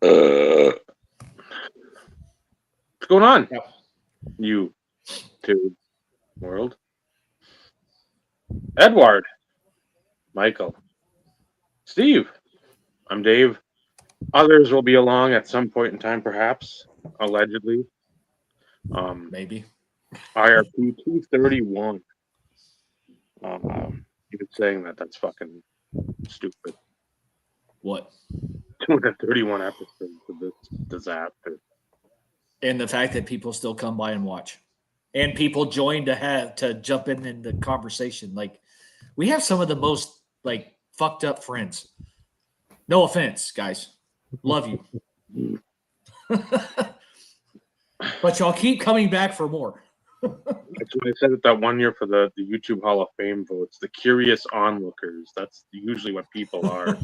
What's going on, Yep. you two world? Edward, Michael, Steve. I'm Dave. Others will be along at some point in time, perhaps, allegedly. Um, Maybe. IRP 231. Even saying that, that's fucking stupid. What? 231 episodes of this disaster. And the fact that people still come by and watch, and people join to jump in the conversation. Like we have some of the most like fucked up friends. No offense, guys. Love you. But y'all keep coming back for more. That's what I said it that one year for the YouTube Hall of Fame votes. The curious onlookers. That's usually what people are.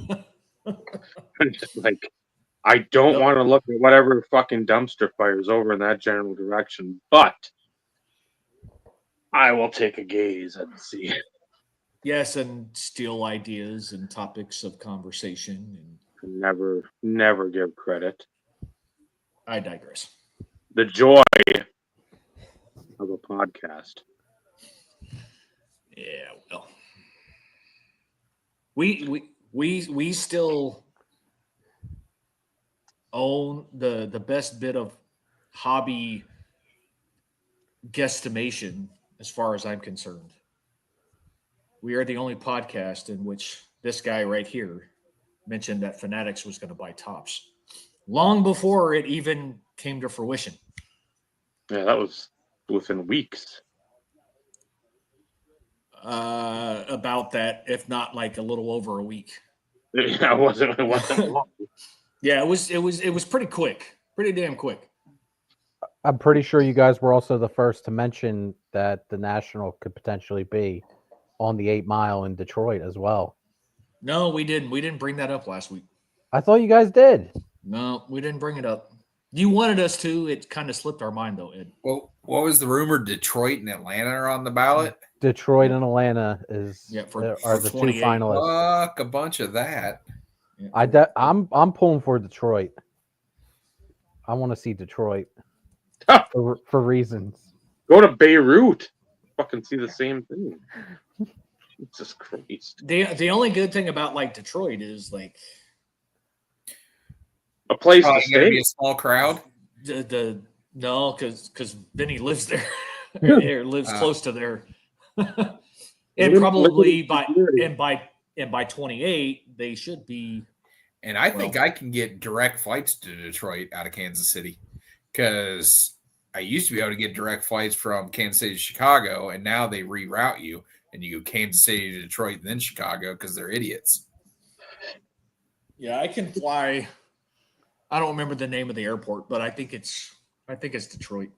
Like, I don't Nope. want to look at whatever fucking dumpster fires over in that general direction, but I will take a gaze and see. Yes, and steal ideas and topics of conversation. And Never give credit. I digress. The joy of a podcast. Yeah, well, we still own the best bit of hobby guesstimation as far as I'm concerned. We are the only podcast in which this guy right here mentioned that Fanatics was going to buy tops long before it even came to fruition. Yeah, that was within weeks. About that, if not like a little over a week. Yeah, it wasn't long. Yeah, it was pretty quick, pretty damn quick. I'm pretty sure you guys were also the first to mention that the National could potentially be on the 8 Mile in Detroit as well. No, we didn't. We didn't bring that up last week. I thought you guys did. No, we didn't bring it up. You wanted us to. It kind of slipped our mind though, Ed. Well, what was the rumor? Detroit and Atlanta are on the ballot. Detroit and Atlanta are the two 28. finalists. Fuck a bunch of that. Yeah, I'm pulling for Detroit. I want to see Detroit for reasons. Go to Beirut. Fucking see the same thing. Jesus Christ. the only good thing about like Detroit is like A place to Probably going to be stay. a small crowd. the no, because Vinny lives there, or lives close to there, and probably by 28 they should be. And I think I can get direct flights to Detroit out of Kansas City because I used to be able to get direct flights from Kansas City to Chicago, and now they reroute you and you go Kansas City to Detroit and then Chicago because they're idiots. Yeah, I can fly. I don't remember the name of the airport, but I think it's Detroit.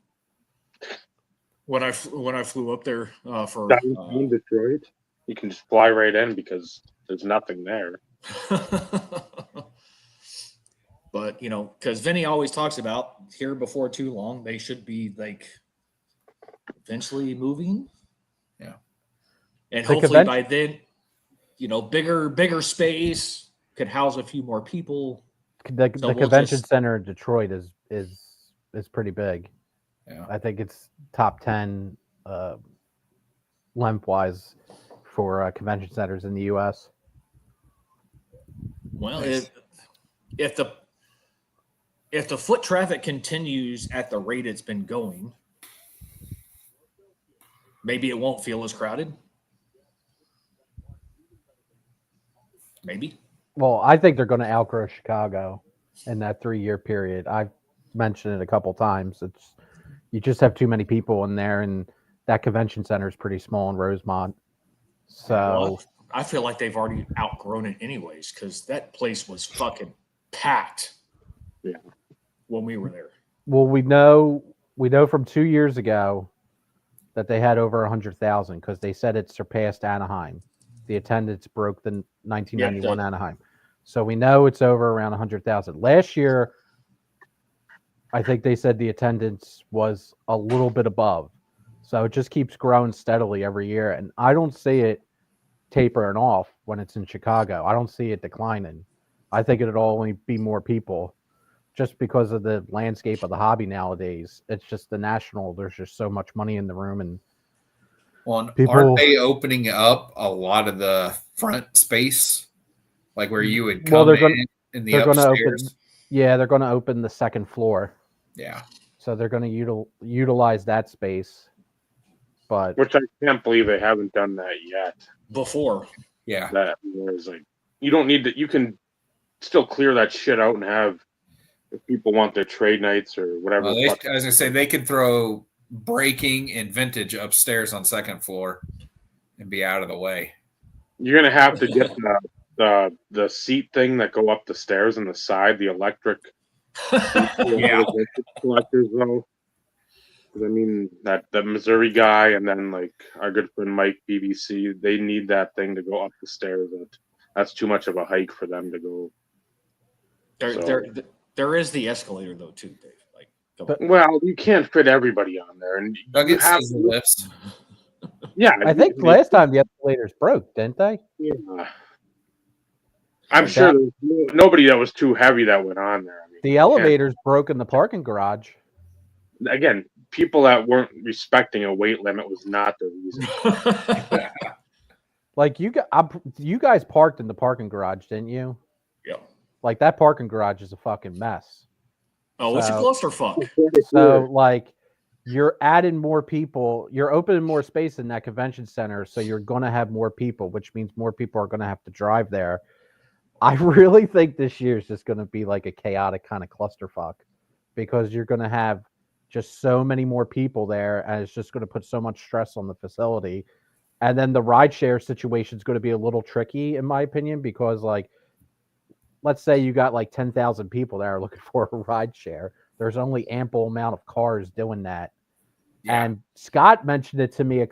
When I flew up there for Downtown Detroit. You can just fly right in because there's nothing there. but because Vinny always talks about here before too long they should be like eventually moving. Yeah, and The hopefully convention- by then, bigger space could house a few more people. The So we'll convention just- center in Detroit is pretty big. yeah. I think it's top 10 lengthwise for convention centers in the U.S. Well, Nice. if the foot traffic continues at the rate it's been going, maybe it won't feel as crowded. Maybe. Well, I think they're going to outgrow Chicago in that 3-year period. I've mentioned it a couple times. You just have too many people in there, and that convention center is pretty small in Rosemont. So Well, I feel like they've already outgrown it anyways because that place was fucking packed. Yeah. When we were there. well, we know from 2 years ago that they had over 100,000 because they said it surpassed Anaheim. The attendance broke the 1991 Anaheim. So we know it's over around 100,000. Last year, I think they said the attendance was a little bit above. So it just keeps growing steadily every year. And I don't see it tapering off when it's in Chicago. I don't see it declining. I think it'll only be more people. just because of the landscape of the hobby nowadays. It's just the national. There's just so much money in the room, and Well, people aren't they opening up a lot of the front space, like where you would come in the they're going to upstairs? open. Yeah, they're going to open the second floor. Yeah. So they're going to utilize that space. But Which I can't believe they haven't done that yet. Before. Yeah. That was like, you don't need to. You can still clear that shit out and have, if people want their trade nights or whatever. Well, I was gonna say they could throw breaking and vintage upstairs on second floor and be out of the way. You're gonna have to get the seat thing that go up the stairs on the side, the electric. Yeah. Collectors though. 'Cause I mean that the Missouri guy and then like our good friend Mike BBC, they need that thing to go up the stairs. That's too much of a hike for them to go. There is the escalator though too, Dave. Like, Well, you can't fit everybody on there, and Nuggets has the lifts. Yeah, I think last time the escalators broke, didn't they? Yeah. I'm sure there's nobody that was too heavy that went on there. I mean, The elevators broke in the parking garage. Again, people that weren't respecting a weight limit was not the reason. Like you guys parked in the parking garage, didn't you? Yeah. Like that parking garage is a fucking mess. Oh, it's a clusterfuck. So like you're adding more people, you're opening more space in that convention center, so you're going to have more people, which means more people are going to have to drive there. I really think this year is just going to be like a chaotic kind of clusterfuck because you're going to have just so many more people there, and it's just going to put so much stress on the facility. And then the rideshare situation is going to be a little tricky, in my opinion, because like, let's say you got like 10,000 people that are looking for a rideshare. There's only ample amount of cars doing that. Yeah. And Scott mentioned it to me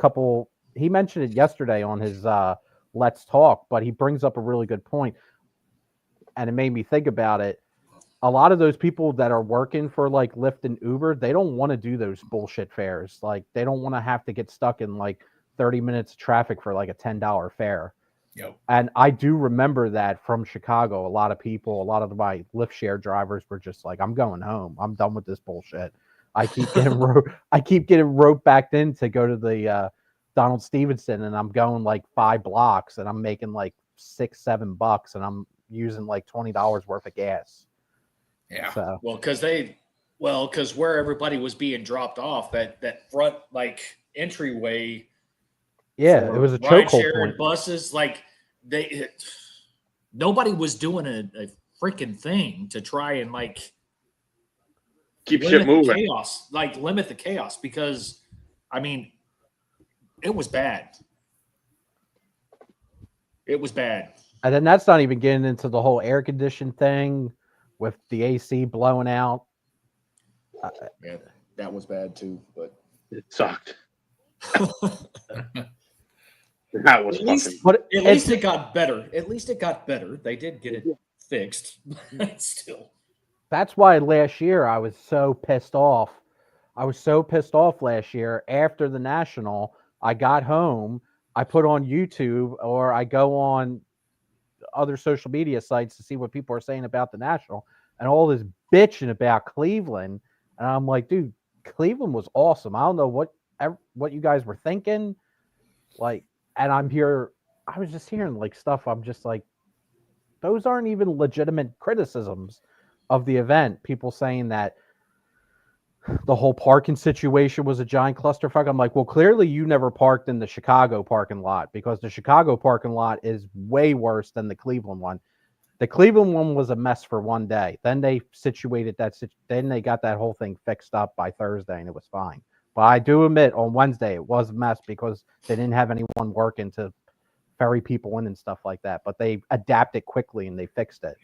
he mentioned it yesterday on his Let's Talk, but he brings up a really good point. And it made me think about it. A lot of those people that are working for like Lyft and Uber, they don't want to do those bullshit fares. Like they don't want to have to get stuck in like 30 minutes of traffic for like a $10 fare. Yep. And I do remember that from Chicago. A lot of my Lyft share drivers were just like, I'm going home. I'm done with this bullshit. I keep getting roped back in to go to the Donald Stevenson, and I'm going like 5 blocks and I'm making like $6-7 and I'm using like $20 worth of gas. Yeah. So. Because where everybody was being dropped off, that front like entryway. Yeah, it was a chokehold point. Buses, like nobody was doing a freaking thing to try and like keep shit moving. Chaos, like limit the chaos, because I mean, it was bad. It was bad. And then that's not even getting into the whole air condition thing with the AC blowing out. Yeah, that was bad too, but it sucked. That was at least it got better. At least it got better. They did get it fixed. Still. That's why last year I was so pissed off. I was so pissed off last year after the National. I got home, I put on YouTube or I go on other social media sites to see what people are saying about the National and all this bitching about Cleveland. And I'm like, dude, Cleveland was awesome. I don't know what you guys were thinking. Like, and I was just hearing like stuff. I'm just like, those aren't even legitimate criticisms of the event. People saying that the whole parking situation was a giant clusterfuck. I'm like, well, clearly you never parked in the Chicago parking lot, because the Chicago parking lot is way worse than the Cleveland one. The Cleveland one was a mess for one day. Then they then they got that whole thing fixed up by Thursday and it was fine. But I do admit on Wednesday it was a mess because they didn't have anyone working to ferry people in and stuff like that. But they adapted quickly and they fixed it.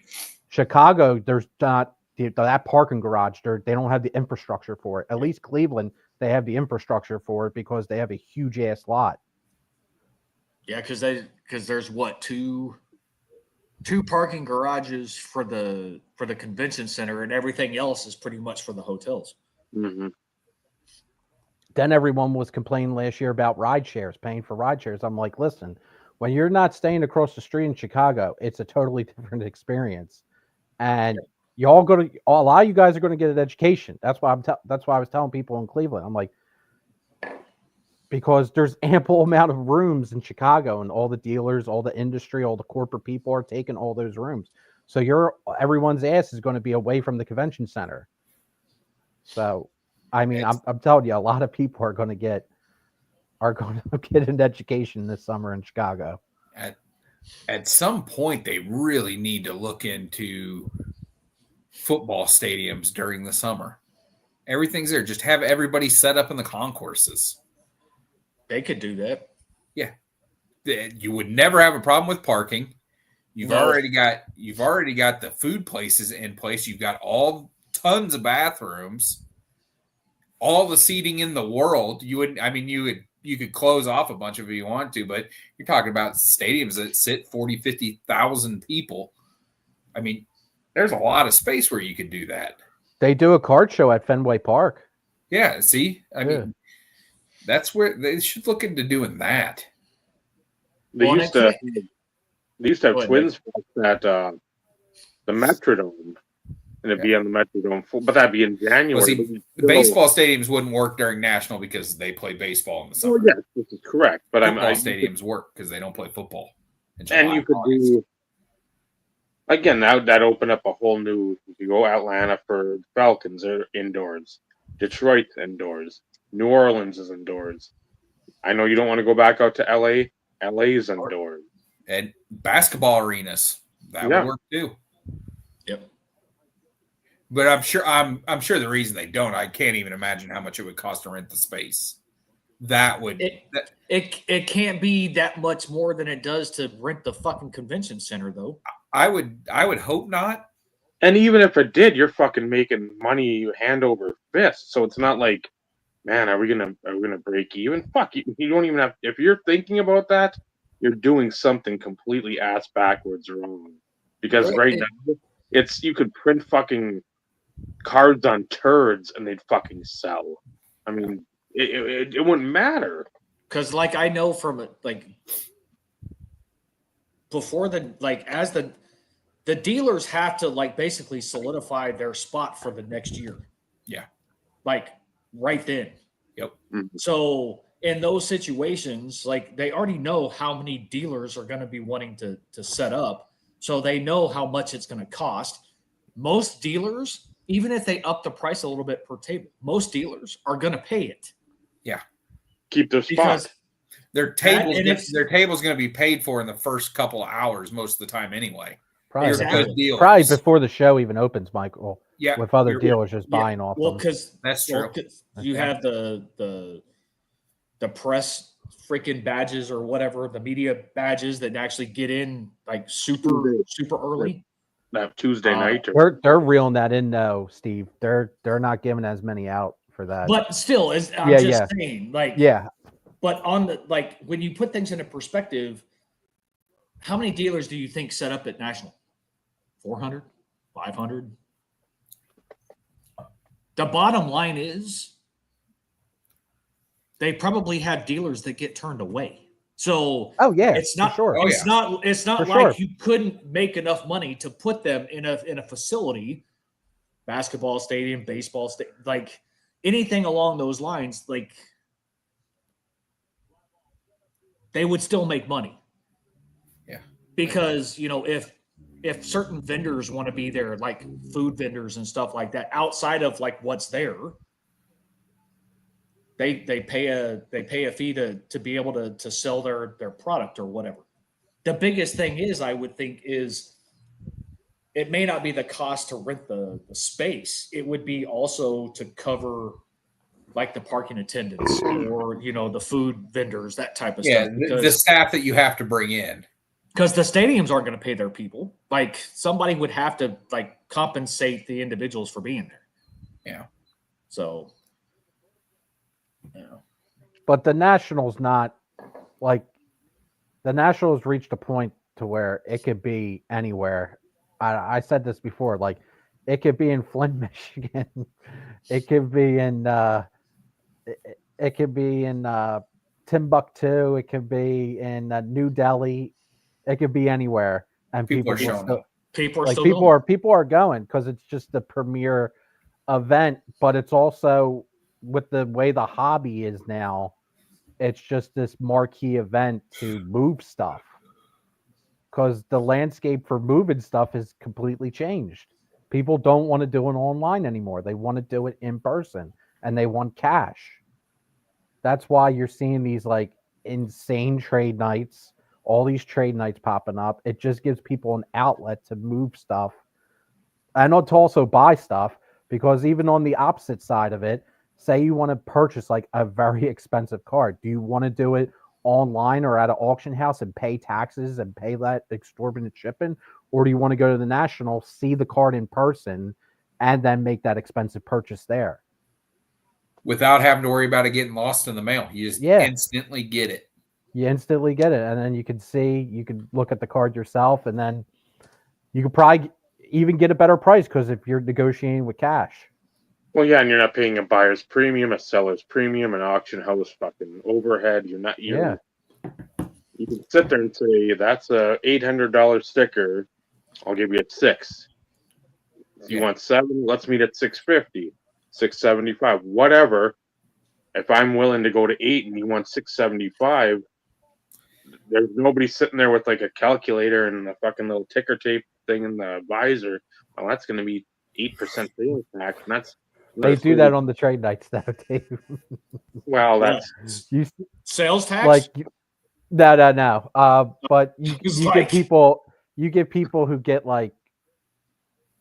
Chicago, there's not that parking garage. They don't have the infrastructure for it. At least Cleveland, they have the infrastructure for it because they have a huge ass lot. Yeah, because there's what two parking garages for the convention center, and everything else is pretty much for the hotels. Mm-hmm. Then everyone was complaining last year about ride shares, paying for ride shares. I'm like, listen, when you're not staying across the street in Chicago, it's a totally different experience. And y'all go to a lot of you guys are going to get an education. That's why that's why I was telling people in Cleveland. I'm like, because there's ample amount of rooms in Chicago, and all the dealers, all the industry, all the corporate people are taking all those rooms. So everyone's ass is going to be away from the convention center. So, I mean, I'm telling you, a lot of people are going to get an education this summer in Chicago. At some point, they really need to look into football stadiums during the summer. Everything's there. Just have everybody set up in the concourses. They could do that. Yeah. You would never have a problem with parking. You've already got the food places in place. You've got tons of bathrooms, all the seating in the world. You could close off a bunch of it if you want to, but you're talking about stadiums that sit 40, 50,000 people. I mean, there's a lot of space where you could do that. They do a card show at Fenway Park. Yeah, see? I mean, that's where they should look into doing that. They used to have Twins at the Metrodome, and it'd be on the Metrodome, but that'd be in January. Well, see, the baseball stadiums wouldn't work during National because they play baseball in the summer. Well, yes, this is correct. But football stadiums work because they don't play football. And you could do, again, that opened up a whole new. You go Atlanta for the Falcons, are indoors. Detroit's indoors. New Orleans is indoors. I know you don't want to go back out to LA. LA's indoors. And basketball arenas, that would work too. Yep. But I'm sure the reason they don't, I can't even imagine how much it would cost to rent the space. It can't be that much more than it does to rent the fucking convention center, though. I would hope not. And even if it did, you're fucking making money hand over fist. So it's not like, man, are we gonna break even? Fuck you. You don't even have. If you're thinking about that, you're doing something completely ass backwards wrong. Because right now, you could print fucking cards on turds and they'd fucking sell. I mean, it wouldn't matter. Because I know from before as the dealers have to basically solidify their spot for the next year. Yeah. Right then. Yep. Mm-hmm. So in those situations, they already know how many dealers are going to be wanting to set up. So they know how much it's going to cost. Most dealers, even if they up the price a little bit per table, most dealers are going to pay it. Yeah. Keep their spot. Their table's going to be paid for in the first couple of hours most of the time anyway. Probably before the show even opens, Michael. Yeah. With other dealers just buying off them. Well, because that's true. You have the press freaking badges or whatever, the media badges that actually get in super early. That Tuesday night. They're reeling that in though, Steve. They're not giving as many out for that. But still, I'm saying, But on the when you put things into perspective, how many dealers do you think set up at National? 400, 500. The bottom line is they probably have dealers that get turned away. So it's not it's not like you couldn't make enough money to put them in a facility, basketball stadium, baseball stadium, anything along those lines, they would still make money. Yeah. Because, if certain vendors want to be there, food vendors and stuff like that, outside of what's there, they pay a fee to be able to sell their product or whatever. The biggest thing is, I would think, is it may not be the cost to rent the space. It would be also to cover the parking attendants or, the food vendors, that type of stuff. Yeah, the staff that you have to bring in. Because the stadiums aren't going to pay their people. Somebody would have to compensate the individuals for being there. Yeah. So, But the Nationals not the Nationals reached a point to where it could be anywhere. I said this before, it could be in Flint, Michigan. It could be in Timbuktu. It could be in New Delhi. It could be anywhere, and people are showing up. People are Like still people going. are going because it's just the premier event, but it's also with the way the hobby is now, it's just this marquee event to move stuff because the landscape for moving stuff has completely changed. People don't want to do it online anymore. They want to do it in person and they want cash. That's why you're seeing these like insane trade nights, all these trade nights popping up. It just gives people an outlet to move stuff and to also buy stuff because even on the opposite side of it, say you want to purchase like a very expensive card. Do you want to do it online or at an auction house and pay taxes and pay that exorbitant shipping? Or do you want to go to the National, see the card in person, and then make that expensive purchase there? Without having to worry about it getting lost in the mail. You just instantly get it. You instantly get it. And then you can look at the card yourself, and then you could probably even get a better price because if you're negotiating with cash. Well, yeah, and you're not paying a buyer's premium, a seller's premium, an auction house fucking overhead. You're not. You can sit there and say that's a $800 sticker. I'll give you it 6. If you want 7, let's meet at 650, 675, whatever. If I'm willing to go to 8 and you want 675, there's nobody sitting there with like a calculator and a fucking little ticker tape thing in the visor. Well, that's going to be 8% sales tax, and that's. They do that on the trade nights now, Dave. Well, that's sales tax. Like, no. But you get people who get like.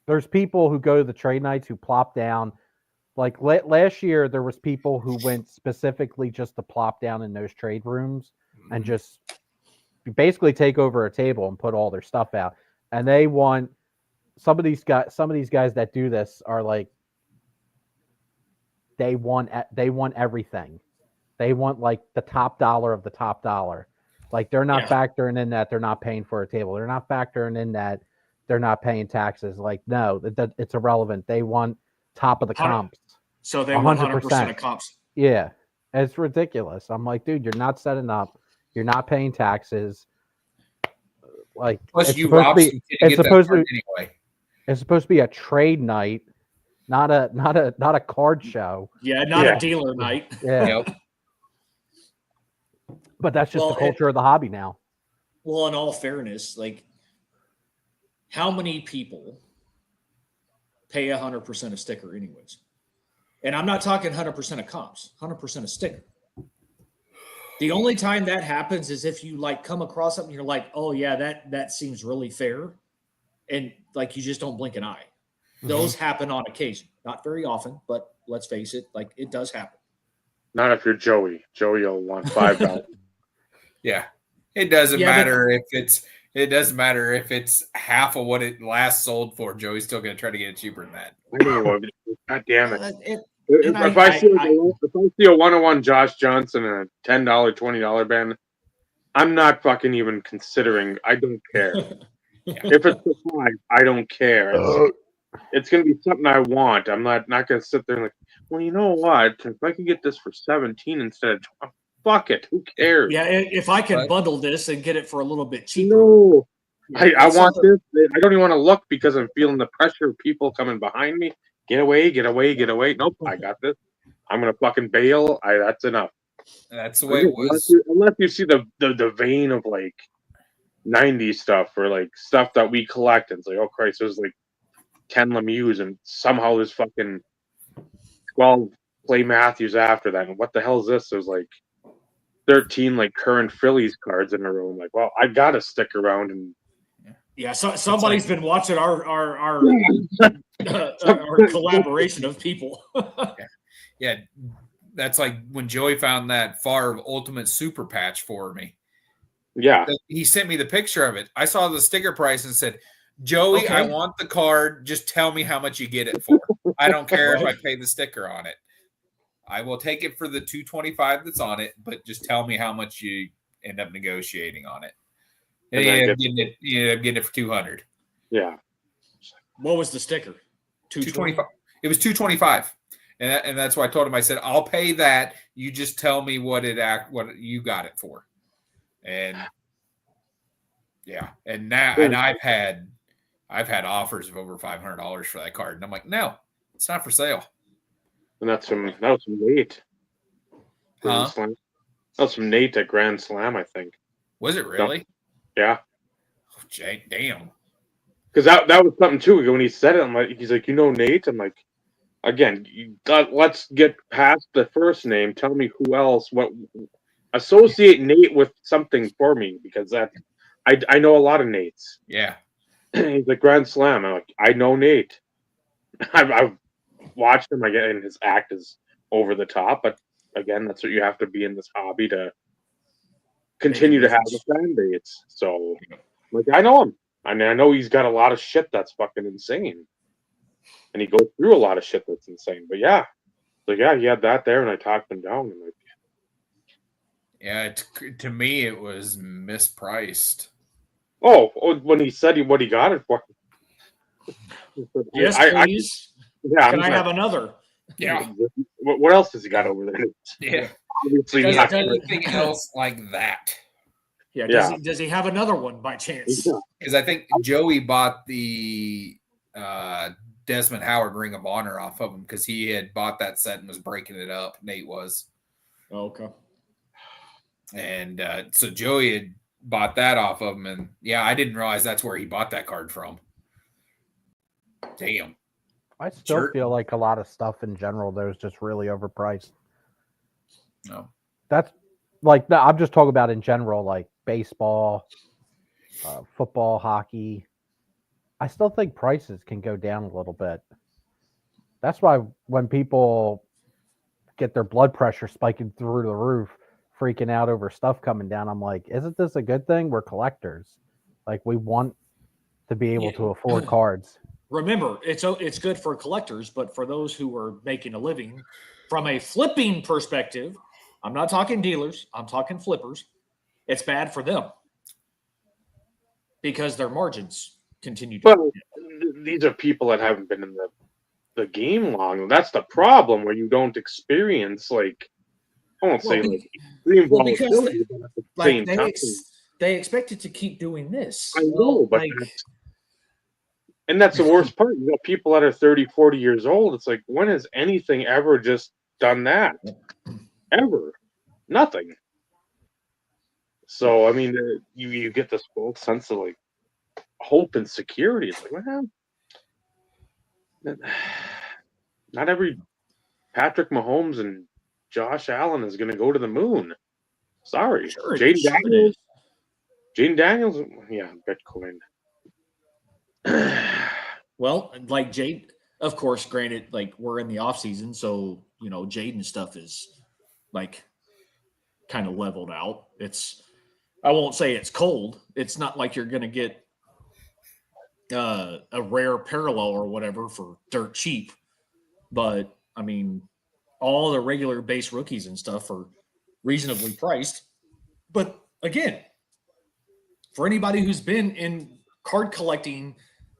There's people who go to the trade nights who plop down. Like last year, there was people who went specifically just to plop down in those trade rooms and just basically take over a table and put all their stuff out. And they want some of these guys that do this are like. They want everything. They want like the top dollar of the top dollar. Like they're not factoring in that they're not paying for a table. They're not factoring in that they're not paying taxes. Like no, it's irrelevant. They want top of the comps. So they want 100% of comps. Yeah, it's ridiculous. I'm like, dude, you're not setting up. You're not paying taxes. Like plus you rob it's supposed to be a trade night. Not a card show. Yeah, not a dealer night. Yeah. But that's just the culture of the hobby now. Well, in all fairness, like how many people pay 100% a sticker anyways? And I'm not talking 100% of comps, 100% a sticker. The only time that happens is if you like come across something, you're like, oh yeah, that seems really fair. And like, you just don't blink an eye. Those happen on occasion, not very often, but let's face it, like it does happen. Not if you're Joey. Joey will want $5. Yeah, it doesn't matter if it's half of what it last sold for. Joey's still going to try to get it cheaper than that. I know. God damn it! If I see a 101 Josh Johnson and a $10, $20 band, I'm not fucking even considering. I don't care. If it's the 5, I don't care. It's going to be something I want. I'm not going to sit there and like, well, you know what? If I could get this for 17 instead of 12, fuck it. Who cares? Yeah, if I can bundle this and get it for a little bit cheaper. No. I want this. I don't even want to look because I'm feeling the pressure of people coming behind me. Get away, get away, get away. Nope, I got this. I'm going to fucking bail. That's enough. That's the way it was. Unless you see the vein of like 90s stuff or like stuff that we collect. And it's like, oh, Christ, there's like 10 Lemieux and somehow there's fucking 12 Clay Matthews after that. And what the hell is this? There's like 13 like current Phillies cards in a row. I'm like, well, I got to stick around and so somebody's been watching our collaboration of people. Yeah, that's like when Joey found that Favre Ultimate Super Patch for me. Yeah, he sent me the picture of it. I saw the sticker price and said, Joey, I want the card. Just tell me how much you get it for. I don't care if I pay the sticker on it. I will take it for the $225 that's on it, but just tell me how much you end up negotiating on it. And you end up getting it for $200. Yeah. What was the sticker? $225. It was $225, and that's why I told him. I said, I'll pay that. You just tell me what you got it for. And yeah, and now and I've I've had offers of over $500 for that card, and I'm like, no, it's not for sale. And that was from Nate. Grand Huh? Slam. That was from Nate at Grand Slam, I think. Was it really? Yeah. Oh, Jay, damn. Because that was something too. When he said it, I'm like, he's like, Nate? I'm like, again, let's get past the first name. Tell me who else. What associate Nate with something for me, because I know a lot of Nates. Yeah. He's like Grand Slam. I'm like, I know Nate. I've watched him. And his act is over the top. But again, that's what you have to be in this hobby to continue to have the fan base. So, like, I know him. I mean, I know he's got a lot of shit that's fucking insane, and he goes through a lot of shit that's insane. But yeah, like he had that there, and I talked him down. And like, Yeah, to me, it was mispriced. oh, when he said what he got it for. Yes, please. Can I have another? Yeah. What else has he got over there? Yeah. Obviously Because not. anything else like that. Yeah. Does he have another one by chance? Because I think Joey bought the Desmond Howard Ring of Honor off of him because he had bought that set and was breaking it up. Nate was. Oh, okay. And so Joey had bought that off of him. And yeah, I didn't realize that's where he bought that card from. Damn. I still feel like a lot of stuff in general, though, is just really overpriced. No. That's like, no, I'm just talking about in general, like baseball, football, hockey. I still think prices can go down a little bit. That's why when people get their blood pressure spiking through the roof, freaking out over stuff coming down, I'm like, isn't this a good thing? We're collectors. Like, we want to be able to afford cards. Remember, it's good for collectors, but for those who are making a living from a flipping perspective, I'm not talking dealers, I'm talking flippers. It's bad for them because their margins continue to. But these are people that haven't been in the game long. That's the problem, where you don't experience, like, I won't say like extreme volatility, but at the same time, they expected to keep doing this. I know, but and that's the worst part. You got people that are 30, 40 years old. It's like, when has anything ever just done that? Ever. Nothing. So, I mean, you get this false sense of, like, hope and security. It's like, well, not every Patrick Mahomes and Josh Allen is going to go to the moon. Sorry. Sure, Jaden Daniels, yeah, Bitcoin. Well, like Jade, of course, granted, like we're in the off season, so Jaden stuff is like kind of leveled out. I won't say it's cold. It's not like you're gonna get a rare parallel or whatever for dirt cheap. But I mean, all the regular base rookies and stuff are reasonably priced. But again, for anybody who's been in card collecting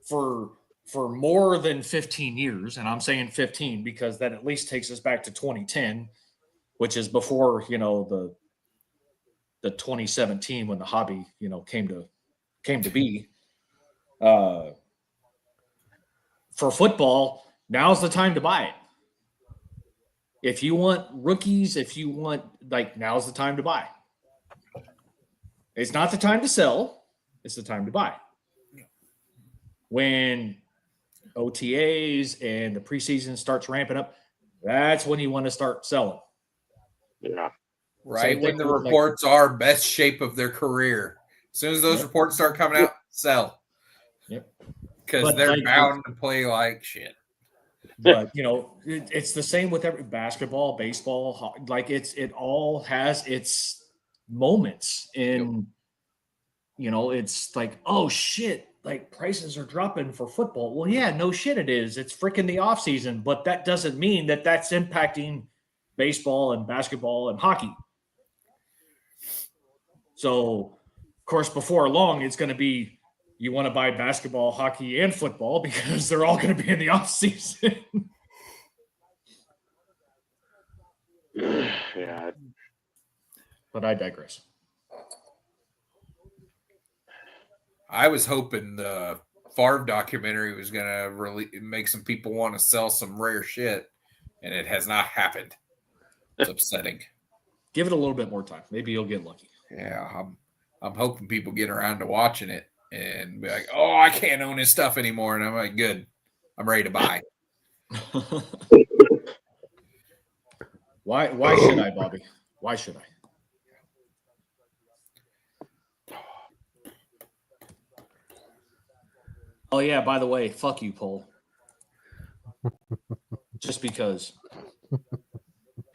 for more than 15 years, and I'm saying 15 because that at least takes us back to 2010, which is before the 2017 when the hobby came to be. For football, now's the time to buy it. If you want rookies, now's the time to buy. It's not the time to sell. It's the time to buy. When OTAs and the preseason starts ramping up, that's when you want to start selling. Yeah. Right. When the reports are best shape of their career. As soon as those reports start coming out, sell. Yep. Because they're bound to play like shit. But it's the same with every basketball, baseball. Like it all has its moments, and it's like, oh shit, like prices are dropping for football. Well, yeah, no shit, it is. It's freaking the off season, but that doesn't mean that that's impacting baseball and basketball and hockey. So, of course, before long, it's going to be you want to buy basketball, hockey, and football because they're all going to be in the off season. Yeah. But I digress. I was hoping the Favre documentary was gonna really make some people want to sell some rare shit, and it has not happened. It's upsetting. Give it a little bit more time. Maybe you'll get lucky. Yeah, I'm hoping people get around to watching it and be like, "Oh, I can't own his stuff anymore," and I'm like, "Good, I'm ready to buy." Why should I, Bobby? Why should I? Oh yeah, by the way, fuck you, Paul. Just because.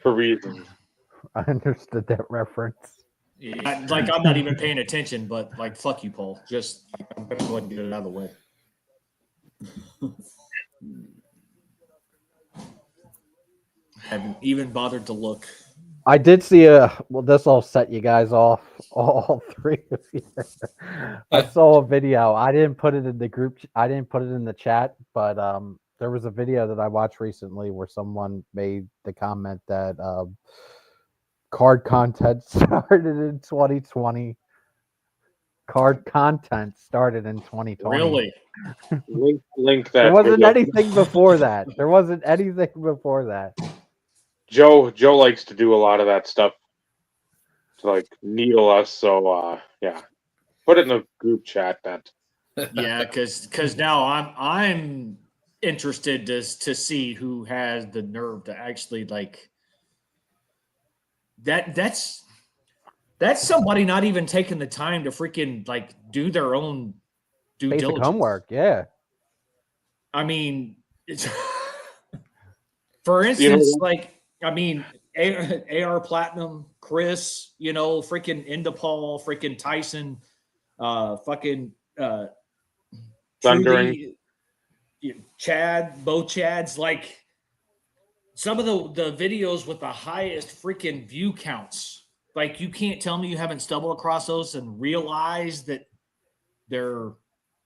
For reasons. I understood that reference. Like I'm not even paying attention, but like fuck you, Paul. Just I'm gonna go ahead and get it out of the way. Haven't even bothered to look. I did see well, this will set you guys off, all three of you. I saw a video. I didn't put it in the group. I didn't put it in the chat, but there was a video that I watched recently where someone made the comment that card content started in 2020. Card content started in 2020. Really? Link that. There wasn't video. anything before that. There wasn't anything before that. Joe likes to do a lot of that stuff to like needle us. So yeah, put it in the group chat. That Yeah, because now I'm interested to see who has the nerve to actually like that's somebody not even taking the time to freaking like do their own due Basic diligence. homework, yeah. I mean, it's for instance, like I mean, AR Platinum, Chris, freaking Indapal, freaking Tyson, fucking Thundering. Chad, Bo Chad's, like some of the videos with the highest freaking view counts. Like you can't tell me you haven't stumbled across those and realized that they're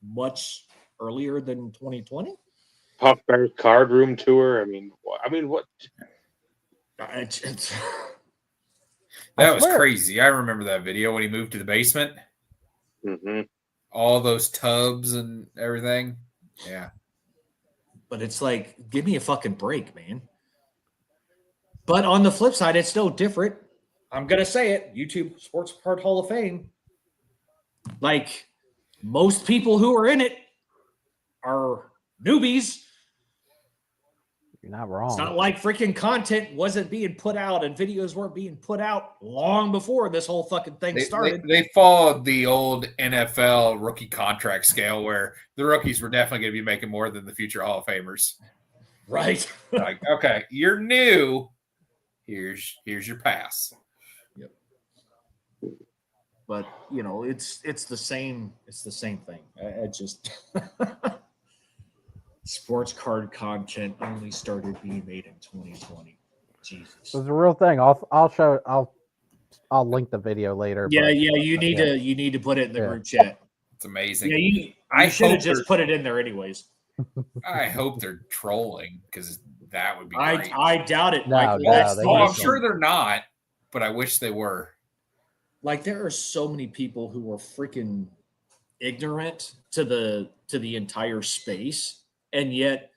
much earlier than 2020. Puff Bear's card room tour. I mean, what? It's That was crazy. I remember that video when he moved to the basement. Mm-hmm. All those tubs and everything. Yeah. But it's like, give me a fucking break, man. But on the flip side, it's no different. I'm going to say it. YouTube Sports Card Hall of Fame. Like, most people who are in it are newbies. You're not wrong. It's not like freaking content wasn't being put out and videos weren't being put out long before this whole fucking thing started. They followed the old NFL rookie contract scale where the rookies were definitely going to be making more than the future Hall of Famers. Right. Like, okay, you're new. Here's your pass. Yep. But it's the same. It's the same thing. I just sports card content only started being made in 2020. Jesus. It was a real thing. I'll link the video later. Yeah, but, you need to put it in the group chat. It's amazing. Yeah, you should have just put it in there anyways. I hope they're trolling because that would be great. I doubt it. No, Michael. no, I'm sure they're not, but I wish they were. Like there are so many people who are freaking ignorant to the entire space, and yet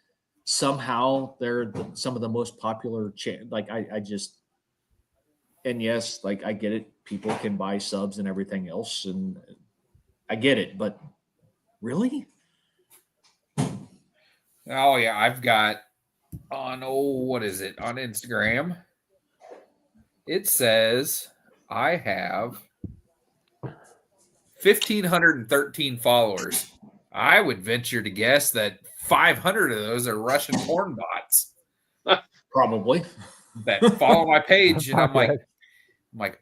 somehow they're some of the most popular. Like I just, and yes, like I get it. People can buy subs and everything else, and I get it. But really? Oh yeah, I've got on what is it on Instagram? It says I have 1,513 followers. I would venture to guess that 500 of those are Russian porn bots. Probably. That follow my page, and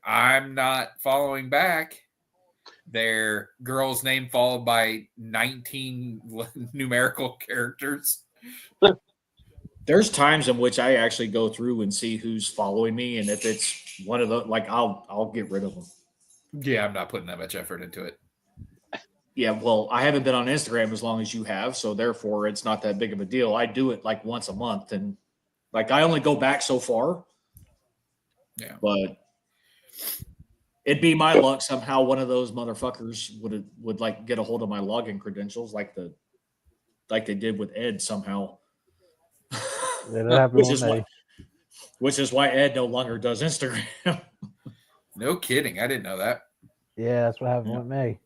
I'm not following back. Their girl's name followed by 19 numerical characters. There's times in which I actually go through and see who's following me, and if it's one of the I'll get rid of them. Yeah, I'm not putting that much effort into it. Yeah, well, I haven't been on Instagram as long as you have, so therefore it's not that big of a deal. I do it like once a month, and like I only go back so far. Yeah, but it'd be my luck somehow one of those motherfuckers would like get a hold of my login credentials, like the like they did with Ed somehow. Yeah, that happened which with is me. which is why Ed no longer does Instagram. No kidding. I didn't know that. Yeah, that's what happened Yeah. with me.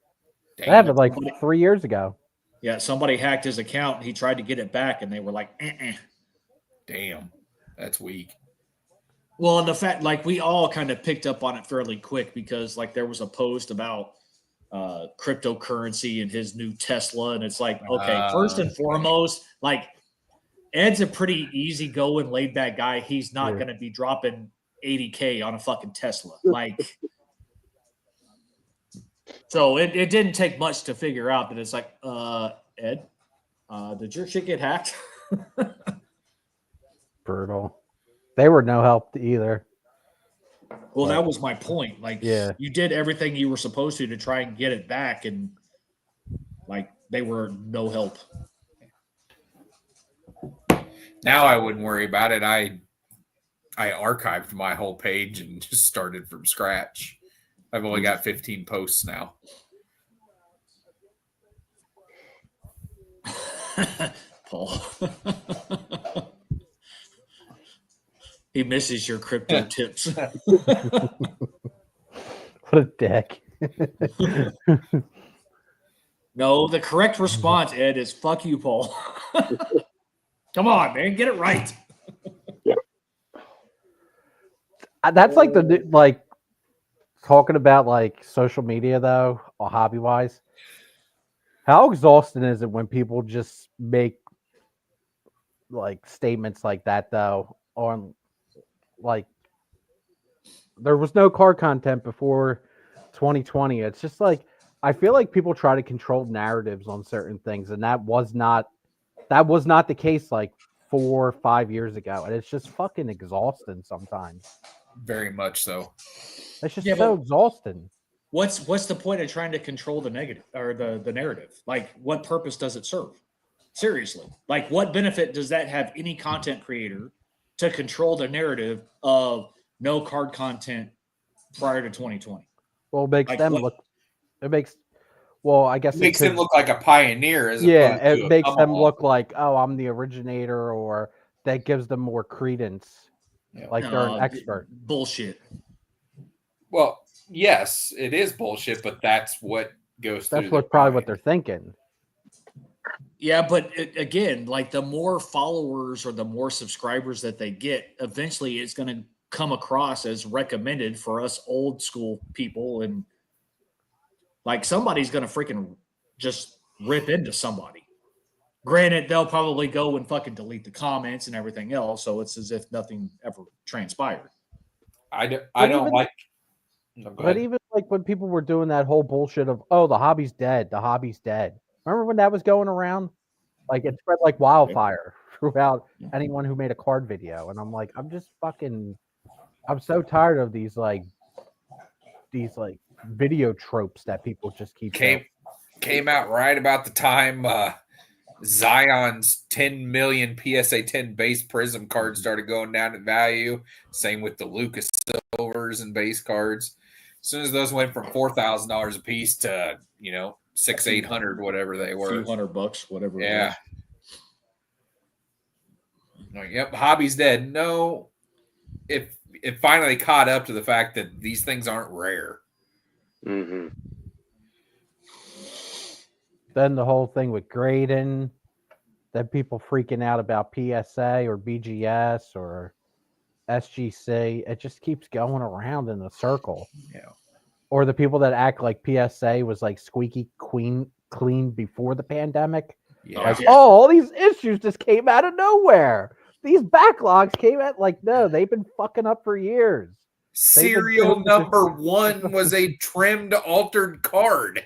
That Damn. happened like Somebody- 3 years ago. Yeah, somebody hacked his account. And he tried to get it back, and they were like, Damn. That's weak. Well, and the fact, like, we all kind of picked up on it fairly quick because, like, there was a post about cryptocurrency and his new Tesla, and it's like, okay, first and foremost, like, Ed's a pretty easygoing, laid back guy. He's not Yeah. going to be dropping 80K on a fucking Tesla, like. So it didn't take much to figure out that it's like, Ed, did your shit get hacked? Brutal. They were no help either. Well, that was my point. Like, Yeah. you did everything you were supposed to try and get it back, and like they were no help. Now I wouldn't worry about it. I archived my whole page and just started from scratch. I've only got 15 posts now. Paul. He misses your crypto tips. What a dick. No, the correct response, Ed, is fuck you, Paul. Come on, man, get it right. That's like like talking about like social media though, or hobby wise. How exhausting is it when people just make like statements like that though on like there was no card content before 2020. It's just like I feel like people try to control narratives on certain things, and that was not the case like 4 or 5 years ago, and it's just fucking exhausting sometimes. Very much so. It's just Yeah, so exhausting. What's the point of trying to control the negative or the narrative? Like, what purpose does it serve? Seriously, like, what benefit does that have any content creator to control the narrative of no card content prior to 2020? Well, it makes Like them what? look. It makes. Well, I guess It makes could, him look like a pioneer as Yeah, opposed to it a makes them come-along. look like, oh, I'm the originator, or that gives them more credence, Yeah. like they're an expert. Bullshit. Well, yes, it is bullshit, but that's what goes through. That's what probably what they're thinking. Yeah, but again, like, the more followers or the more subscribers that they get, eventually it's going to come across as recommended for us old school people, and like somebody's going to freaking just rip into somebody. Granted, they'll probably go and fucking delete the comments and everything else, so it's as if nothing ever transpired. I But don't even- like. No, go But ahead. even like when people were doing that whole bullshit of, oh, the hobby's dead, the hobby's dead. Remember when that was going around? Like it spread like wildfire throughout anyone who made a card video. And I'm like, I'm so tired of these video tropes that people just keep came out right about the time Zion's 10 million PSA 10 base Prism cards started going down in value. Same with the Lucas Silvers and base cards. As soon as those went from $4,000 a piece to $600-800, whatever they A were. few $100, whatever. it Yeah. was. Like, yep, hobby's dead. No, it finally caught up to the fact that these things aren't rare. Mm-hmm. Then the whole thing with Graydon, then people freaking out about PSA or BGS or SGC. It just keeps going around in a circle. Yeah. Or the people that act like PSA was like squeaky clean before the pandemic. Yeah. Like, Yeah. oh, all these issues just came out of nowhere. These backlogs came out like, no, they've been fucking up for years. Serial number 1 was a trimmed altered card.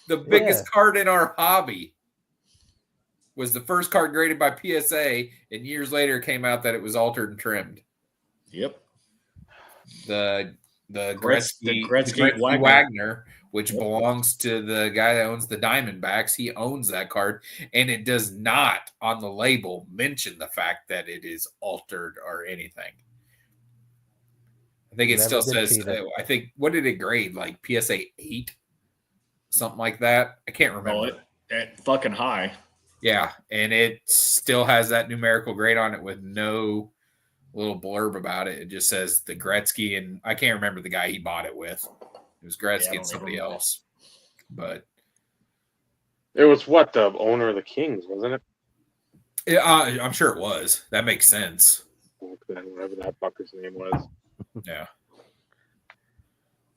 The biggest card in our hobby was the first card graded by PSA, and years later it came out that it was altered and trimmed. Yep. The Gretzky Gretzky Wagner. Wagner, which Yep. belongs to the guy that owns the Diamondbacks. He owns that card, and it does not on the label mention the fact that it is altered or anything. I think it Never still did says, see that. I think, what did it grade? Like PSA 8? Something like that. I can't remember. At fucking high. Yeah, and it still has that numerical grade on it with no little blurb about it. It just says the Gretzky, and I can't remember the guy he bought it with. It was Yeah, I Gretzky don't and somebody remember. else. But It was what, the owner of the Kings, wasn't it? I'm sure it was. That makes sense. Whatever that fucker's name was. Yeah.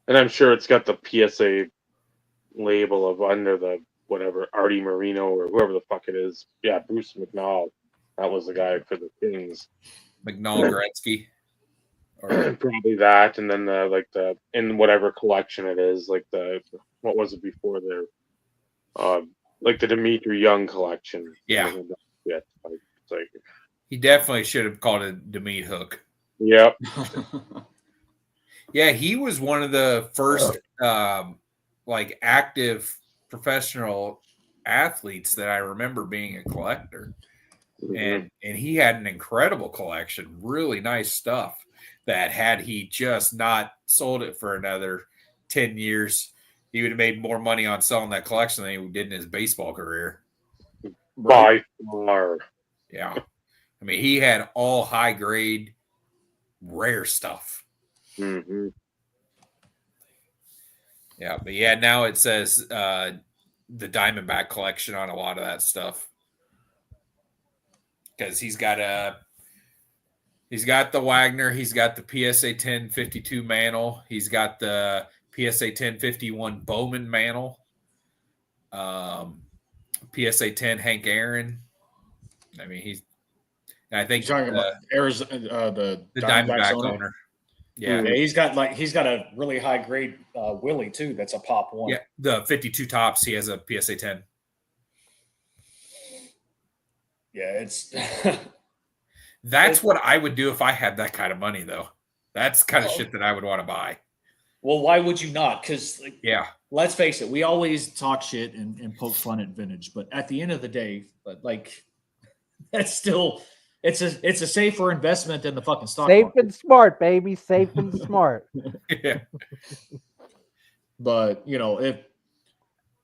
And I'm sure it's got the PSA label of under the whatever Artie Marino or whoever the fuck it is. Yeah, Bruce McNall. That was the guy for the Kings. McNall Gretzky. Or Probably that, and then the in whatever collection it is, like what was it before there? Like the Dimitri Young collection. Yeah. Yeah. It's like he definitely should have called it Demeet Hook. yep. Yeah, he was one of the first like active professional athletes that I remember being a collector. Mhm. And he had an incredible collection, really nice stuff that had he just not sold it for another 10 years, he would have made more money on selling that collection than he did in his baseball career. By far. Yeah. I mean, he had all high grade, rare stuff. Mm-hmm. Yeah. But yeah, now it says the Diamondback collection on a lot of that stuff. Because he's got the Wagner, he's got the PSA 1052 Mantle, he's got the PSA 1051 Bowman Mantle, PSA 10 Hank Aaron. I mean, I think You're talking about Arizona, the Diamondback owner. owner. Yeah. Yeah, he's got a really high grade Willie too. That's a pop one. Yeah, the 52 tops. He has a PSA 10. Yeah, it's That's what I would do if I had that kind of money, though. That's the kind of shit that I would want to buy. well, why would you not? Because Yeah, let's face it, we always talk shit and poke fun at vintage, but at the end of the day, like that's still it's a safer investment than the fucking stock Safe market. and smart, baby. Safe and smart. yeah, But if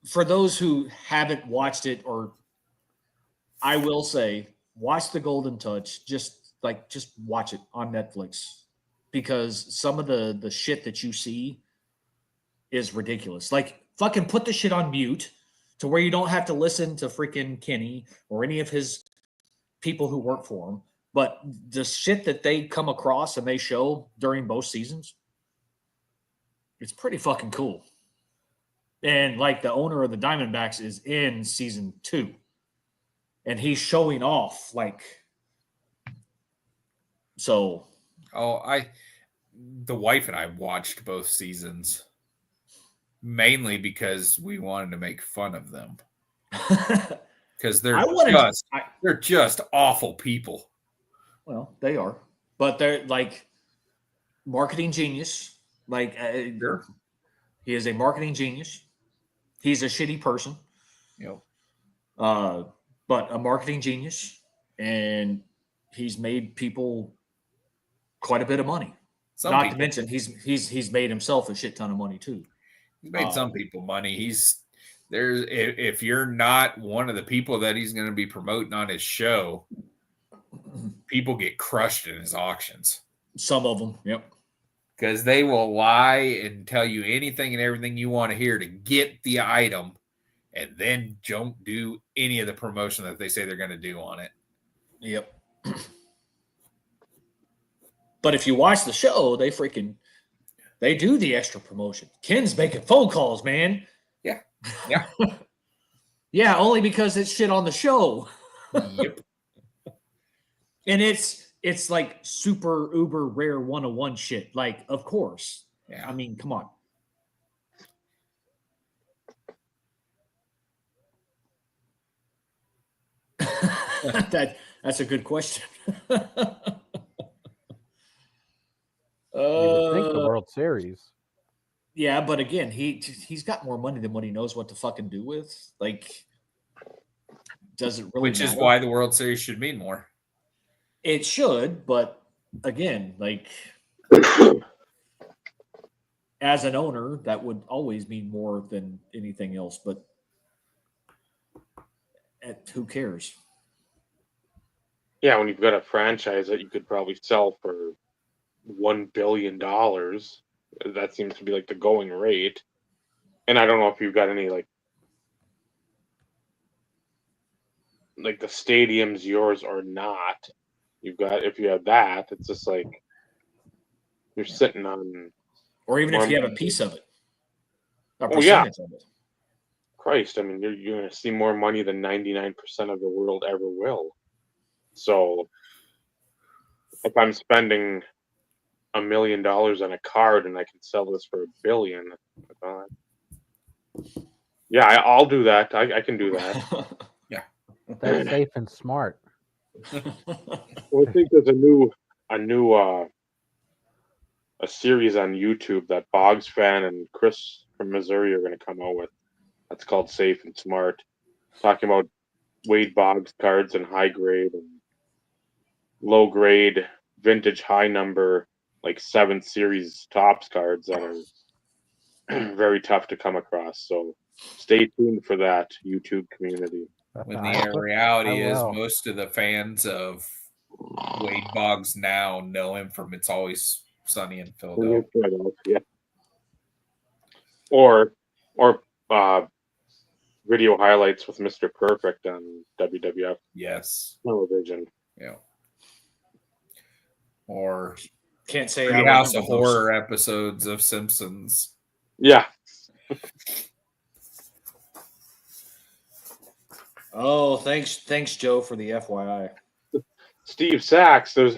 for those who haven't watched it, or I will say, watch The Golden Touch. Just watch it on Netflix, because some of the shit that you see is ridiculous. Like, fucking put the shit on mute to where you don't have to listen to freaking Kenny or any of his people who work for him. But the shit that they come across and they show during both seasons, it's pretty fucking cool. And like, the owner of the Diamondbacks is in season 2, and he's showing off, like, so. the wife and I watched both seasons mainly because we wanted to make fun of them because they're just awful people. Well, they are, but they're like marketing genius. Like, Sure. he is a marketing genius. He's a shitty person, but a marketing genius, and he's made people quite a bit of money. Not to mention, he's made himself a shit ton of money too. He's made some people money. If you're not one of the people that he's going to be promoting on his show, people get crushed in his auctions. Some of them, yep. Because they will lie and tell you anything and everything you want to hear to get the item, and then don't do any of the promotion that they say they're going to do on it. Yep. But if you watch the show, they do the extra promotion. Ken's making phone calls, man. Yeah. Yeah, only because it's shit on the show. Yep. And it's like super uber rare 101 shit. Like, of course. Yeah. I mean, come on. That's a good question. You would think the World Series. Yeah, but again, he's got more money than what he knows what to fucking do with. Like, does it really Which is matter? why the World Series should mean more. It should, but again, like, as an owner, that would always mean more than anything else. But who cares? Yeah, when you've got a franchise that you could probably sell for $1 billion, that seems to be like the going rate. And I don't know if you've got any like the stadium's yours or not. You've got if you have that, it's just like you're sitting on. Or even more if you have a money. piece of it, a Oh, yeah. percentage of it. Christ, I mean, you're going to see more money than 99% of the world ever will. So if I'm spending $1 million on a card and I can sell this for $1 billion, yeah, I'll do that. I can do that. That's safe and smart. Well, I think there's a new a series on YouTube that Boggs fan and Chris from Missouri are going to come out with. That's called Safe and Smart, talking about Wade Boggs cards and high grade and low grade, vintage, high number, like 7th series tops cards that are very tough to come across. So stay tuned for that, YouTube community. When the reality I is, will. most of the fans of Wade Boggs now know him from It's Always Sunny in Philadelphia. Or video highlights with Mr. Perfect on WWF Yes. television. Yeah. Or Can't say Treehouse I of Horror episodes of Simpsons. Yeah. Oh, thanks, Joe, for the FYI. Steve Sachs, there's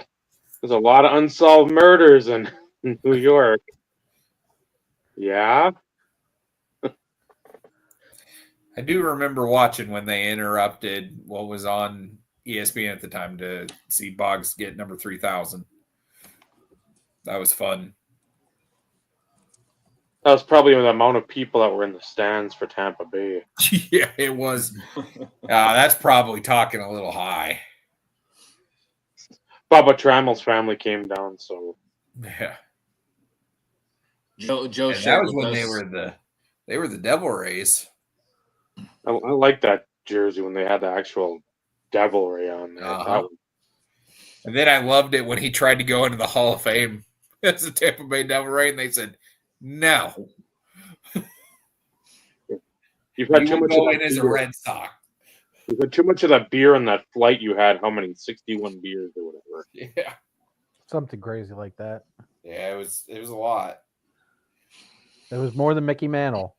a lot of unsolved murders in New York. Yeah. I do remember watching when they interrupted what was on ESPN at the time to see Boggs get number 3,000. That was fun. That was probably the amount of people that were in the stands for Tampa Bay. Yeah, it was. That's probably talking a little high. Bubba Trammell's family came down, so Yeah. Joe And shared that was with when us- they were the Devil Rays. I like that jersey when they had the actual Devil Ray on there. Uh-huh. And then I loved it when he tried to go into the Hall of Fame as the Tampa Bay Devil Ray, and they said, "No, You've had you too will much go of in that as a beer. Red Sox." You've had too much of that beer on that flight you had. How many? 61 beers or whatever. Yeah, Something crazy like that. yeah, it was a lot. It was more than Mickey Mantle.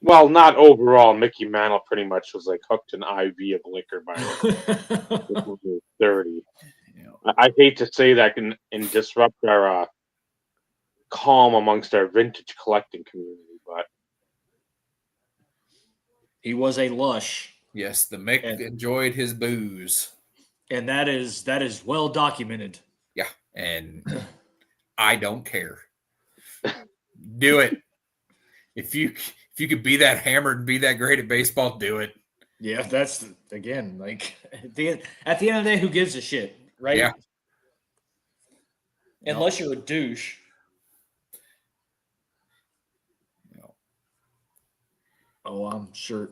Well, not overall. Mickey Mantle pretty much was like hooked an IV of liquor by 30. Yeah. I hate to say that and disrupt our calm amongst our vintage collecting community, but he was a lush, Yes, the Mick enjoyed his booze. and that is well documented. Yeah, and I don't care. Do it. If you could be that hammered and be that great at baseball, do it. Yeah, that's again like at the end of the day, who gives a shit, right? Yeah. Unless you're a douche. Oh, I'm sure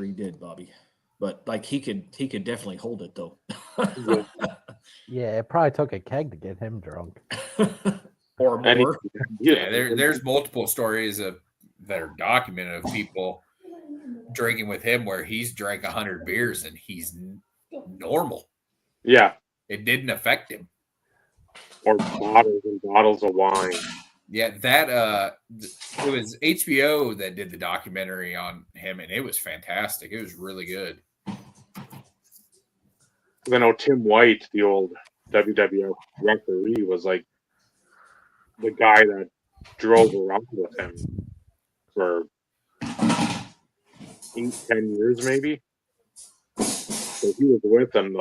he did, Bobby. But like he could definitely hold it though. Yeah, it probably took a keg to get him drunk. Or more. Yeah, there's multiple stories that are documented of people drinking with him where he's drank 100 beers and he's normal. Yeah. It didn't affect him. Or bottles and bottles of wine. Yeah, that it was HBO that did the documentary on him, and it was fantastic. It was really good. I know Tim White, the old WWF referee, was like the guy that drove around with him for 8-10 years, maybe. So he was with him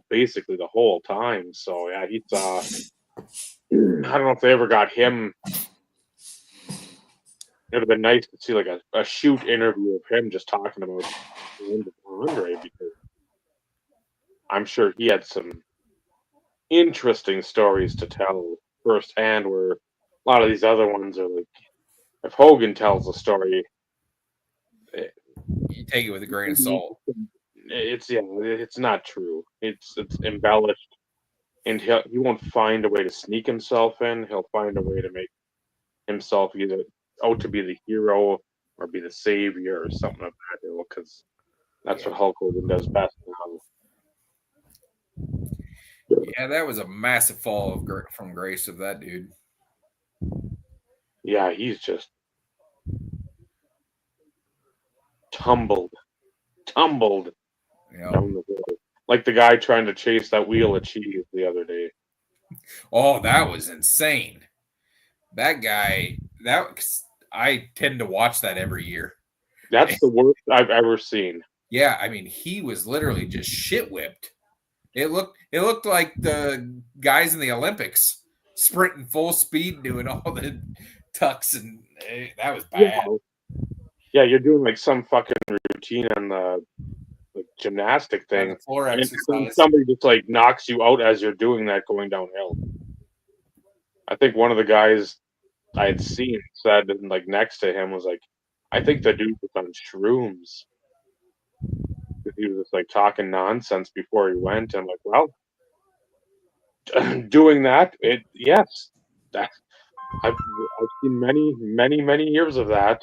basically the whole time. So yeah, he's I don't know if they ever got him. It would have been nice to see like a shoot interview of him just talking about Andre, because I'm sure he had some interesting stories to tell firsthand, where a lot of these other ones are like, if Hogan tells a story, You take it with a grain of salt. It's not true. It's embellished, and he won't find a way to sneak himself in. He'll find a way to make himself either out to be the hero or be the savior or something of that ilk, because that's what Hulk Hogan does best now. Yeah, that was a massive fall from grace of that dude. Yeah, he's just tumbled Yeah. down the hill. Like the guy trying to chase that wheel of cheese the other day. Oh, that was insane. That guy, I tend to watch that every year. That's the worst I've ever seen. Yeah, I mean, he was literally just shit whipped. It looked like the guys in the Olympics sprinting full speed, doing all the tucks, and that was bad. Yeah, you're doing like some fucking routine on the gymnastic thing. The floor And exercise. somebody just like knocks you out as you're doing that going downhill. I think one of the guys I had seen said like next to him was like, I think the dude was on shrooms. He was just like talking nonsense before he went. I'm like, well, doing that, yes, that I've seen many years of that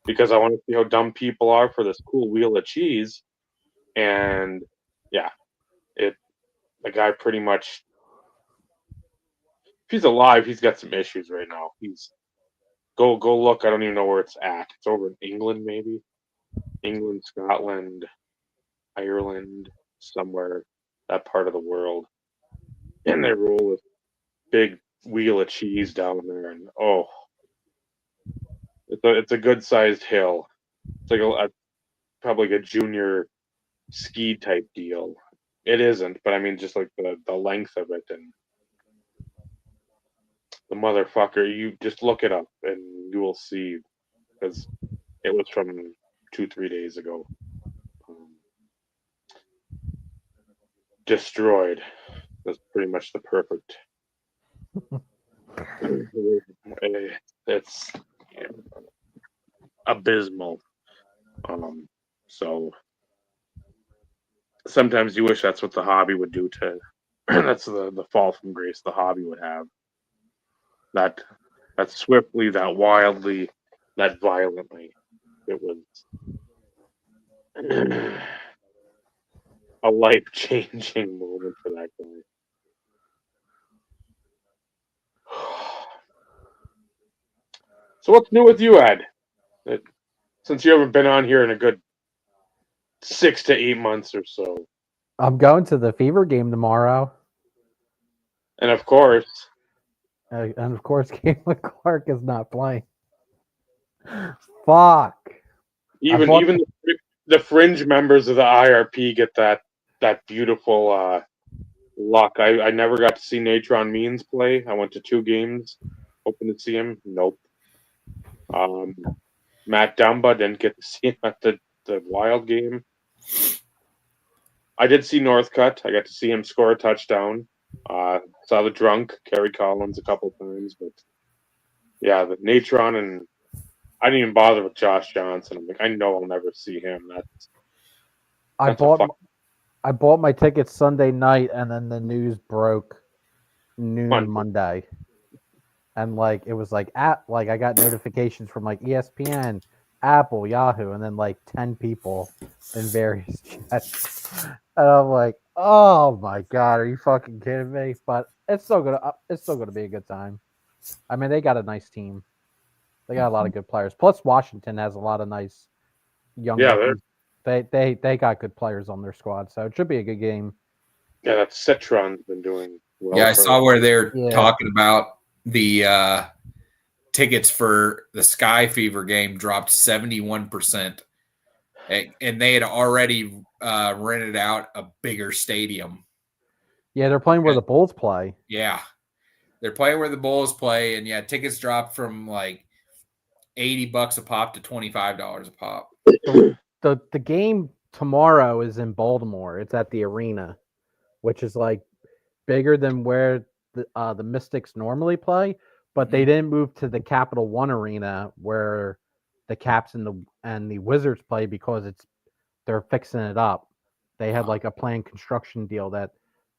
because I want to see how dumb people are for this cool wheel of cheese, and yeah, the guy pretty much, if he's alive, he's got some issues right now. He's go look. I don't even know where it's at. It's over in England, maybe England, Scotland, Ireland, somewhere that part of the world, and they roll this big wheel of cheese down there, and it's a good sized hill. It's like probably like a junior ski type deal. It isn't, but I mean just like the length of it, and the motherfucker. You just look it up and you will see, because it was from 2-3 days ago. Destroyed. That's pretty much the perfect. It's abysmal. So sometimes you wish that's what the hobby would do to. That's the fall from grace the hobby would have. That swiftly, that wildly, that violently. It was a life-changing moment for that guy. So what's new with you, Ed? Since you haven't been on here in a good 6 to 8 months or so. I'm going to the Fever game tomorrow. And of course, Caitlin Clark is not playing. Fuck. even the fringe members of the IRP get that beautiful luck. I never got to see Natron Means play. I went to 2 games, hoping to see him. Nope. Matt Dumba didn't get to see him at the Wild game. I did see Northcutt. I got to see him score a touchdown. Saw the drunk Kerry Collins a couple times, but yeah, the Natron, and I didn't even bother with Josh Johnson. I'm like, I know I'll never see him. I bought my tickets Sunday night, and then the news broke noon Monday. And like it was like I got notifications from like ESPN, Apple, Yahoo, and then like 10 people in various chats. And I'm like, oh my god, are you fucking kidding me? But it's still gonna be a good time. I mean, they got a nice team. They got a lot of good players. Plus, Washington has a lot of nice young. Yeah, they got good players on their squad, so it should be a good game. Yeah, that Citron's been doing well. Yeah, I saw where they're talking about the tickets for the Sky Fever game dropped 71%, and they had already rented out a bigger stadium. Yeah, they're playing where the Bulls play. Yeah, they're playing where the Bulls play, and yeah, tickets dropped from like $80 a pop to $25 a pop. The game tomorrow is in Baltimore. It's at the arena, which is like bigger than where the Mystics normally play, but they didn't move to the Capital One Arena where the Caps and the Wizards play because they're fixing it up. They had like a planned construction deal that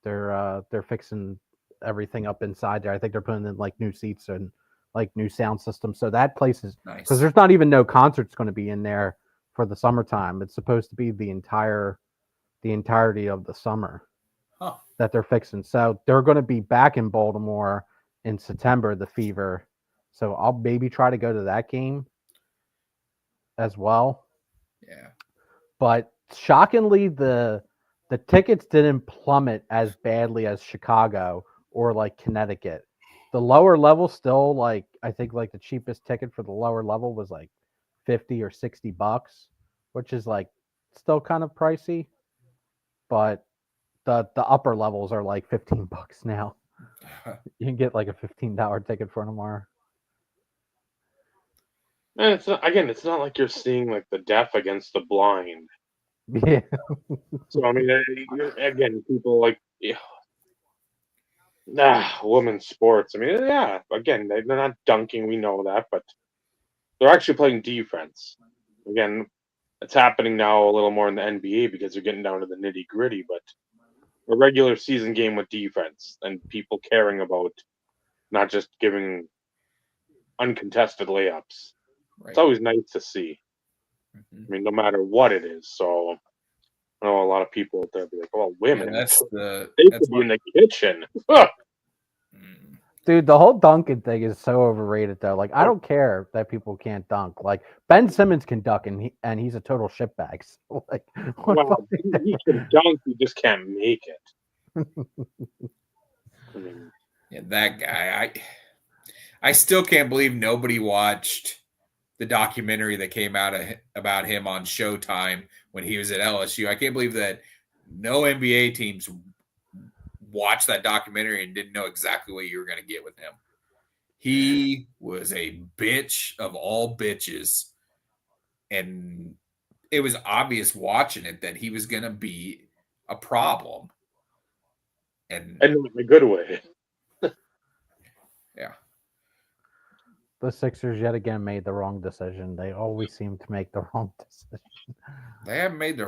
they're fixing everything up inside there. I think they're putting in like new seats and like new sound system. So that place is Nice. because there's not even no concerts going to be in there for the summertime. It's supposed to be the entirety of the summer Huh. that they're fixing. So they're going to be back in Baltimore in September, the Fever. So I'll maybe try to go to that game as well. Yeah. But shockingly, the tickets didn't plummet as badly as Chicago or like Connecticut. The lower level still like I think like the cheapest ticket for the lower level was like $50 or $60, which is like still kind of pricey. But the upper levels are like $15 now. You can get like a $15 ticket for tomorrow. And it's not like you're seeing like the deaf against the blind. Yeah. So I mean, again, people like women's sports. I mean, yeah, again, they're not dunking. We know that, but they're actually playing defense. Again, it's happening now a little more in the NBA because they're getting down to the nitty gritty. But a regular season game with defense and people caring about not just giving uncontested layups. Right. It's always nice to see. Mhm. I mean, no matter what it is. So I know a lot of people out there be like, "Oh, women, Yeah, that's they could be in the kitchen." Mm. Dude, the whole dunking thing is so overrated though. Like I don't care that people can't dunk. Like Ben Simmons can dunk and he's a total shitbag. So, like what Well, fucking- he can dunk, he just can't make it. I mean, Yeah, that guy. I still can't believe nobody watched the documentary that came out about him on Showtime when he was at LSU. I can't believe that no NBA teams watched that documentary and didn't know exactly what you were going to get with him. He was a bitch of all bitches. And it was obvious watching it that he was going to be a problem. And not in a good way. yeah. the Sixers yet again made the wrong decision. They always seem to make the wrong decision. They haven't made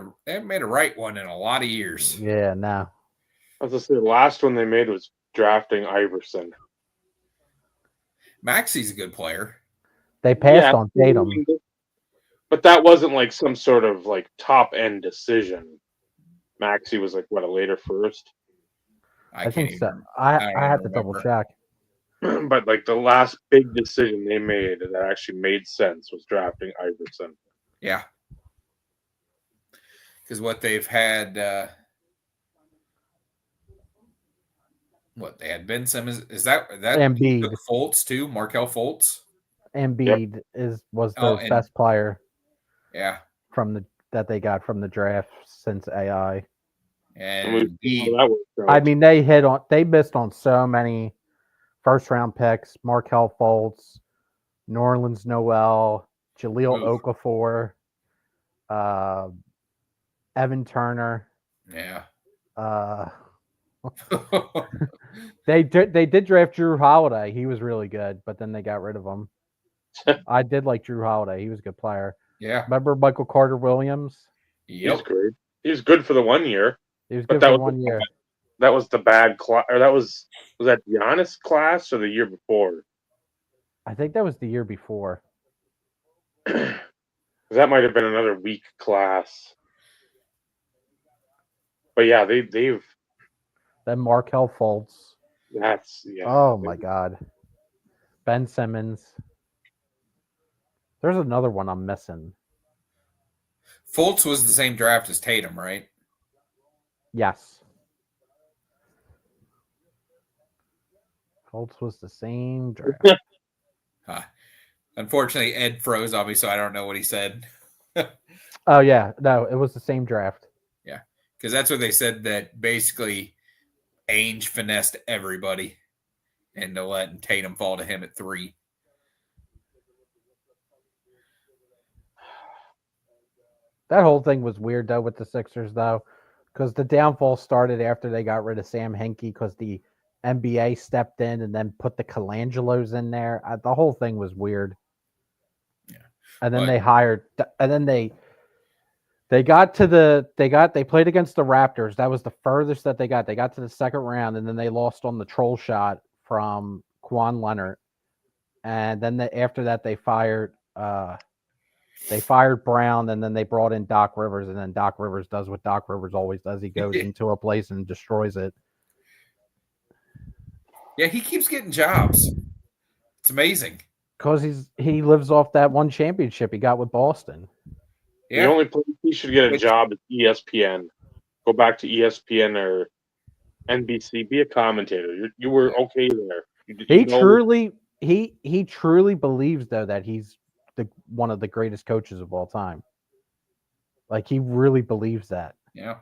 a right one in a lot of years. Yeah, no. I was gonna say the last one they made was drafting Iverson. Maxi's a good player. They passed on Tatum. But that wasn't like some sort of like top end decision. Maxi was like what, a later first? I think so. don't I even had to double remember. check. But like the last big decision they made that actually made sense was drafting Iverson. Yeah. Because what they've had, they had Ben Simmons. Is that Embiid. took Fultz too? Markel Fultz. Embiid was Oh, the and- best player Yeah. that they got from the draft since AI. And we And see he, how that worked out. I mean, they missed on so many first round picks: Markel Fultz, Norland's Noel, Jahlil Oof. Okafor, Evan Turner. yeah. They did draft Drew Holiday. He was really good, but then they got rid of him. I did like Drew Holiday. He was a good player. Yeah. Remember Michael Carter Williams? He's Yep. great. He was good for the 1 year. He was But good that for was 1 year. That was the bad class, or that was that Giannis class or the year before? I think that was the year before. That might have been another weak class. But yeah, they've Then Markel Fultz. that's yeah. Oh my God. Ben Simmons. There's another one I'm missing. Fultz was the same draft as Tatum, right? Yes. Fultz was the same draft. Unfortunately, Ed froze on me, so I don't know what he said. Oh yeah, no, it was the same draft. Because that's what they said, that basically Ainge finessed everybody into letting Tatum fall to him at 3. That whole thing was weird though with the Sixers though, because the downfall started after they got rid of Sam Hinkie because the NBA stepped in and then put the Colangelos in there. The whole thing was weird. And then But- they hired, and then they played against the Raptors. That was the furthest that they got. They got to the second round, and then they lost on the troll shot from Kawhi Leonard. And then after that, they fired Brown, and then they brought in Doc Rivers, and then Doc Rivers does what Doc Rivers always does. He goes into a place and destroys it. Yeah, he keeps getting jobs. It's amazing. Because he lives off that one championship he got with Boston. Yeah. The only place he should get a Which- job is ESPN. Go back to ESPN or NBC. Be a commentator. You were okay there. He truly believes though that he's one of the greatest coaches of all time. Like he really believes that. Yeah.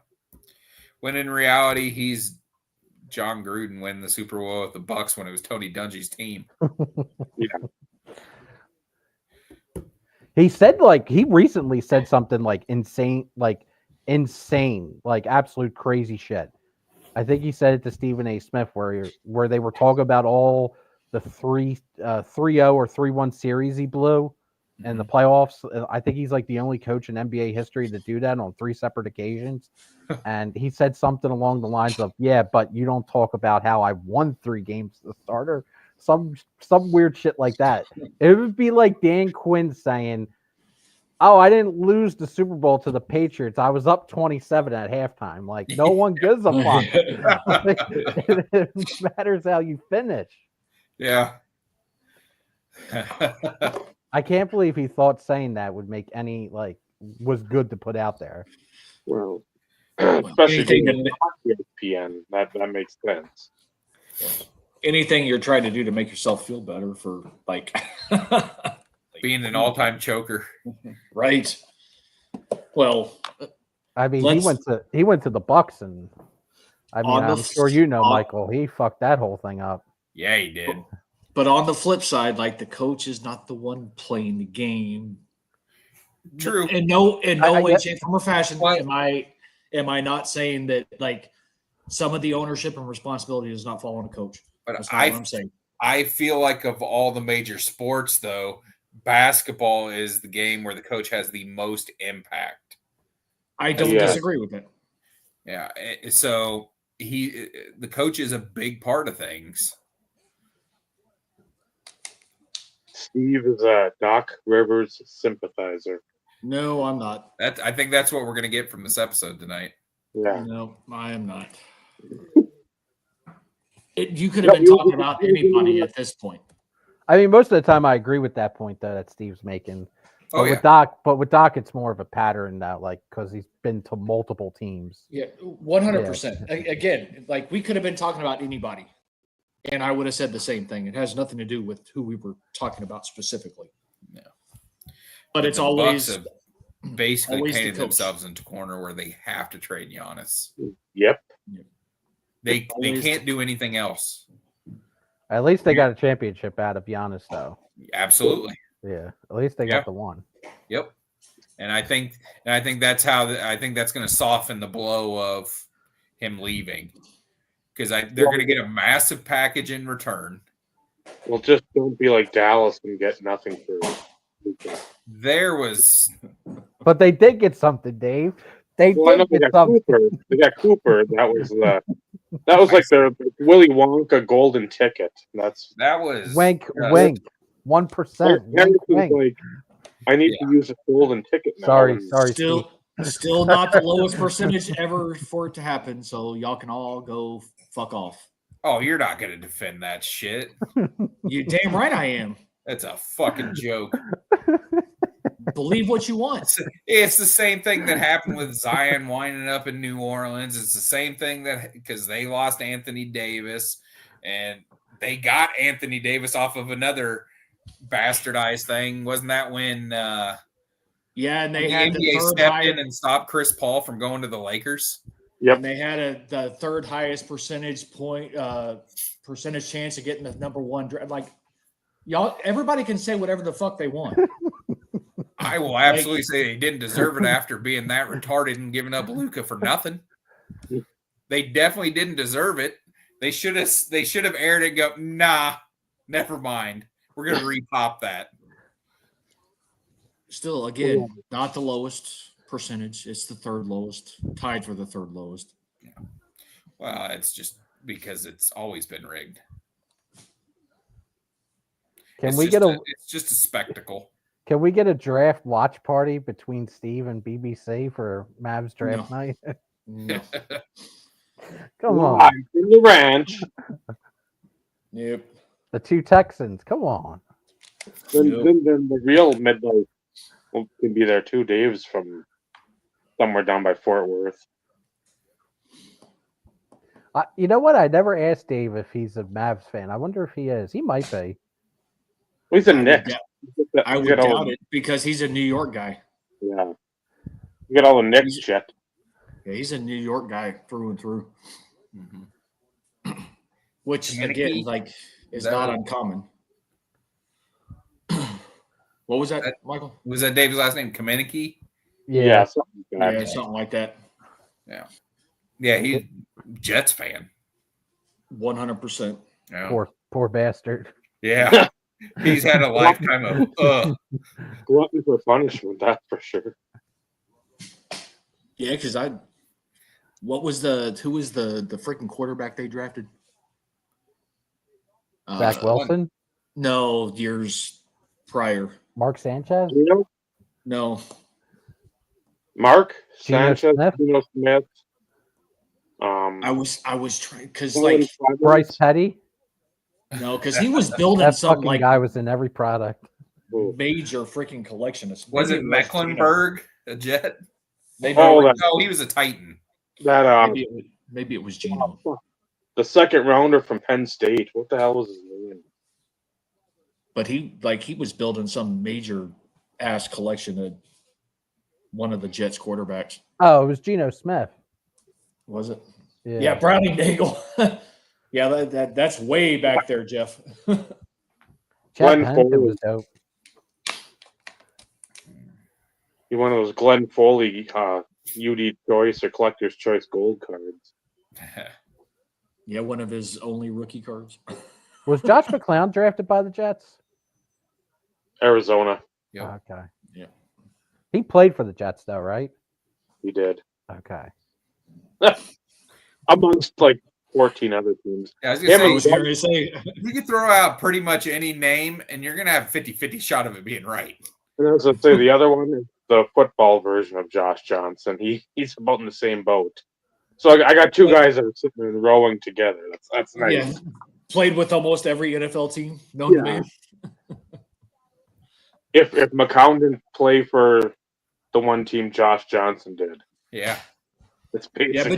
When in reality, he's John Gruden winning the Super Bowl with the Bucks when it was Tony Dungy's team. He said he recently said something insane, like absolute crazy shit. I think he said it to Stephen A. Smith where they were talking about all the 3-0 or 3-1 series he blew in the playoffs. I think he's like the only coach in NBA history to do that on 3 separate occasions. And he said something along the lines of, "Yeah, but you don't talk about how I won 3 games to the starter." Some weird shit like that. It would be like Dan Quinn saying, "Oh, I didn't lose the Super Bowl to the Patriots. I was up 27 at halftime." Like no one gives a fuck. It matters how you finish. Yeah. I can't believe he thought saying that would make any was good to put out there. Well, especially anything being on ESPN, that makes sense. Anything you're trying to do to make yourself feel better for Being an all-time choker. right. Well, I mean, Let's- he went to the Bucks, and I mean, On the I'm sure you know, on- Michael. He fucked that whole thing up. Yeah, he did. but on the flip side, the coach is not the one playing the game. True. In no I way, get- shape, form, or fashion What? am I not saying that some of the ownership and responsibility does not fall on a coach. But That's not what I'm saying. I feel like of all the major sports, though, basketball is the game where the coach has the most impact. I don't Yeah. disagree with it. Yeah. So the coach is a big part of things. Steve is a Doc Rivers sympathizer. No, I'm not. I think that's what we're going to get from this episode tonight. Yeah. No, I am not. You could No, have been talking about anybody at this point. I mean, most of the time, I agree with that point that Steve's making. But Oh, yeah. with Doc, it's more of a pattern now, because he's been to multiple teams. Yeah, 100%. Again, we could have been talking about anybody, and I would have said the same thing. It has nothing to do with who we were talking about specifically. No. But it's The always Bucks have basically always the painted coach. themselves into a corner where they have to trade Giannis. Yep. They Always can't do anything else. At least they got a championship out of Giannis, though. Absolutely. Yeah, at least they Yeah. got the one. Yep. And I think that's going to soften the blow of him leaving, because they're going to get a massive package in return. Well, just don't be like Dallas and get nothing for Luka. There was But they did get something, Dave. They Well, I know did they get got something. Cooper. They got Cooper. That was like their Willy Wonka golden ticket. that was Wink, uh, wink. 1%. Wink, Harrison's wink. like, I need to use a golden ticket now. Sorry, And sorry, Steve. still not the lowest percentage ever for it to happen. So y'all can all go fuck off. Oh, you're not going to defend that shit. You damn right I am. That's a fucking joke. Believe what you want. It's the same thing that happened with Zion winding up in New Orleans. It's the same thing because they lost Anthony Davis, and they got Anthony Davis off of another bastardized thing. Wasn't that when Yeah, and they the had the NBA third stepped highest, in and stopped Chris Paul from going to the Lakers? Yep. and they had the third highest percentage chance of getting the number one draft. Y'all, everybody can say whatever the fuck they want. I will absolutely say they didn't deserve it after being that retarded and giving up Luka for nothing. They definitely didn't deserve it. They should have aired it and go, nah, never mind. We're gonna repop that. Still, again, not the lowest percentage. It's the third lowest, tied for the third lowest. Well, it's just because it's always been rigged. Can It's we just get a it's just a spectacle. Can we get a draft watch party between Steve and BBC for Mavs draft No. night? No. Come on, Live from the ranch. Yep. the two Texans. Come on. Then the real midnight can be there too. Dave's from somewhere down by Fort Worth. You know what? I never asked Dave if he's a Mavs fan. I wonder if he is. He might be. Well, he's a I would Knicks. doubt- You I would get all doubt the- it because he's a New York guy. Yeah. You get all the Knicks shit. Yeah, he's a New York guy through and through, Mhm. which Panicky? again, like, is that not what- uncommon. What was that, That- Michael? Was that Dave's last name? Kamenicki? Yeah, something like Yeah, that. something like that. Yeah, he's Jets fan. 100%. Yeah. Poor bastard. Yeah. He's had a lifetime of Glutton for punishment, that's for sure. Yeah, because who was the freaking quarterback they drafted? Zach Wilson, No, years prior. Mark Sanchez, Gino? No, Mark? Geno Sanchez? Smith? Geno Smith? I was trying because like Bryce Petty. because he was building That some fucking like guy was in every product. major freaking collection. was Maybe it Gino. Mecklenburg, a Jet? Maybe, Oh, No, he was a Titan. that maybe it was Gino. the second rounder from Penn State. What the hell was his name? But he was building some major ass collection of one of the Jets quarterbacks. Oh, it was Geno Smith. Was it? Yeah, Browning Nagel. Yeah, that's way back there, Jeff. Chad Glenn Pennington Foley. was dope. He one of those Glenn Foley UD Choice or Collector's Choice gold cards. Yeah, one of his only rookie cards. Was Josh McClown drafted by the Jets? Arizona, Yep. Okay. Yeah. He played for the Jets, though, right? he did. Okay. Amongst like 14 other teams. Yeah, I was Yeah, gonna I was say, going to say, you can throw out pretty much any name, and you're gonna have 50-50 shot of it being right. And I was gonna say the other one is the football version of Josh Johnson. He's about in the same boat. So I got two guys that are sitting and rowing together. That's nice. yeah, played with almost every NFL team known to man. If McCown didn't play for the one team Josh Johnson did, Yeah. it's basically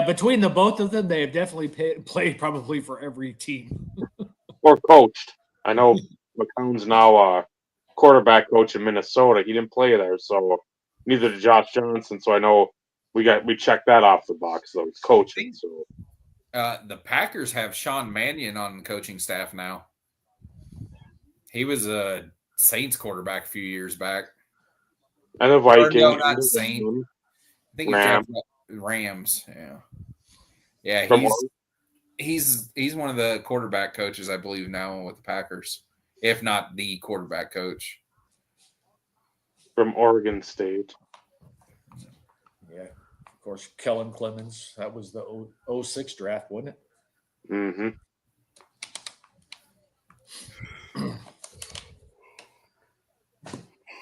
Between the both of them, they have definitely played probably for every team. or coached. I know McCown's now a quarterback coach in Minnesota. He didn't play there, so neither did Josh Johnson. So I know we checked that off the box. So he's coaching. So The Packers have Sean Mannion on the coaching staff now. He was a Saints quarterback a few years back. and the Vikings. no, not Saint. I think Rams. Rams. Yeah. Yeah, From he's one of the quarterback coaches, I believe, now with the Packers, if not the quarterback coach. from Oregon State. Yeah, of course, Kellen Clemens. That was the 06 draft, wasn't it? Mm-hmm.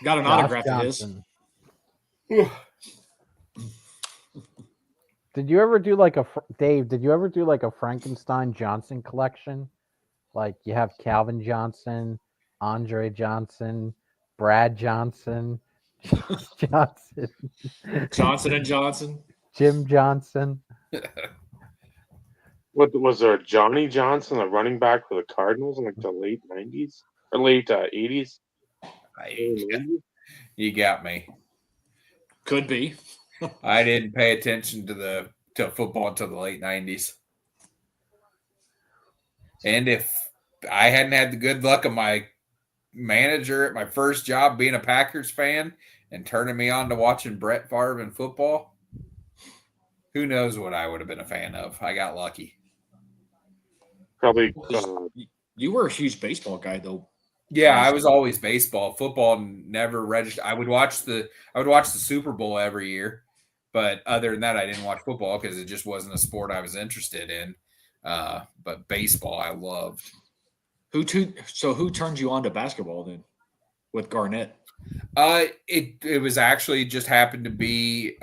Got an Josh autograph of his. Johnson. Did you ever do like Dave? Did you ever do like a Frankenstein Johnson collection? Like you have Calvin Johnson, Andre Johnson, Brad Johnson, Johnson, Johnson and Johnson. Jim Johnson. What was there? Johnny Johnson, a running back for the Cardinals in like the late 90s or late 80s. You got me. Could be. I didn't pay attention to football until the late 90s. And if I hadn't had the good luck of my manager at my first job being a Packers fan and turning me on to watching Brett Favre and football, who knows what I would have been a fan of. I got lucky. Probably You were a huge baseball guy, though. Yeah, I was always baseball. Football never registered. I would watch the Super Bowl every year, but other than that, I didn't watch football because it just wasn't a sport I was interested in. But baseball, I loved. Who turned you on to basketball then? With Garnett? It was actually just happened to be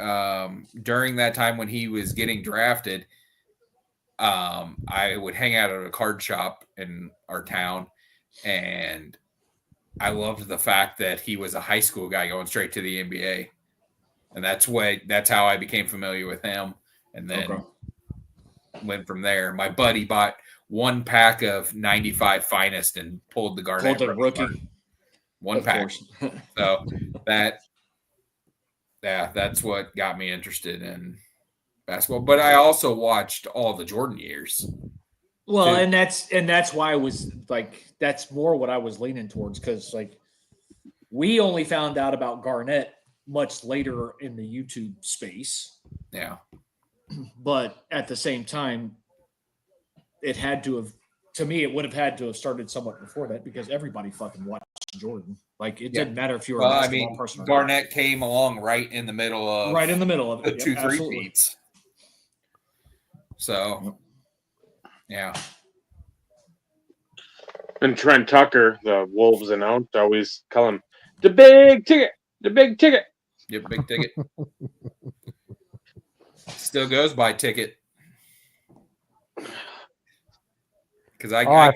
during that time when he was getting drafted. I would hang out at a card shop in our town, and I loved the fact that he was a high school guy going straight to the NBA, and that's how I became familiar with him, and then went from there. My buddy bought one pack of 95 Finest and pulled the Garnett rookie. One pack. So that's what got me interested in basketball. But I also watched all the Jordan years. Well, too. and that's why I was like, that's more what I was leaning towards, because like we only found out about Garnett much later in the YouTube space. Yeah. But at the same time, it had to have, to me, it would have had to have started somewhat before that, because everybody fucking watched Jordan. Like, it didn't matter if you were a basketball person. Garnett came along right in the middle of it. The 2-3 beats. So, yeah. And Trent Tucker, the Wolves announced, always call him the big ticket. Yep, big ticket. Still goes by ticket. Because I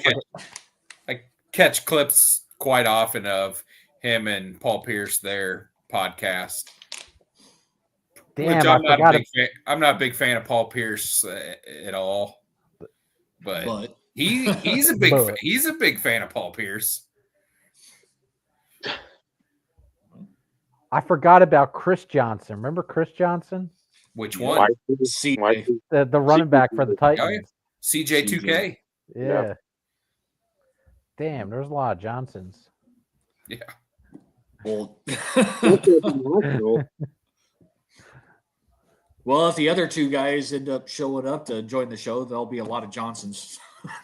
catch clips quite often of him and Paul Pierce, their podcast. Damn, which I'm not a big fan of Paul Pierce at all. But he's a big fan of Paul Pierce. I forgot about Chris Johnson. Remember Chris Johnson? Which one? The running back for the Titans. Oh, yeah. CJ2K. Yeah. Damn, there's a lot of Johnsons. Yeah. Well, well, if the other two guys end up showing up to join the show, there'll be a lot of Johnsons.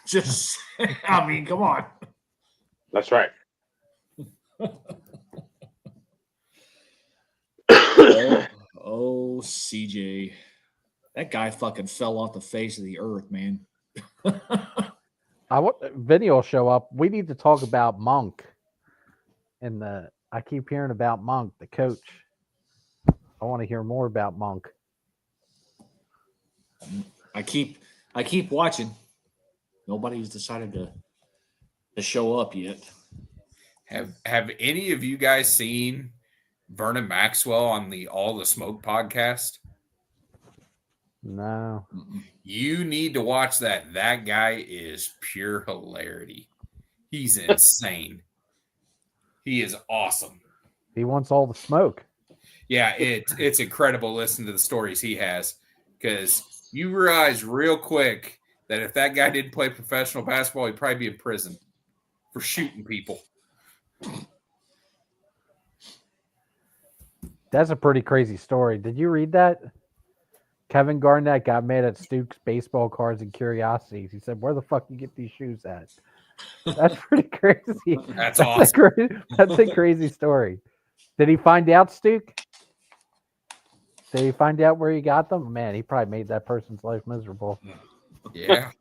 Just, I mean, come on. That's right. Oh, CJ. That guy fucking fell off the face of the earth, man. Vinny will show up. We need to talk about Monk. I keep hearing about Monk, the coach. I want to hear more about Monk. I keep watching. Nobody's decided to show up yet. Have any of you guys seen Vernon Maxwell on the All the Smoke podcast? No. You need to watch that. That guy is pure hilarity. He's insane. He is awesome. He wants all the smoke. Yeah, it's incredible listening to the stories he has, because you realize real quick that if that guy didn't play professional basketball, he'd probably be in prison for shooting people. That's a pretty crazy story. Did you read that? Kevin Garnett got mad at Stooks' baseball cards and curiosities. He said, "Where the fuck you get these shoes at?" That's pretty crazy. That's awesome. That's a crazy story. Did he find out, Stook? Did he find out where he got them? Man, he probably made that person's life miserable. Yeah.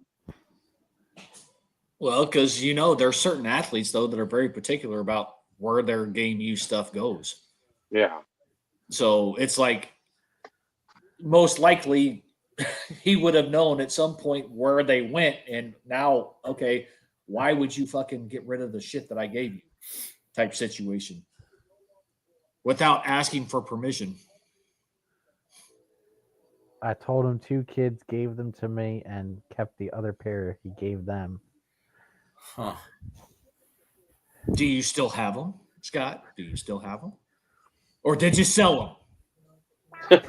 Well, because, there's certain athletes, though, that are very particular about where their game use stuff goes. Yeah. So it's like, most likely he would have known at some point where they went, and now, okay, why would you fucking get rid of the shit that I gave you type situation without asking for permission? I told him 2 kids gave them to me and kept the other pair he gave them. Huh. Do you still have them, Scott? Do you still have them? Or did you sell them?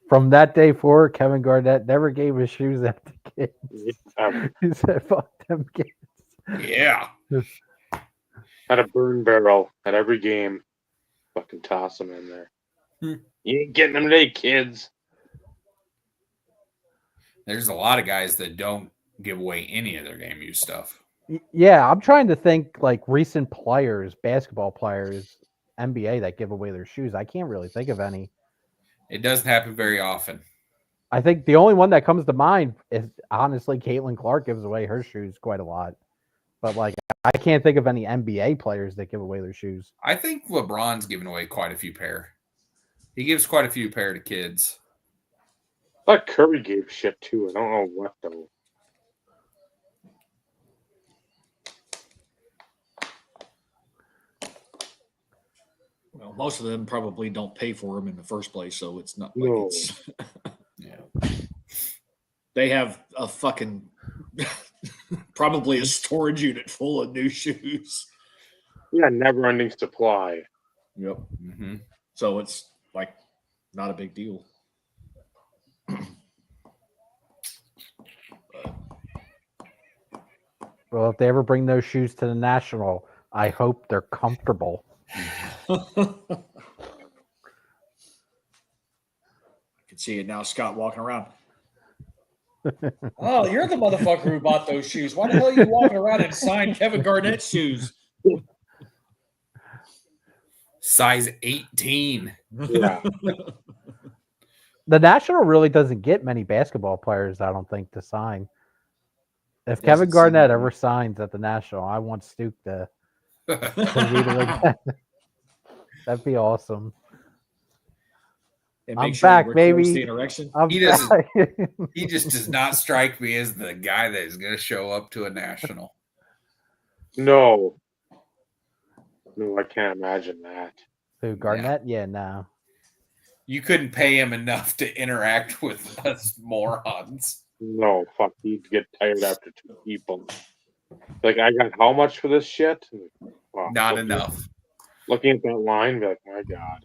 From that day forward, Kevin Garnett never gave his shoes out to kids. He said, "Fuck them kids." Yeah. Had a burn barrel at every game. Fucking toss them in there. You ain't getting them today, kids. There's a lot of guys that don't give away any of their game use stuff. Yeah, I'm trying to think like recent players, basketball players, NBA that give away their shoes. I can't really think of any. It doesn't happen very often. I think the only one that comes to mind is honestly Caitlin Clark gives away her shoes quite a lot. But like I can't think of any NBA players that give away their shoes. I think LeBron's given away quite a few pair. He gives quite a few pair to kids. I thought Curry gave shit too. I don't know what though. Well, most of them probably don't pay for them in the first place, so it's not like No. it's. Yeah. They have a fucking probably a storage unit full of new shoes. Yeah, never-ending supply. Yep. Mm-hmm. So it's like not a big deal. Well, if they ever bring those shoes to the National, I hope they're comfortable. I can see it now. Scott walking around. Oh, you're the motherfucker who bought those shoes. Why the hell are you walking around in signed Kevin Garnett shoes? Size 18. Yeah. The National really doesn't get many basketball players, I don't think, to sign. If Doesn't Kevin seem Garnett to. ever signs at the National, I want Stuke to read it again. That'd be awesome. And I'm make sure back, he records baby. the interaction. I'm He doesn't- back. He just does not strike me as the guy that is going to show up to a national. No. No, I can't imagine that. Who, Garnett? Yeah, no. You couldn't pay him enough to interact with us morons. No, fuck, he'd get tired after 2 people. Like, I got how much for this shit? Wow, Not enough. Looking at that line, be like, my God.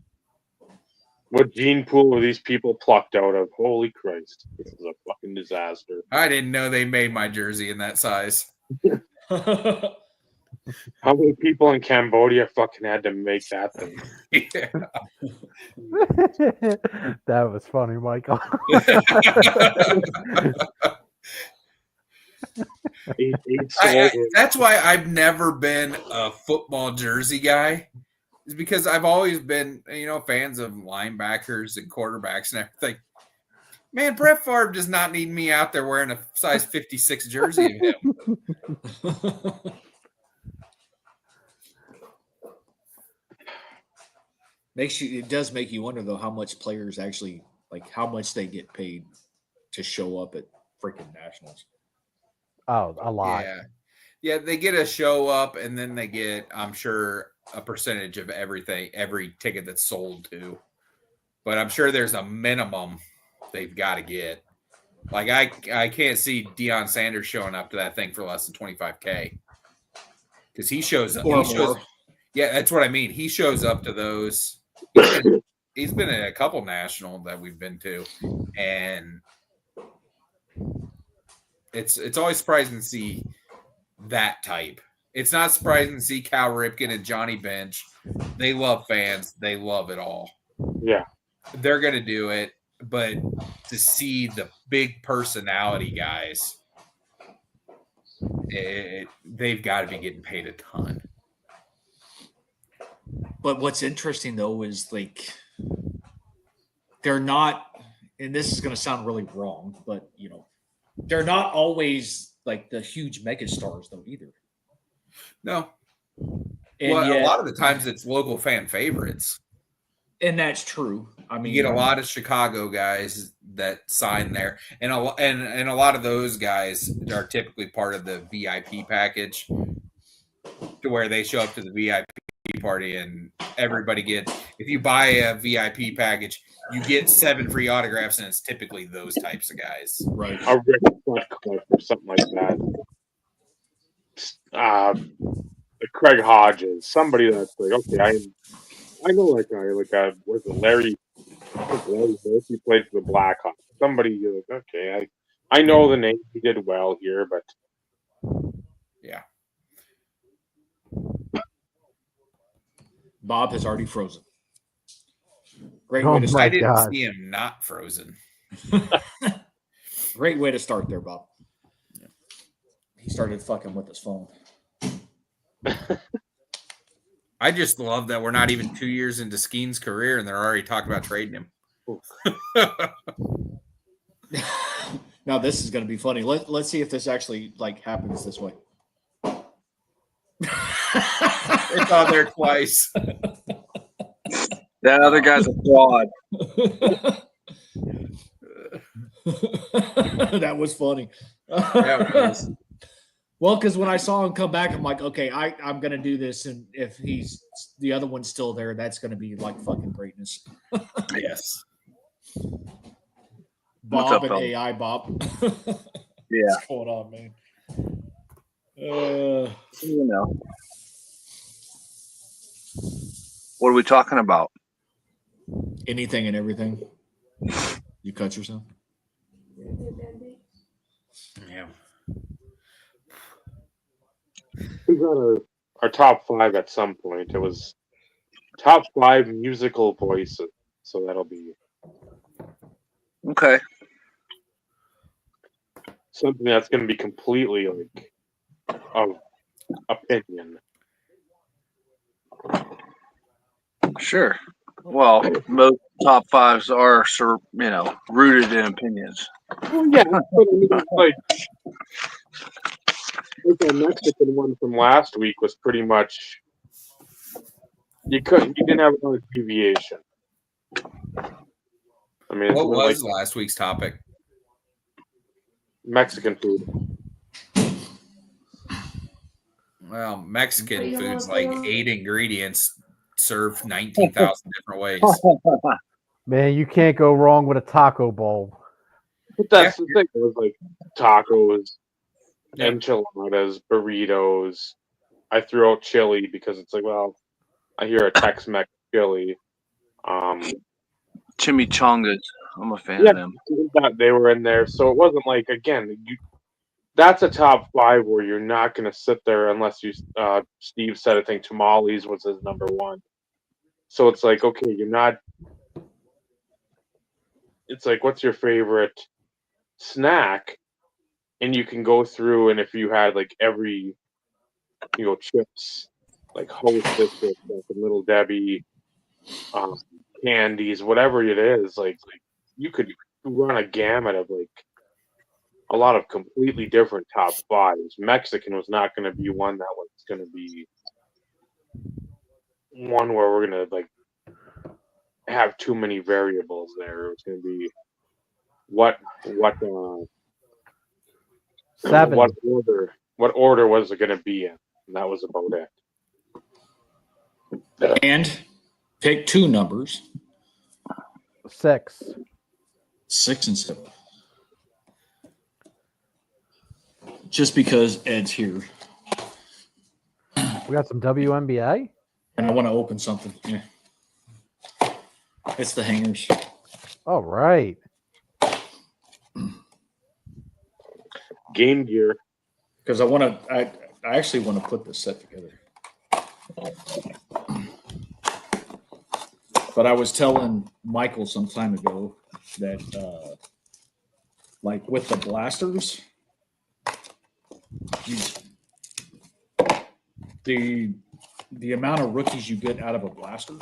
What gene pool are these people plucked out of? Holy Christ. This is a fucking disaster. I didn't know they made my jersey in that size. How many people in Cambodia fucking had to make that thing? Yeah. That was funny, Michael. Eight soldiers. That's why I've never been a football jersey guy. Is because I've always been, fans of linebackers and quarterbacks and everything. Man, Brett Favre does not need me out there wearing a size 56 jersey of him. It does make you wonder though how much players actually how much they get paid to show up at freaking nationals. Oh, a lot. Yeah, they get a show up and then they get, I'm sure, a percentage of everything, every ticket that's sold to. But I'm sure there's a minimum they've got to get. Like I can't see Deion Sanders showing up to that thing for less than $25K. Because he shows up. Yeah, that's what I mean. He shows up to those. He's been at a couple national that we've been to, and it's always surprising to see that type. It's not surprising to see Cal Ripken and Johnny Bench. They love fans. They love it all. Yeah. They're going to do it, but to see the big personality guys, they've got to be getting paid a ton. But what's interesting though is they're not, and this is going to sound really wrong, but they're not always like the huge mega stars though either. No. And well, yet, a lot of the times it's local fan favorites. And that's true. I mean, you get a lot of Chicago guys that sign there, and a lot of those guys are typically part of the VIP package, to where they show up to the VIP party and everybody gets. If you buy a VIP package, you get 7 free autographs, and it's typically those types of guys. Right. A Rick Sutcliffe or something like that. Craig Hodges, somebody that's like, okay, I know that guy. Was it Larry? He played for the Blackhawks. Somebody you're like, okay, I know the name. He did well here, but yeah. Bob has already frozen. Great Oh way to my I didn't God. see him not frozen. Great way to start there, Bob. he started fucking with his phone. I just love that we're not even 2 years into Skeen's career and they're already talking about trading him. Now this is going to be funny. Let's see if this actually like happens this way. It's on there twice. That other guy's a fraud. That was funny. Yeah, it was. Well, because when I saw him come back, I'm like, okay, I'm gonna do this, and if he's the other one's still there, that's gonna be like fucking greatness. Yes. What's Bob up, and fella? AI Bob. Yeah, What's going on, man? you know. What are we talking about? Anything and everything. You cut yourself. Yeah. We got our top 5 at some point. It was top 5 musical voices, so that'll be Okay. something that's going to be completely like of opinion. Sure. Well, most top fives are, rooted in opinions. Well, yeah, but I mean, like the Mexican one from last week was pretty much you didn't have another deviation. I mean, it's What like was last week's topic? Mexican food. Well, Mexican food's like 8 ingredients served 19,000 different ways. Man, you can't go wrong with a taco bowl. But that's the thing. It was like tacos, enchiladas, burritos. I threw out chili because it's like, well, I hear a Tex-Mex chili. Chimichangas. I'm a fan Yeah, of them. that they were in there, so it wasn't like again. That's a top 5 where you're not going to sit there unless you. Steve said I think tamales was his number 1. So it's like okay, you're not. It's like what's your favorite snack, and you can go through and if you had like every, chips, like Hostess, like Little Debbie, candies, whatever it is, like you could run a gamut of like a lot of completely different top 5s. Mexican was not going to be one that was going to be one where we're going to like have too many variables there. It was going to be what 7. what order was it going to be in, and that was about it. And pick 2 numbers, 6. 6 and 7. Just because Ed's here, We got some WNBA. and I want to open something. Yeah, it's the hangers. All right. Game Gear. Because I actually want to put this set together. But I was telling Michael some time ago that, like with the blasters, the amount of rookies you get out of a blaster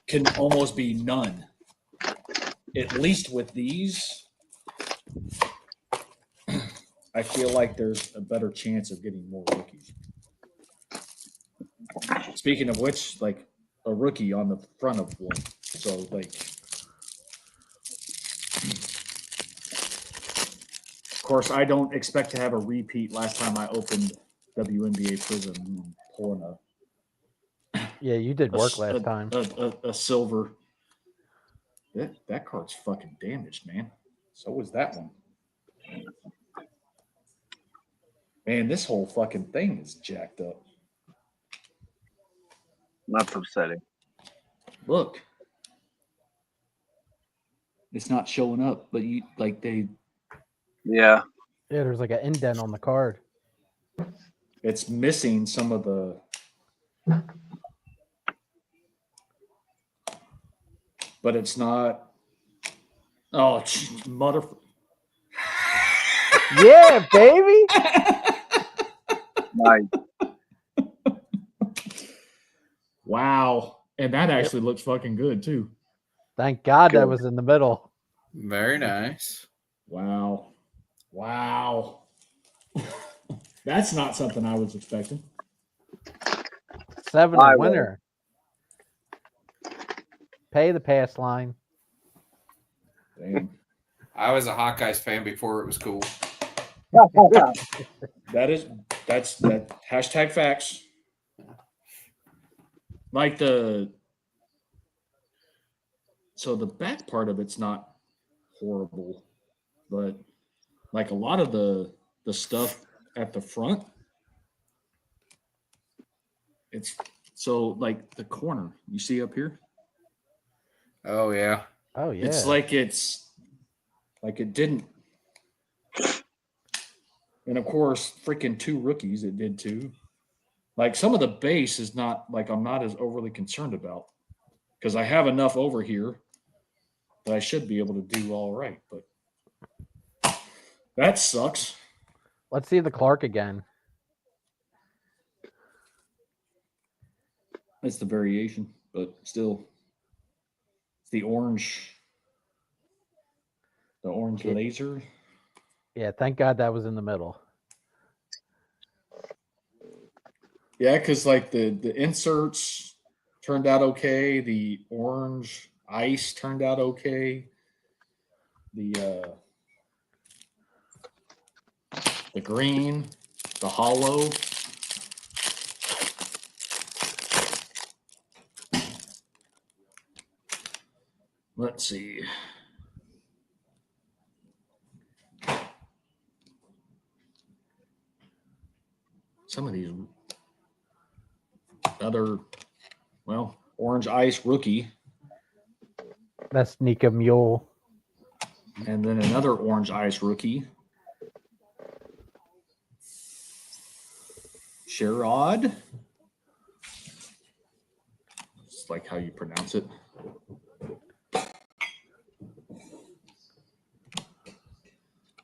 can almost be none. At least with these, I feel like there's a better chance of getting more rookies. Speaking of which, like a rookie on the front of one. So like, of course, I don't expect to have a repeat. Last time I opened WNBA Prism, pulling Yeah, you did work last time. a silver. That card's fucking damaged, man. So was that one. Man, this whole fucking thing is jacked up. That's upsetting. Look. It's not showing up, but you like they Yeah. Yeah, there's like an indent on the card. it's missing some of the but it's not. Oh, mother! Yeah, baby. Nice. Wow. And that actually looks fucking good too. Thank God that Good. was in the middle. Very nice. Wow. Wow. That's not something I was expecting. 7 I a will. winner. Pay the pass line. Damn. I was a Hawkeyes fan before it was cool. That's hashtag facts. Like so the back part of it's not horrible, but like a lot of the stuff at the front, it's so like the corner you see up here, Oh yeah. Oh yeah. it's like it didn't. And of course, freaking 2 rookies, it did too. Like some of the base is not like I'm not as overly concerned about because I have enough over here that I should be able to do all right. But that sucks. Let's see the Clark again. It's the variation, but still, it's the orange Yeah. laser. Yeah, thank God that was in the middle. Yeah, because like the inserts turned out okay. The orange ice turned out okay. The green, the hollow. Let's see. Some of these other, well, orange ice rookie, That's Nika Mule. and then another orange ice rookie. Sherrod. It's like how you pronounce it.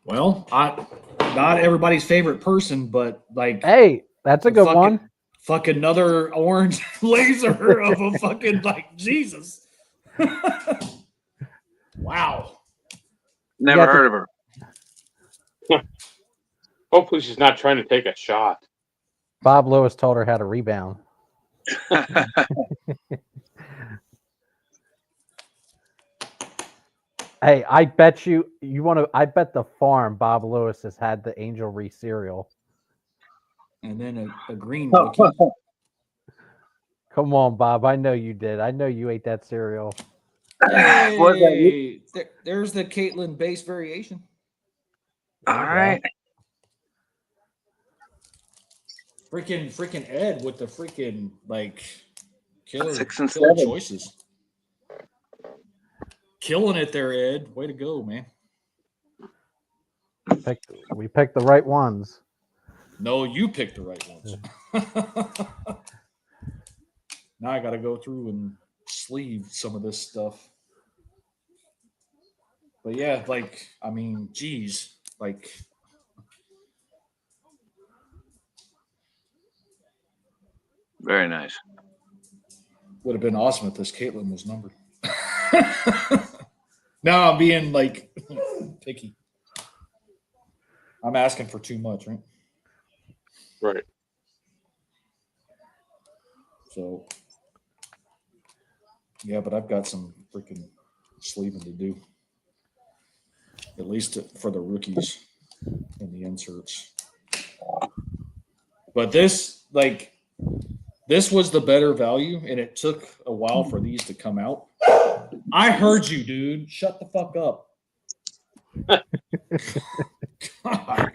Well, not everybody's favorite person, but like Hey, that's a good fucking- one. fucking another orange laser of a fucking like Jesus. Wow. Never got the- heard of her. Hopefully, she's not trying to take a shot. Bob Lewis told her how to rebound. Hey, I bet you want to. I bet the farm Bob Lewis has had the Angel Reese cereal. And then a green rookie. Come on, Bob. I know you did. I know you ate that cereal. What's that? Hey, there's the Caitlin base variation. All right. Freaking Ed with the freaking like killer 6 and killer 7. choices. Killing it there, Ed. Way to go, man. We picked the right ones. No, you picked the right ones. Now I got to go through and sleeve some of this stuff. But yeah, like, I mean, geez, like, Very nice. would have been awesome if this Caitlin was numbered. Now I'm being like picky. I'm asking for too much, right? Right. So, yeah, but I've got some freaking sleeving to do. At least for the rookies and the inserts. But this was the better value, and it took a while for these to come out. I heard you, dude. Shut the fuck up. God.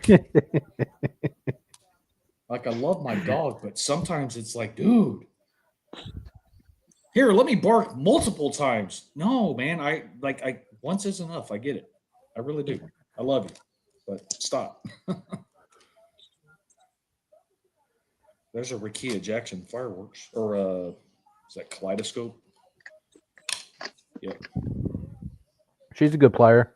Like, I love my dog, but sometimes it's like, dude, here, let me bark multiple times. No, man, I once is enough. I get it. I really do. I love you, but stop. There's a Rakia Jackson fireworks, or is that Kaleidoscope? Yep. She's a good player.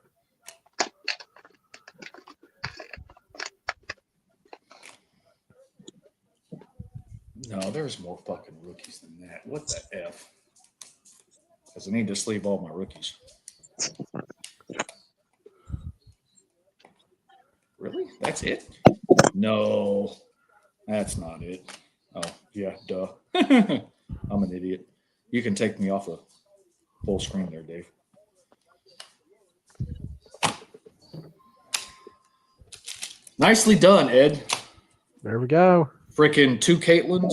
there's more fucking rookies than that. What the F? Because I need to sleeve all my rookies. Really? That's it? No, that's not it. Oh, yeah, duh. I'm an idiot. You can take me off the full screen there, Dave. Nicely done, Ed. There we go. Freaking 2 Caitlins.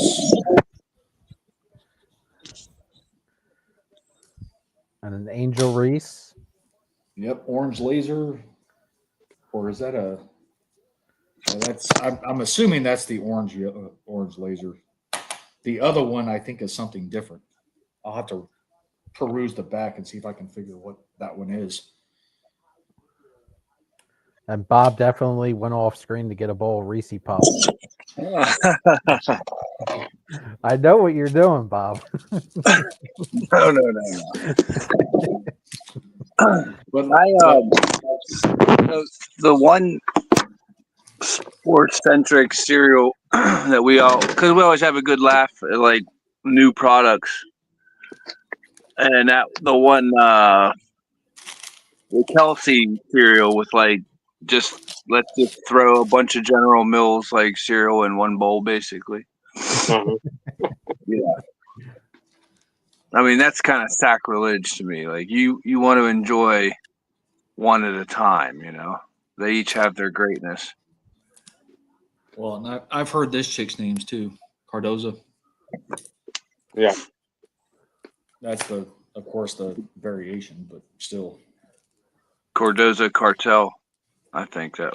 And an Angel Reese. Yep, orange laser. Or is that a? That's. I'm assuming that's the orange laser. The other one I think is something different. I'll have to peruse the back and see if I can figure what that one is. And Bob definitely went off screen to get a bowl of Reese Puffs. I know what you're doing, Bob. No. But The one sports centric cereal that we always have a good laugh at like new products, and that the one the Kelsey cereal with like let's just throw a bunch of General Mills like cereal in one bowl basically. Yeah. I mean, that's kind of sacrilege to me. Like you want to enjoy one at a time, you know. They each have their greatness. well, and I've heard this chick's names too, Cardoza. Yeah. That's of course, the variation, but still. Cardoza Cartel. I think that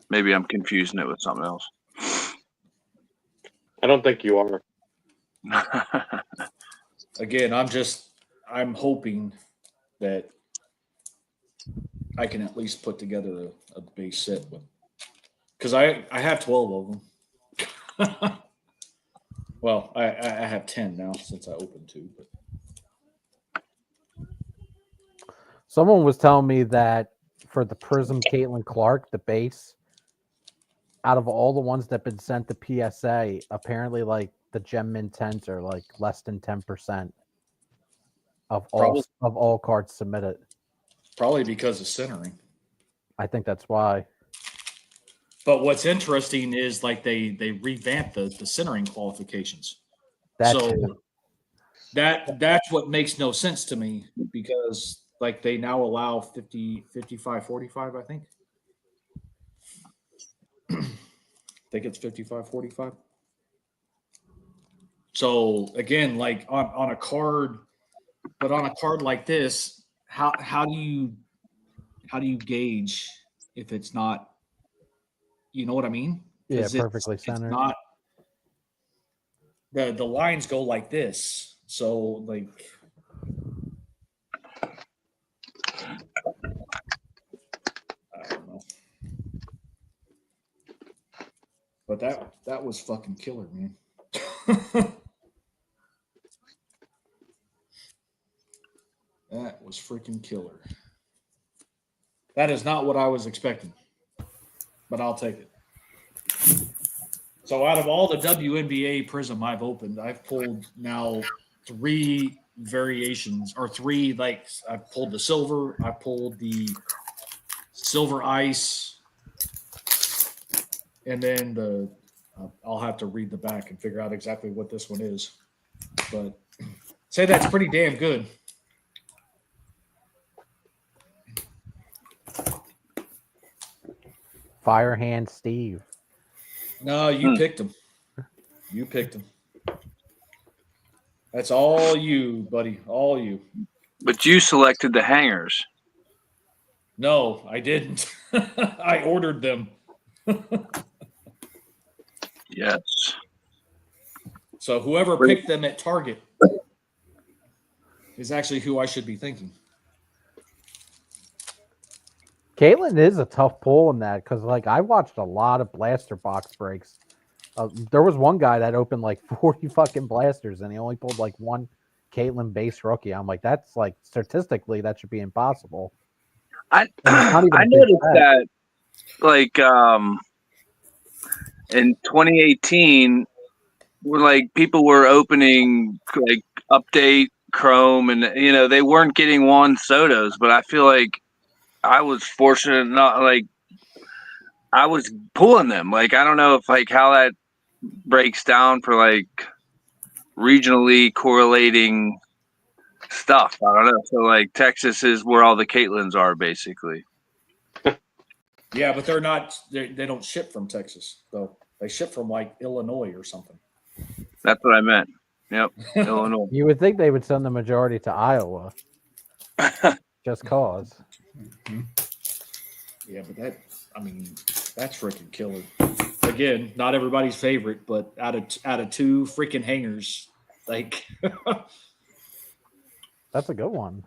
maybe I'm confusing it with something else. I don't think you are. Again, I'm hoping that I can at least put together a base set with, because I have 12 of them. Well, I have 10 now since I opened 2. But Someone was telling me that for the Prism Caitlin Clark, the base, out of all the ones that have been sent to PSA, apparently like the Gem Mint 10s are like less than 10% of all cards submitted. probably because of centering. I think that's why. But what's interesting is like they revamped the centering qualifications. That's So that's what makes no sense to me, because like they now allow 50, 55, 45, I think. I think it's 55, 45. So again, like on a card, but on a card like this, how do you gauge if it's not, you know what I mean? yeah, 'Cause perfectly it's centered. not, the lines go like this. So like I don't know. But that was fucking killer, man. That was freaking killer. That is not what I was expecting, but I'll take it. So out of all the WNBA Prism I've opened, I've pulled now 3 variations, or 3, like I've pulled the silver, I pulled the silver ice, and then I'll have to read the back and figure out exactly what this one is. But say that's pretty damn good. Firehand Steve. No, you picked him. You picked him. That's all you, buddy. All you. But you selected the hangers. No, I didn't. I ordered them. Yes. So whoever picked them at Target is actually who I should be thinking. Caitlin is a tough pull in that because, like, I watched a lot of blaster box breaks. There was one guy that opened like 40 fucking blasters and he only pulled like 1 Caitlin base rookie. I'm like, that's like statistically that should be impossible. I not even a big noticed set. that, like, in 2018, like people were opening like Update, Chrome, and they weren't getting Juan Soto's, but I feel like I was fortunate not like I was pulling them. Like I don't know if like how that breaks down for like regionally correlating stuff. I don't know. So like Texas is where all the Caitlins are basically. Yeah, but they're not. They don't ship from Texas though. They ship from like Illinois or something. That's what I meant. Yep, Illinois. You would think they would send the majority to Iowa, just cause. Yeah, but that's freaking killer. Again, not everybody's favorite, but out of two freaking hangers, like That's a good one.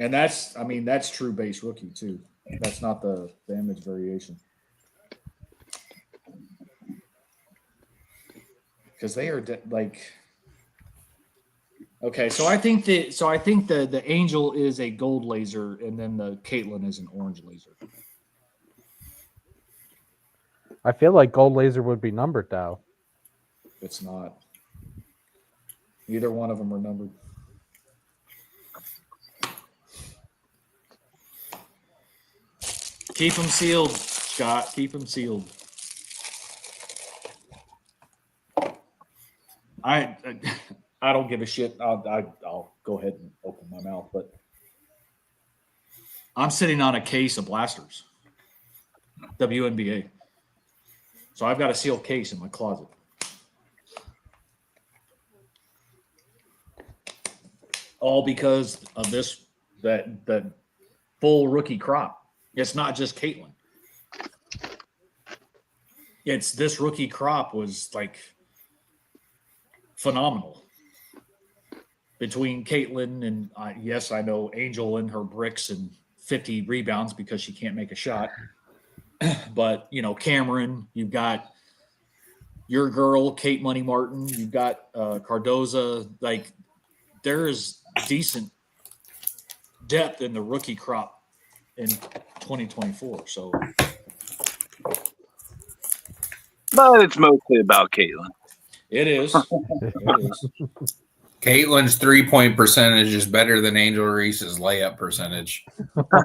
and that's true base rookie too. That's not the image variation. Because they are okay. So I think the Angel is a gold laser, and then the Caitlin is an orange laser. I feel like gold laser would be numbered though. It's not. Neither one of them are numbered. Keep them sealed, Scott. Keep them sealed. I don't give a shit. I'll go ahead and open my mouth, but I'm sitting on a case of blasters, WNBA. So I've got a sealed case in my closet. All because of that full rookie crop. It's not just Caitlin. It's this rookie crop was like phenomenal. Between Caitlin and yes, I know Angel and her bricks and 50 rebounds because she can't make a shot. But Cameron, you've got your girl Kate Money Martin, you've got Cardoza. Like there is decent depth in the rookie crop in 2024. So, But it's mostly about Caitlin. it is. It is. Caitlin's 3-point percentage is better than Angel Reese's layup percentage.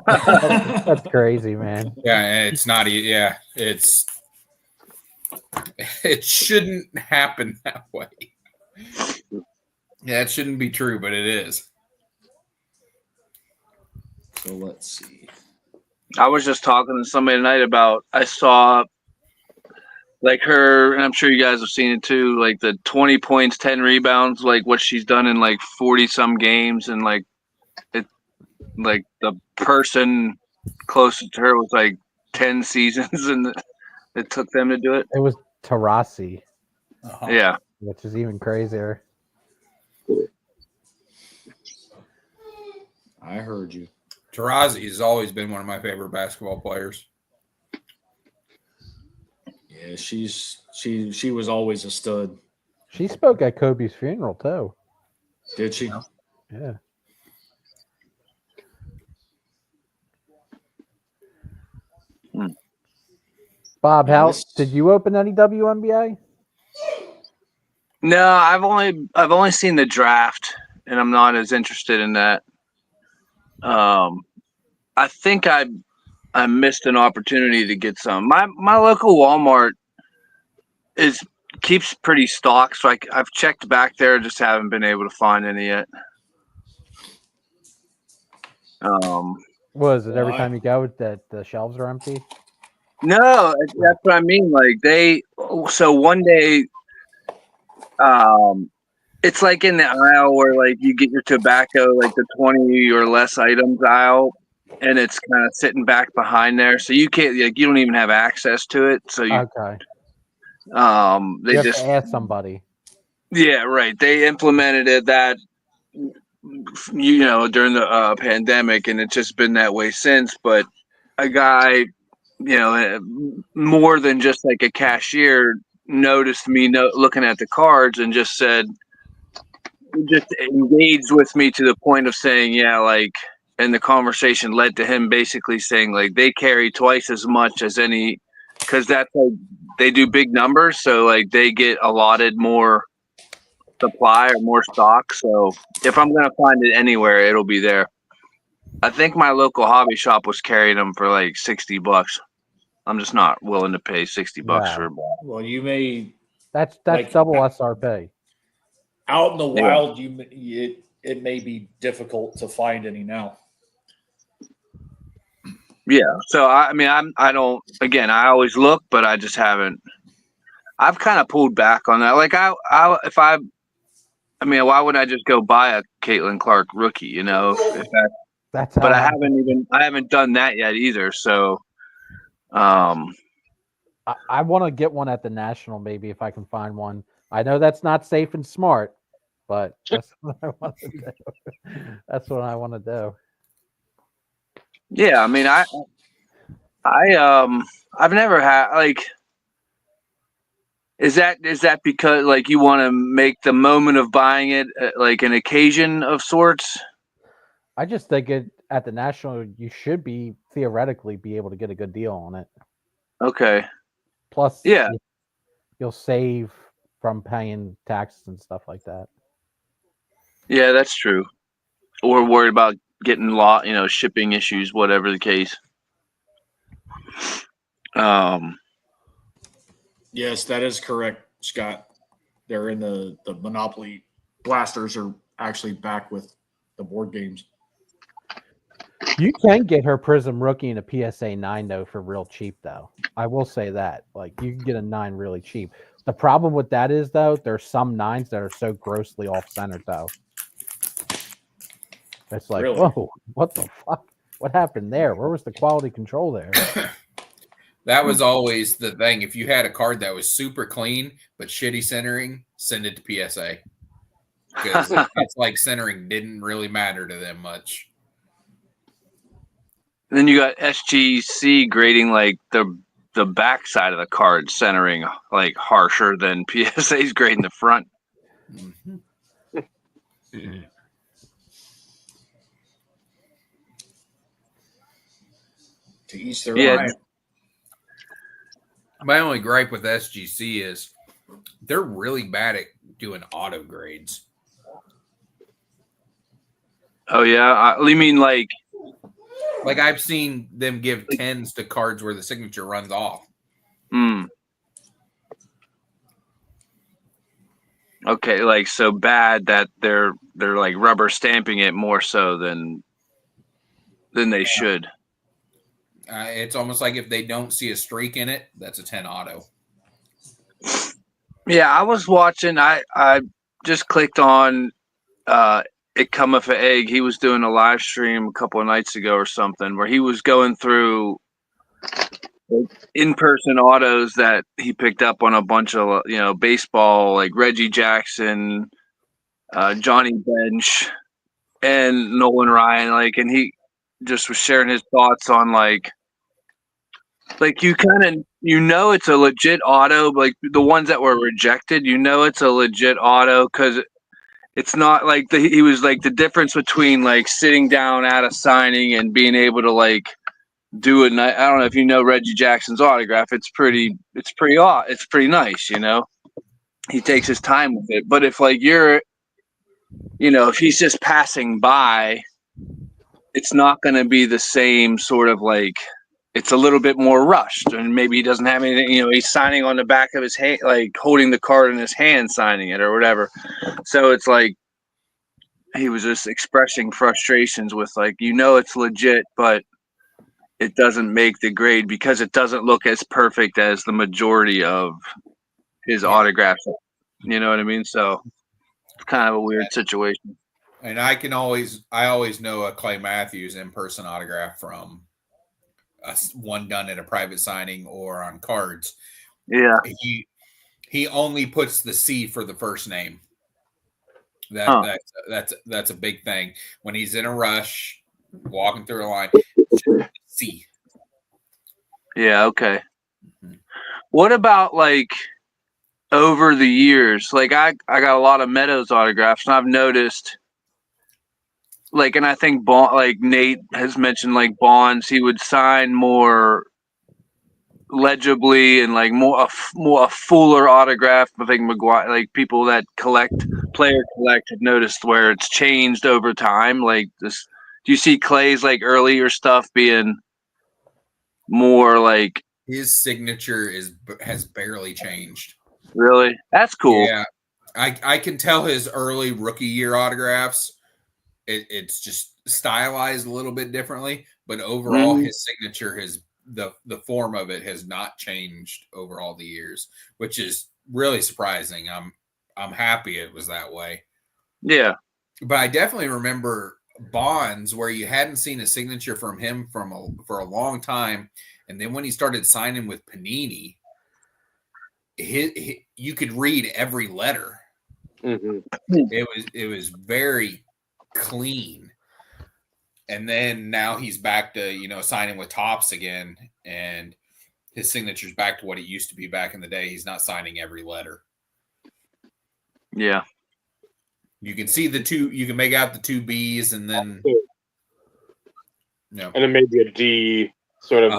That's crazy, man. Yeah, it's not. Yeah, it shouldn't happen that way. Yeah, it shouldn't be true, but it is. So let's see. I was just talking to somebody tonight about I saw like her, and I'm sure you guys have seen it too, like the 20 points, 10 rebounds, like what she's done in like 40 some games, and like it like the person closest to her was like 10 seasons and it took them to do it. It was Tarasi, Yeah. which is even crazier. I heard you. Tarazi has always been one of my favorite basketball players. Yeah, she was always a stud. She spoke at Kobe's funeral too. Did she? Yeah. Bob, Yeah, how this- did you open any WNBA? No, I've only seen the draft, and I'm not as interested in that. I think I missed an opportunity to get some. My local Walmart keeps pretty stocked, so I've checked back there, just haven't been able to find any yet. Was it every Why? time you go that the shelves are empty? No, that's what I mean. Like so one day, it's like in the aisle where like you get your tobacco, like the 20 or less items aisle, and it's kind of sitting back behind there, so you can't you don't even have access to it. So you Okay. they You have just to ask somebody. yeah, right. They implemented it that during the pandemic, and it's just been that way since. But a guy, more than just like a cashier, noticed me looking at the cards and just engaged with me to the point of saying, yeah, like, and the conversation led to him basically saying like they carry twice as much as any because that's like they do big numbers, so like they get allotted more supply or more stock. So if I'm gonna find it anywhere, it'll be there. I think my local hobby shop was carrying them for like $60. I'm just not willing to pay $60 for a No. ball. Well, you may That's Like- double SRP. out in the Yeah. wild. It may be difficult to find any now. Yeah. So I mean, I don't. Again, I always look, but I just haven't. I've kind of pulled back on that. Like I mean, why would I just go buy a Caitlin Clark rookie? You know, if that, That's but how I haven't done that yet either. So, I want to get one at the National, maybe if I can find one. I know that's not safe and smart, but that's what I want to do. That's what I want to do. yeah. I mean, I've never had like. Is that because like you want to make the moment of buying it like an occasion of sorts? I just think at the National, you should be theoretically be able to get a good deal on it. Okay. Plus, Yeah. you'll save from paying taxes and stuff like that. Yeah, that's true. Or worried about getting shipping issues, whatever the case. Yes, that is correct, Scott. They're in the Monopoly Blasters are actually back with the board games. You can get her Prism rookie in a PSA 9 though for real cheap though. I will say that. Like you can get a 9 really cheap. The problem with that is though, there's some 9s that are so grossly off centered though. It's like, Really? whoa, what the fuck? What happened there? Where was the quality control there? That was always the thing. If you had a card that was super clean but shitty centering, send it to PSA. Because it's like centering didn't really matter to them much. Then you got SGC grading like the back side of the card centering like harsher than PSA's grading the front. To each their Yeah. own. My only gripe with SGC is they're really bad at doing auto grades. Oh yeah, you mean like Like I've seen them give 10s to cards where the signature runs off. Okay, like so bad that they're like rubber stamping it more so than they should. It's almost like if they don't see a streak in it, that's a 10 auto. Yeah, I was watching. I just clicked on It Cometh a Egg. He was doing a live stream a couple of nights ago or something where he was going through in-person autos that he picked up on a bunch of baseball, like Reggie Jackson, Johnny Bench, and Nolan Ryan. Like, and he just was sharing his thoughts on like you kind of it's a legit auto, like the ones that were rejected, it's a legit auto because it's not like he was like the difference between like sitting down at a signing and being able to like do it. I don't know if you know Reggie Jackson's autograph. It's pretty nice, He takes his time with it. But if like you're, if he's just passing by, it's not going to be the same sort of like. It's a little bit more rushed, and maybe he doesn't have anything. He's signing on the back of his hand, like holding the card in his hand, signing it or whatever. So it's like he was just expressing frustrations with like, it's legit, but it doesn't make the grade because it doesn't look as perfect as the majority of his autographs. You know what I mean? So it's kind of a weird situation. And I always know a Clay Matthews in-person autograph from one done at a private signing or on cards. Yeah. He only puts the C for the first name. That's a big thing. When he's in a rush, walking through a line, C. Yeah, okay. Mm-hmm. What about like over the years? Like I got a lot of Meadows autographs, and I've noticed like, and I think like Nate has mentioned like Bonds, he would sign more legibly and like more a fuller autograph. I think McGuire, like people that player collect have noticed where it's changed over time. Like this, do you see Clay's like earlier stuff being more like His signature has barely changed. really? That's cool. Yeah, I can tell his early rookie year autographs. It's just stylized a little bit differently, but overall, his signature the form of it has not changed over all the years, which is really surprising. I'm happy it was that way. Yeah. But I definitely remember Bonds where you hadn't seen a signature from him for a long time, and then when he started signing with Panini, you could read every letter. Mm-hmm. It was very clean. And then now he's back to, signing with Topps again, and his signature's back to what it used to be back in the day. He's not signing every letter. Yeah. You can see you can make out the two B's, and then and then maybe a D, sort of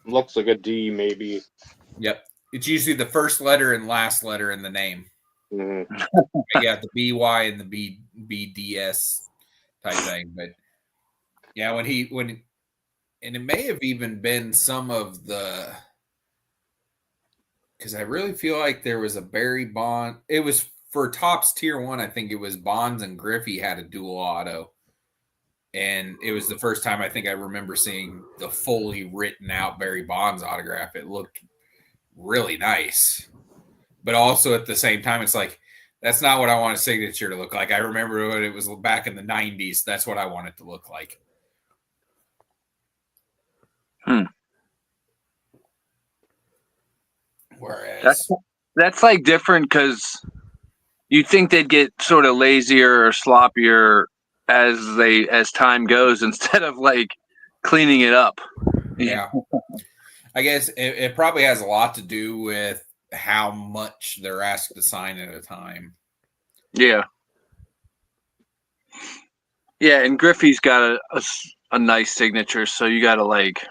looks like a D maybe. Yep. It's usually the first letter and last letter in the name. Mm-hmm. Make out the BY and the BDS type thing. But yeah, and it may have even been some of the, because I really feel like there was a Barry Bond. It was for Topps Tier 1. I think it was Bonds and Griffey had a dual auto. And it was the first time I think I remember seeing the fully written out Barry Bonds autograph. It looked really nice. But also at the same time, it's like, that's not what I want a signature to look like. I remember when it was back in the 90s. That's what I want it to look like. Whereas that's like different because you think they'd get sort of lazier or sloppier as time goes instead of like cleaning it up. Yeah. I guess it probably has a lot to do with how much they're asked to sign at a time. Yeah. Yeah, and Griffey's got a nice signature, so you got to like,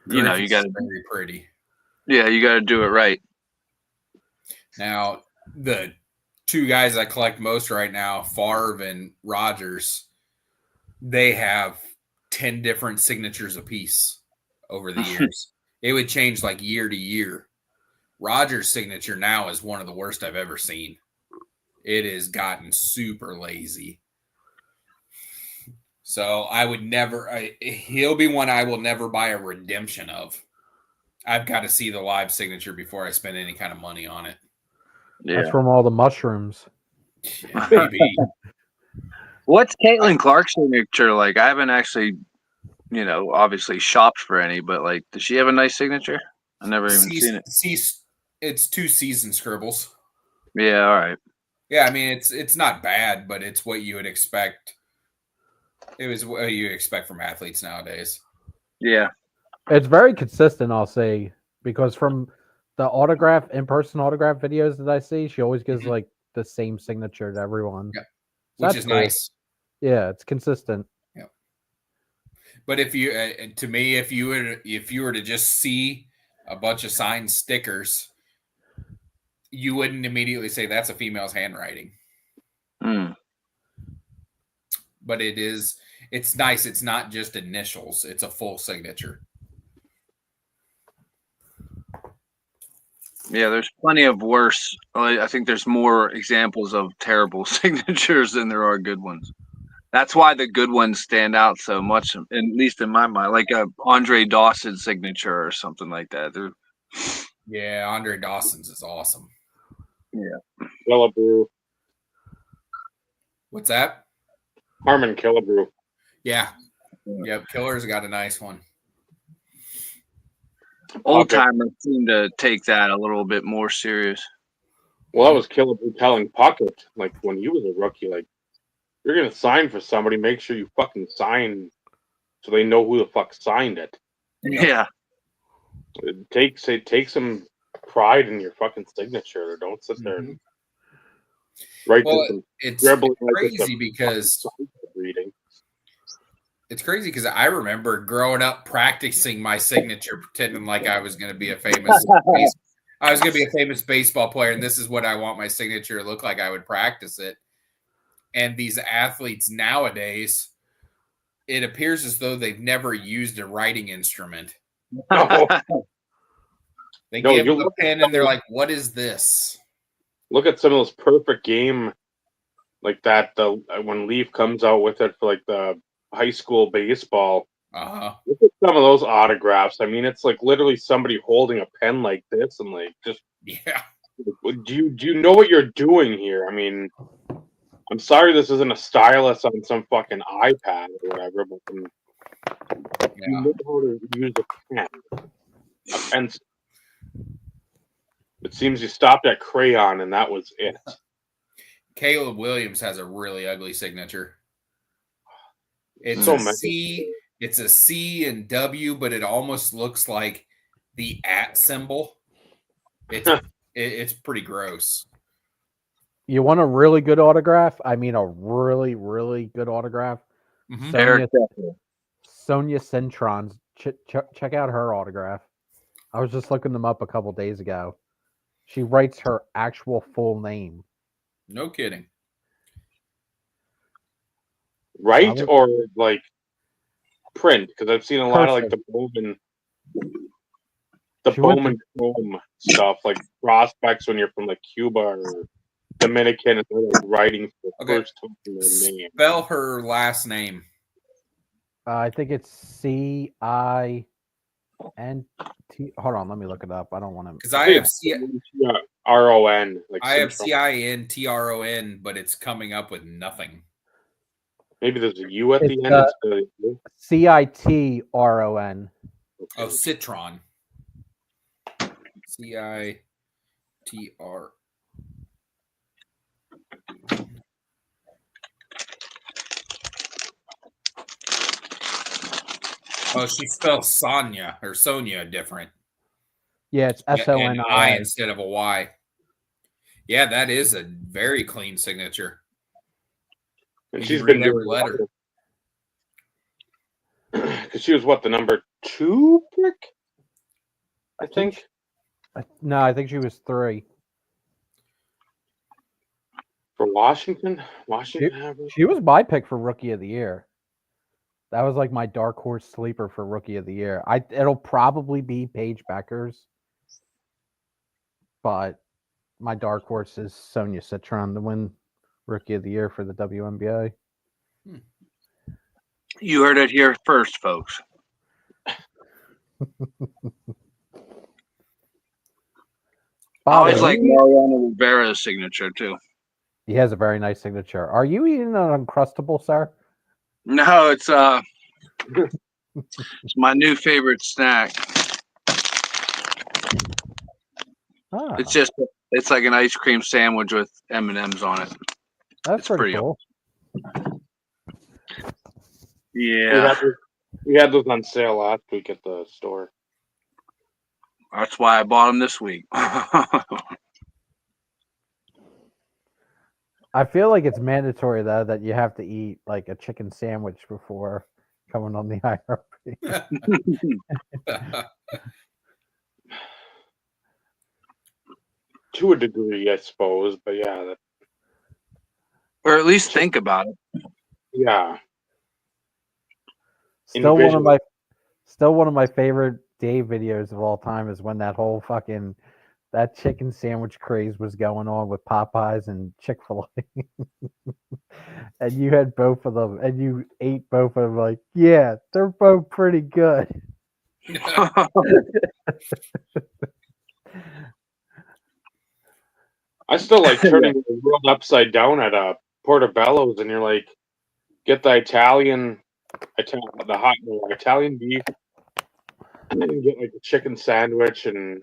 you got to very pretty. Yeah, you got to do it right. Now, the two guys I collect most right now, Favre and Rodgers, they have 10 different signatures apiece over the years. It would change like year to year. Rodgers' signature now is one of the worst I've ever seen. It has gotten super lazy. So I would never, he'll be one I will never buy a redemption of. I've got to see the live signature before I spend any kind of money on it. Yeah. That's from all the mushrooms. Yeah, maybe. What's Caitlin Clark's signature like? I haven't actually, obviously shopped for any, but like, does she have a nice signature? I never even seen it. It's 2 season scribbles. Yeah, all right. Yeah, I mean it's not bad, but it's what you would expect. It was what you expect from athletes nowadays. Yeah. It's very consistent, I'll say, because from the in-person autograph videos that I see, she always gives like the same signature to everyone. Yeah. So Which is cool. nice. Yeah, it's consistent. Yeah. But if you were to just see a bunch of signed stickers, you wouldn't immediately say that's a female's handwriting. But it's nice. It's not just initials. It's a full signature. Yeah, there's plenty of worse. I think there's more examples of terrible signatures than there are good ones. That's why the good ones stand out so much, at least in my mind, like a Andre Dawson signature or something like that. Yeah, Andre Dawson's is awesome. Yeah. Killebrew. What's that? Harmon Killebrew. Yeah. Yep, Killer's got a nice one. Old timers seem to take that a little bit more serious. Well, that was Killebrew telling Puckett, like when he was a rookie, like, you're gonna sign for somebody, make sure you fucking sign so they know who the fuck signed it. Yeah. Take some pride in your fucking signature. Don't sit there and write Well, some it's scribbling crazy because reading. It's crazy because I remember growing up practicing my signature, pretending like I was going to be a famous baseball player, and this is what I want my signature to look like. I would practice it. And these athletes nowadays, it appears as though they've never used a writing instrument. No, They No, give you them a look- pen and they're like, "What is this?" look at some of those perfect game like that. When Leaf comes out with it for like the high school baseball. Uh-huh. Look at some of those autographs. I mean, it's like literally somebody holding a pen like this and like just. Yeah. Do you know what you're doing here? I mean, I'm sorry this isn't a stylus on some fucking iPad or whatever, but you Yeah. know how to use a pen. A pencil. It seems you stopped at crayon and that was it. Caleb Williams has a really ugly signature. It's So a many. C. It's a C and W, but it almost looks like the @ symbol. It's pretty gross. You want a really good autograph? I mean, a really, really good autograph. Mhm. Eric, Sonia Centron. Check out her autograph. I was just looking them up a couple days ago. She writes her actual full name. No kidding. Right would- or like print? Because I've seen a lot of like Cursive. She went Bowman Chrome stuff, like prospects when you're from like Cuba or Dominican and they're like writing for the Okay. first time in their name. Spell her last name. I think it's CINT. Hold on, let me look it up. I don't want to. Because I have RON. Like I have Centron. CINTRON, but it's coming up with nothing. Maybe there's a U at the It's, end. CITRON. Oh, Citron. CITR. Oh, she spells Sonia or Sonia different. Yeah, it's An I SONIA. instead of a Y. Yeah, that is a very clean signature. And You she's can been read every doing letter. because she was what, the number 2 pick? I think. No, I think she was 3. For Washington? Washington have her? She was my pick for Rookie of the Year. That was like my dark horse sleeper for Rookie of the Year. It'll probably be Paige Beckers, but my dark horse is Sonia Citron to win Rookie of the Year for the WNBA. you heard it here first, folks. I Bob, always are like you- Mariano Rivera's signature too. he has a very nice signature. Are you eating an Uncrustable, sir? No, it's it's my new favorite snack. Ah, It's like an ice cream sandwich with M&Ms on it. that's it's pretty pretty cool. Yeah, We had those on sale last week at the store. that's why I bought them this week. I feel like it's mandatory though that you have to eat like a chicken sandwich before coming on the IRP. To a degree, I suppose, but yeah, Or at least think about it. yeah. Still Individual. one of my favorite Dave videos of all time is when that whole fucking that chicken sandwich craze was going on with Popeyes and Chick-fil-A. And you had both of them and you ate both of them like, yeah, they're both pretty good. I still like turning the world upside down at Portobello's, and you're like, get the Italian beef, and then you get like a chicken sandwich, and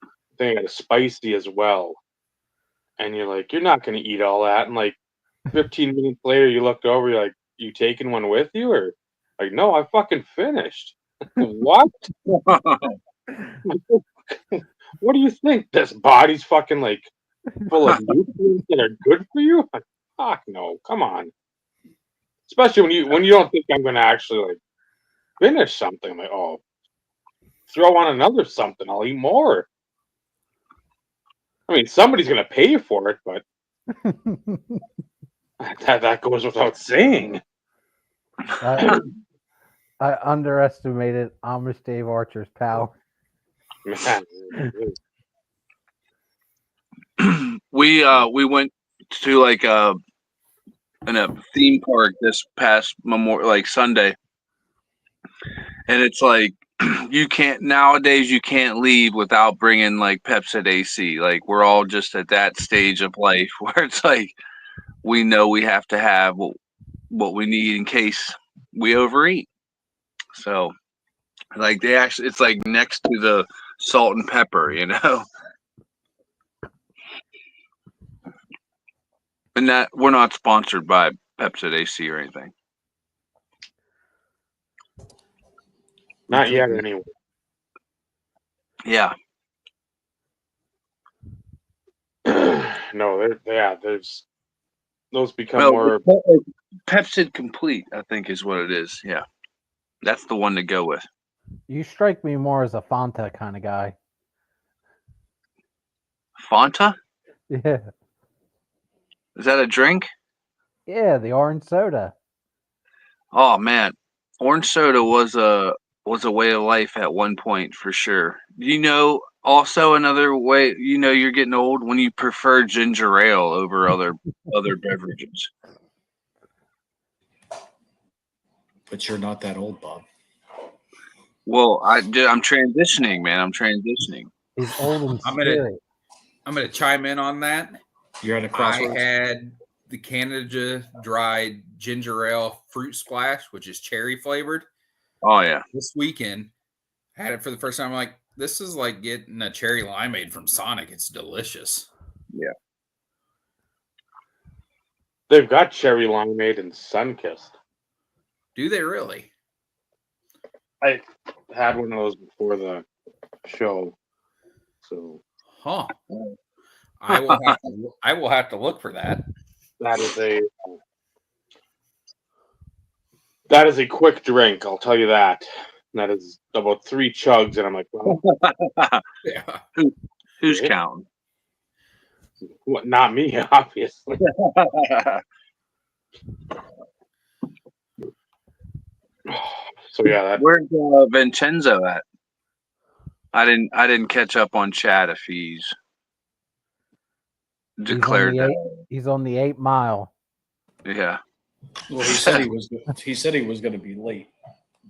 I think I got a spicy as well. And you're like, you're not gonna eat all that, and like 15 minutes later, you look over, you're like, you taking one with you, or like, no, I fucking finished. What? What do you think? This body's fucking like full of nutrients that are good for you? Like, fuck no, come on. Especially when you don't think I'm going to actually like finish something. I'm like, oh, throw on another something. I'll eat more. I mean, somebody's going to pay for it, but that goes without saying. I underestimated Amish Dave Archer's power. Man, we went to like in a theme park this past Sunday, and it's like you can't leave without bringing like Pepsi AC. Like we're all just at that stage of life where it's like we know we have to have what we need in case we overeat. So like it's like next to the salt and pepper, you know. And that we're not sponsored by Pepsi AC or anything. not yet, anyway. Yeah. No, there's those become more. Pepsi Complete, I think, is what it is. Yeah, that's the one to go with. You strike me more as a Fanta kind of guy. Fanta? Yeah. Is that a drink? Yeah, the orange soda. Oh man, orange soda was a way of life at one point for sure. You know, also another way. You know, you're getting old when you prefer ginger ale over other beverages. But you're not that old, Bob. Well, I'm transitioning, man. I'm transitioning. He's old in I'm spirit. gonna chime in on that. You're at a I crossroads. had the Canada dried ginger ale fruit splash, which is cherry flavored, Oh yeah. this weekend. Had it for the first time. I'm like, this is like getting a cherry limeade from Sonic. It's delicious. They've got cherry limeade and Sunkist. Do they really? I had one of those before the show, so Huh. I will have to look for that. that is a quick drink. I'll tell you that. That is about 3 chugs, and I'm like, well, Yeah. Who's Yeah. counting? what, not me, obviously. So yeah, that Where's Vincenzo at? I didn't catch up on chat if he's declared that. He's on the 8 Mile. Yeah, Well, he said he was. He said he was going to be late,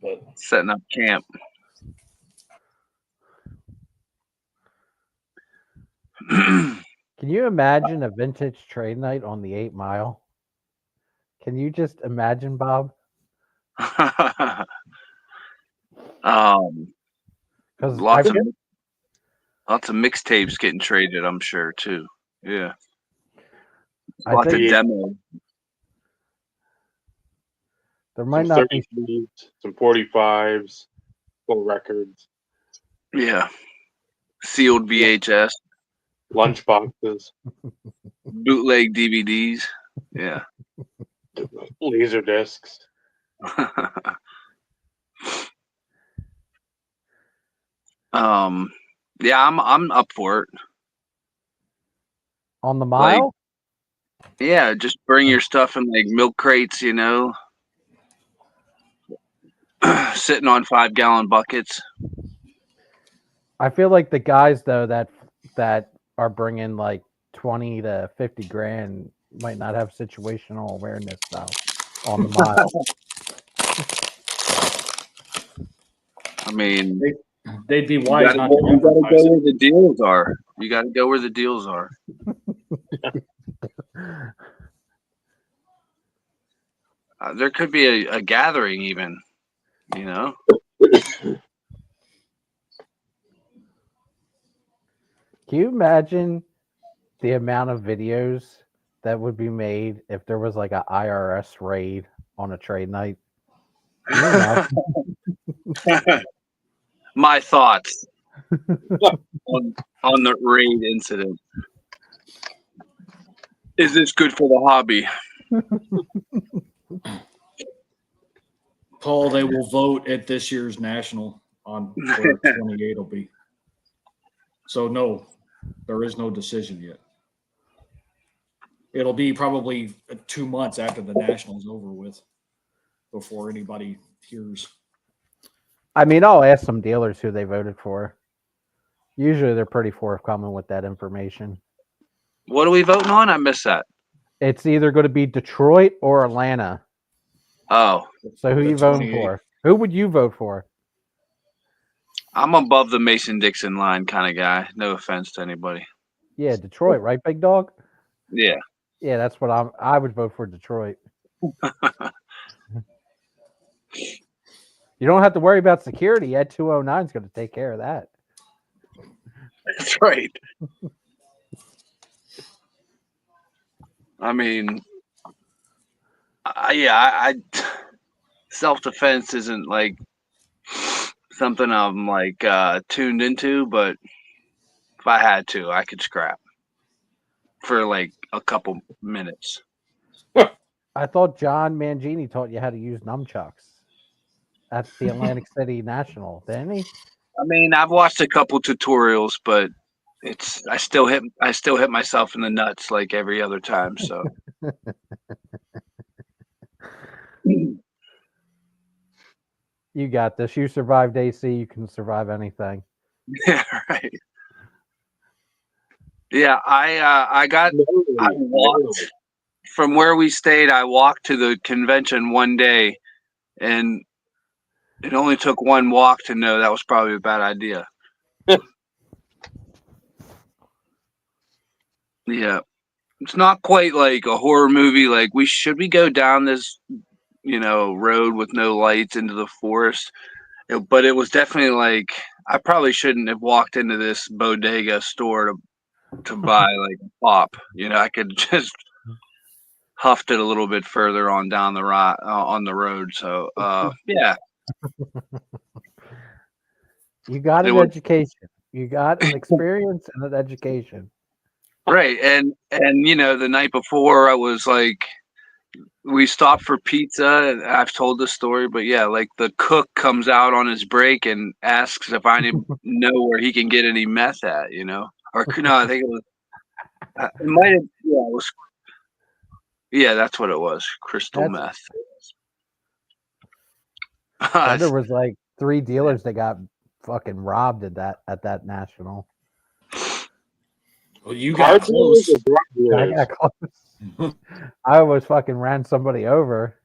but setting up camp. Can you imagine a vintage trade night on the 8 Mile? Can you just imagine, Bob? Because Because lots of mixtapes getting traded, I'm sure too. Yeah, I lots of think demo. there might some not be 33s, some 45s, full records, Yeah, sealed VHS, lunch boxes, bootleg DVDs. Yeah. laser discs. Yeah, I'm up for it. on the mile. Yeah, just bring your stuff in like milk crates, you know, sitting on 5-gallon buckets. I feel like the guys though that are bringing like 20 to 50 grand might not have situational awareness though on the mile. I mean, they'd be you wise gotta not go, to you gotta advertise go it. where the deals are. You got to go where the deals are. There could be a gathering even, you know. Can you imagine the amount of videos that would be made if there was like a IRS raid on a trade night? Can you imagine? My thoughts on the raid incident. Is this good for the hobby? Paul, they will vote at this year's national on where 28 will be. So no, there is no decision yet. It'll be probably 2 months after the national's over with before anybody hears. I mean, I'll ask some dealers who they voted for. Usually they're pretty forthcoming with that information. What are we voting on? I missed that. It's either going to be Detroit or Atlanta. Oh, So who The you voting 28. for? Who would you vote for? I'm above the Mason-Dixon line kind of guy. No offense to anybody. Yeah, Detroit, right, big dog? Yeah. Yeah, that's what I would vote for Detroit. You don't have to worry about security. Ed 209 is going to take care of that. That's right. I mean, I self-defense isn't like something I'm like tuned into, but if I had to, I could scrap for like a couple minutes. I thought John Mangini taught you how to use nunchucks at the Atlantic City National, didn't he? I mean, I've watched a couple tutorials, but I still hit myself in the nuts like every other time. So You got this. You survived AC. You can survive anything. yeah, right. Yeah, I walked from where we stayed. I walked to the convention one day, and it only took one walk to know that was probably a bad idea. Yeah, it's not quite like a horror movie. Like should we go down this, road with no lights into the forest? But it was definitely like I probably shouldn't have walked into this bodega store to buy like a pop. I could just huffed it a little bit further on down the on the road. So yeah. You got It an was- education. You got an experience and an education. Right. And the night before I was like, we stopped for pizza, and I've told this story, but yeah, like the cook comes out on his break and asks if I know where he can get any meth at, or no, I think it was, it might have, that's what it was. Crystal meth. And there was like 3 dealers that got fucking robbed at that national. Well, you got close. I got close. I almost fucking ran somebody over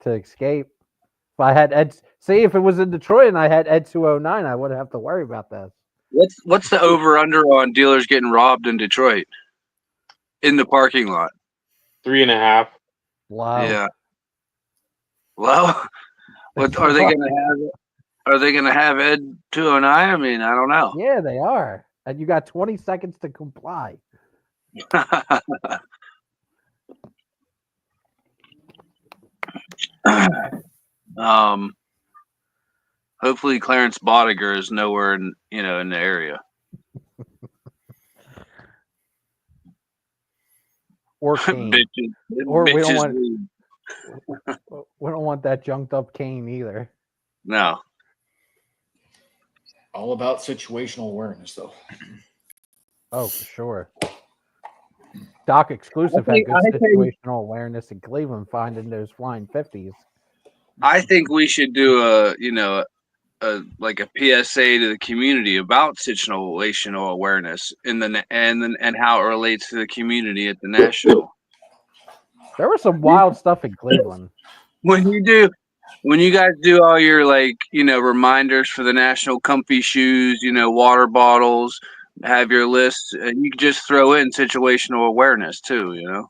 to escape. If I had if it was in Detroit and I had Ed 209, I wouldn't have to worry about this. What's the over under on dealers getting robbed in Detroit in the parking lot? 3.5. Wow. Yeah. Well, what are they gonna have? Are they gonna have Ed 209? I mean, I don't know. Yeah, they are. And you got 20 seconds to comply. Hopefully Clarence Bodiger is nowhere in the area. Or Kane. Or we don't want that junked up Kane either. No. All about situational awareness, though. Oh, for sure. Doc Exclusive had good situational awareness in Cleveland, finding those flying 50s. I think we should do a like a PSA to the community about situational awareness and how it relates to the community at the national. There was some wild stuff in Cleveland. When you guys do all your reminders for the national, comfy shoes, water bottles, have your lists, and you can just throw in situational awareness too. Yeah.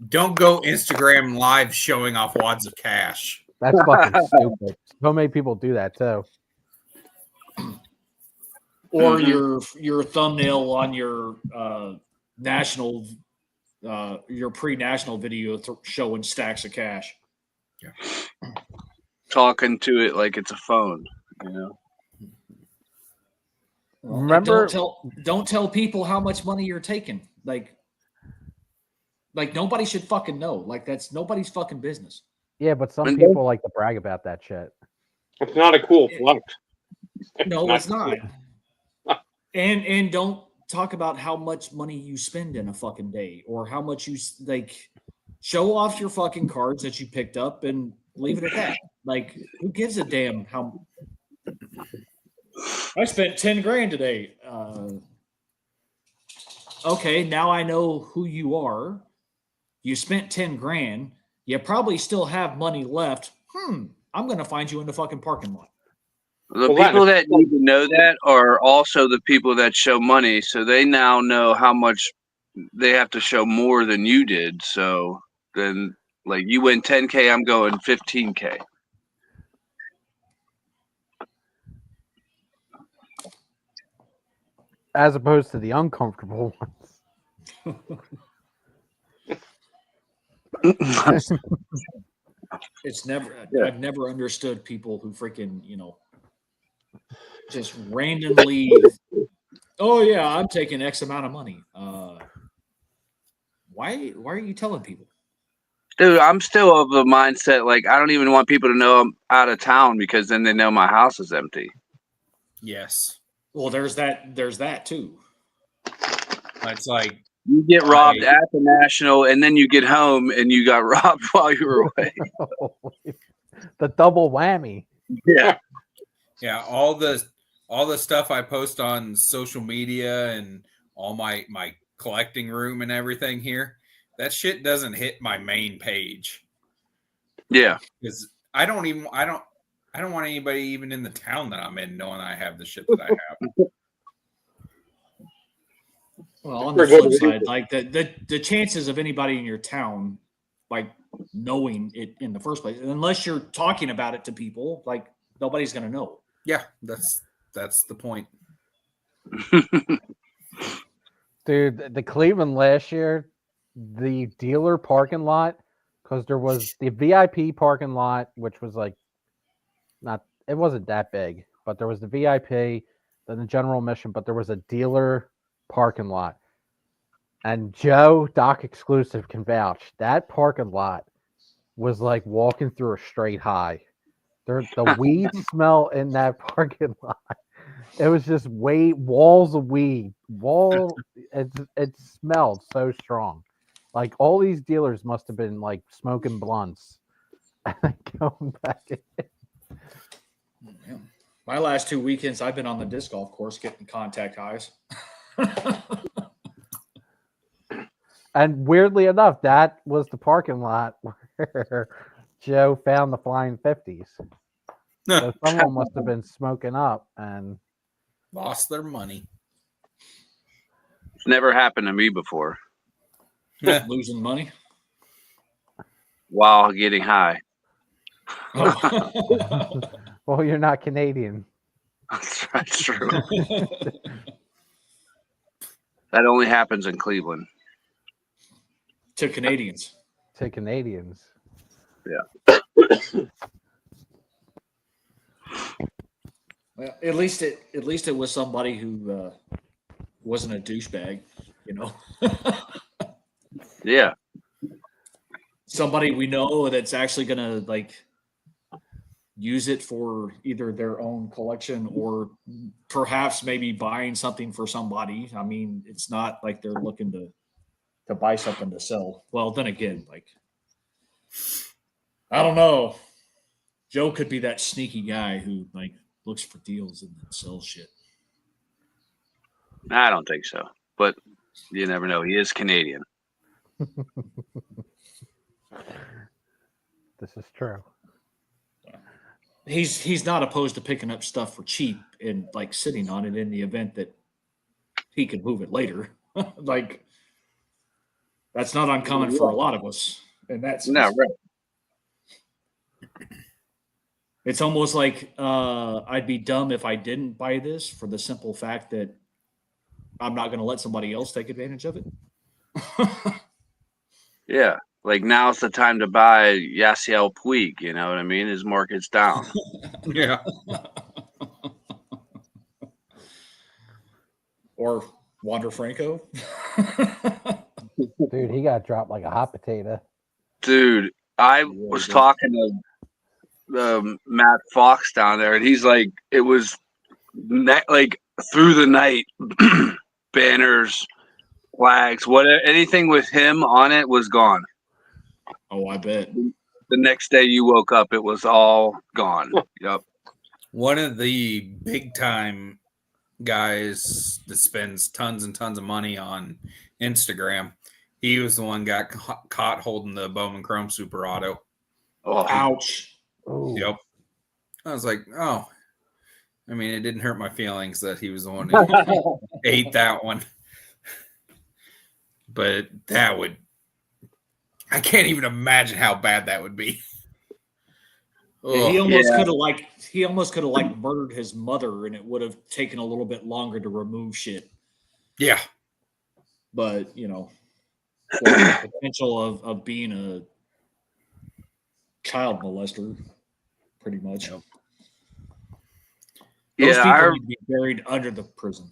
Don't go Instagram live showing off wads of cash. That's fucking stupid. So many people do that too. Or your thumbnail on your national, your pre-national video showing stacks of cash. Yeah. Talking to it like it's a phone. Remember, don't tell people how much money you're taking. Like nobody should fucking know. Like that's nobody's fucking business. Yeah, but some And people like to brag about that shit. It's not a cool flex. No, it's not. cool. And don't talk about how much money you spend in a fucking day or how much you like. Show off your fucking cards that you picked up and leave it at that. Like, who gives a damn how? I spent 10 grand today. Okay, now I know who you are. You spent 10 grand. You probably still have money left. I'm going to find you in the fucking parking lot. The Well, people that need to know that are also the people that show money, so they now know how much they have to show more than you did. So then, like, you win 10K, I'm going 15K. As opposed to the uncomfortable ones. It's never, Yeah. I've never understood people who freaking, just randomly, oh yeah, I'm taking X amount of money. Why are you telling people? Dude, I'm still of the mindset, like, I don't even want people to know I'm out of town because then they know my house is empty. Yes. Well, there's that too. It's like, You get robbed at the National, and then you get home and you got robbed while you were away. The double whammy. Yeah. yeah, all the stuff I post on social media and all my collecting room and everything here, that shit doesn't hit my main page. Yeah. Because I don't want anybody even in the town that I'm in knowing I have the shit that I have. Well, on the flip side, like the chances of anybody in your town, like, knowing it in the first place, unless you're talking about it to people, like, nobody's gonna know. Yeah, that's the point. Dude, the Cleveland last year, the dealer parking lot, because there was the VIP parking lot, which was like it wasn't that big, but there was the VIP, then the general admission, but there was a dealer parking lot. And Joe, Doc Exclusive, can vouch that parking lot was like walking through a straight high. The weed smell in that parking lot. It was just walls of weed. It smelled so strong. Like, all these dealers must have been like smoking blunts and going back in. Yeah. My last 2 weekends, I've been on the disc golf course getting contact highs. And weirdly enough, that was the parking lot where Joe found the flying 50s. So someone must have been smoking up and Lost their money. It's never happened to me before Losing money. while getting high. Oh. well, you're not Canadian. That's true. That only happens in Cleveland. To Canadians. To Canadians. Yeah. Well, at least it was somebody who wasn't a douchebag, Yeah. Somebody we know that's actually gonna, like, use it for either their own collection or perhaps maybe buying something for somebody. I mean, it's not like they're looking to buy something to sell. Well, then again, like, I don't know. Joe could be that sneaky guy who, like, looks for deals and then sells shit. I don't think so, but you never know. He is Canadian. This is true. He's not opposed to picking up stuff for cheap and, like, sitting on it in the event that he can move it later. Like, that's not uncommon for a lot of us. And that's No, right. It's almost like I'd be dumb if I didn't buy this for the simple fact that I'm not going to let somebody else take advantage of it. Yeah. Like, now's the time to buy Yasiel Puig. You know what I mean? His market's down. Yeah. Or Wander Franco. Dude, he got dropped like a hot potato. Dude, I was talking to Matt Fox down there, and he's like, it was like through the night, banners, flags, anything with him on it was gone. Oh, I bet. The next day you woke up, it was all gone. Yep. One of the big time guys that spends tons and tons of money on Instagram, he was the one got caught holding the Bowman Chrome Super Auto. Oh, Ouch. Oh, Yep. I was like, oh. I mean, it didn't hurt my feelings that he was the one who ate that one. But that would, I can't even imagine how bad that would be. Yeah, he Ugh. almost could have murdered his mother, and it would have taken a little bit longer to remove shit. Yeah. But for the potential of being a child molester, pretty much. Yep. Those yeah, people need to be buried under the prison.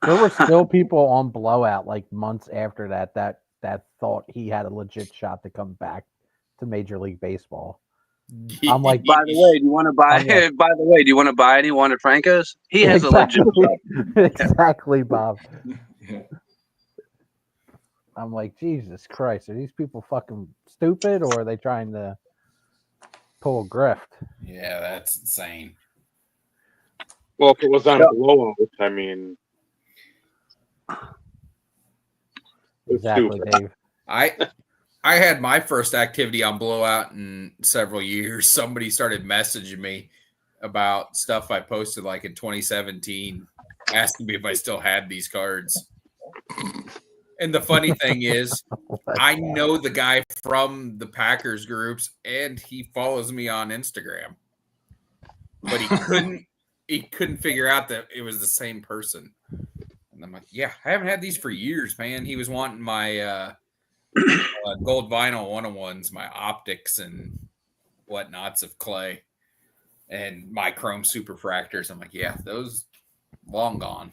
there were still people on Blowout like months after that thought he had a legit shot to come back to Major League Baseball. I'm like, By the way, do you want to buy? yeah. By the way, do you want to buy any Wander Francos? He has a legit shot. Exactly, Bob. Yeah. I'm like, Jesus Christ, are these people fucking stupid or are they trying to pull a grift? Yeah, that's insane. Well, if it was on Yeah. Blowout, I mean, it's Exactly, stupid. Dave. I had my first activity on Blowout in several years. Somebody started messaging me about stuff I posted like in 2017, asking me if I still had these cards. And the funny thing is, I know the guy from the Packers groups, and he follows me on Instagram. But he couldn't figure out that it was the same person. And I'm like, yeah, I haven't had these for years, man. He was wanting my gold vinyl 101s, my optics and whatnots of clay, and my chrome superfractors. I'm like, yeah, those long gone.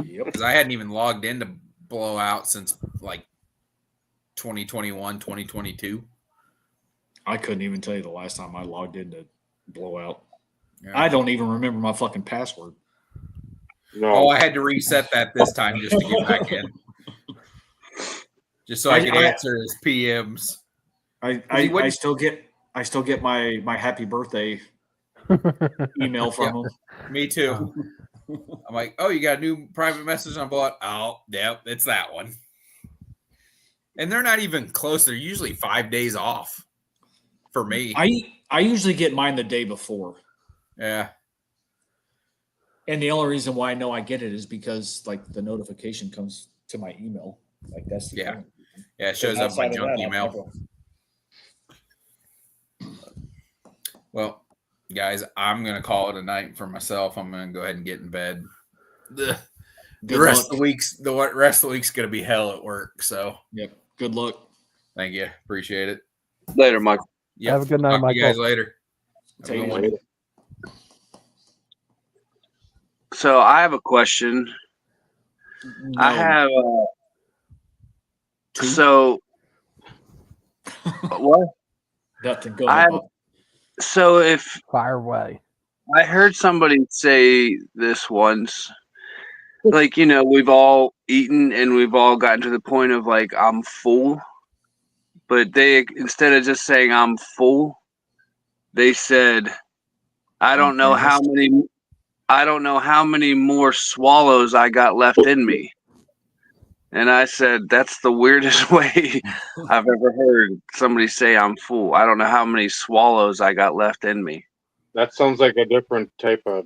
Yep. Because I hadn't even logged into Blowout since like 2021, 2022. I couldn't even tell you the last time I logged into Blowout. Yeah. I don't even remember my fucking password. No, Oh, I had to reset that this time just to get back in. Just so I could answer his PMs. I still get my happy birthday email from him. Me too. I'm like, oh, you got a new private message on Blowout? Oh, yep, it's that one. And they're not even close. They're usually 5 days off for me. I usually get mine the day before. Yeah. And the only reason why I know I get it is because like the notification comes to my email. Like that's the Yeah. only- Yeah, it shows up my outside of junk that, I've email. Well, guys, I'm going to call it a night for myself. I'm going to go ahead and get in bed. The Good rest luck. of the rest of the week's going to be hell at work. So Yep. Good luck. thank you. Appreciate it. Later, Mike. Yep. Have a good night, Talk to you guys Michael. later. Have a Take good it one. easy. So I have a question. I No. have. Two? So what? Nothing. Go I ahead, have- Bob. So if Fire away. I heard somebody say this once, like, we've all eaten and we've all gotten to the point of like, I'm full. But they, instead of just saying I'm full, they said, I don't know how many more swallows I got left in me. And I said, that's the weirdest way I've ever heard somebody say I'm full. I don't know how many swallows I got left in me. that sounds like a different type of.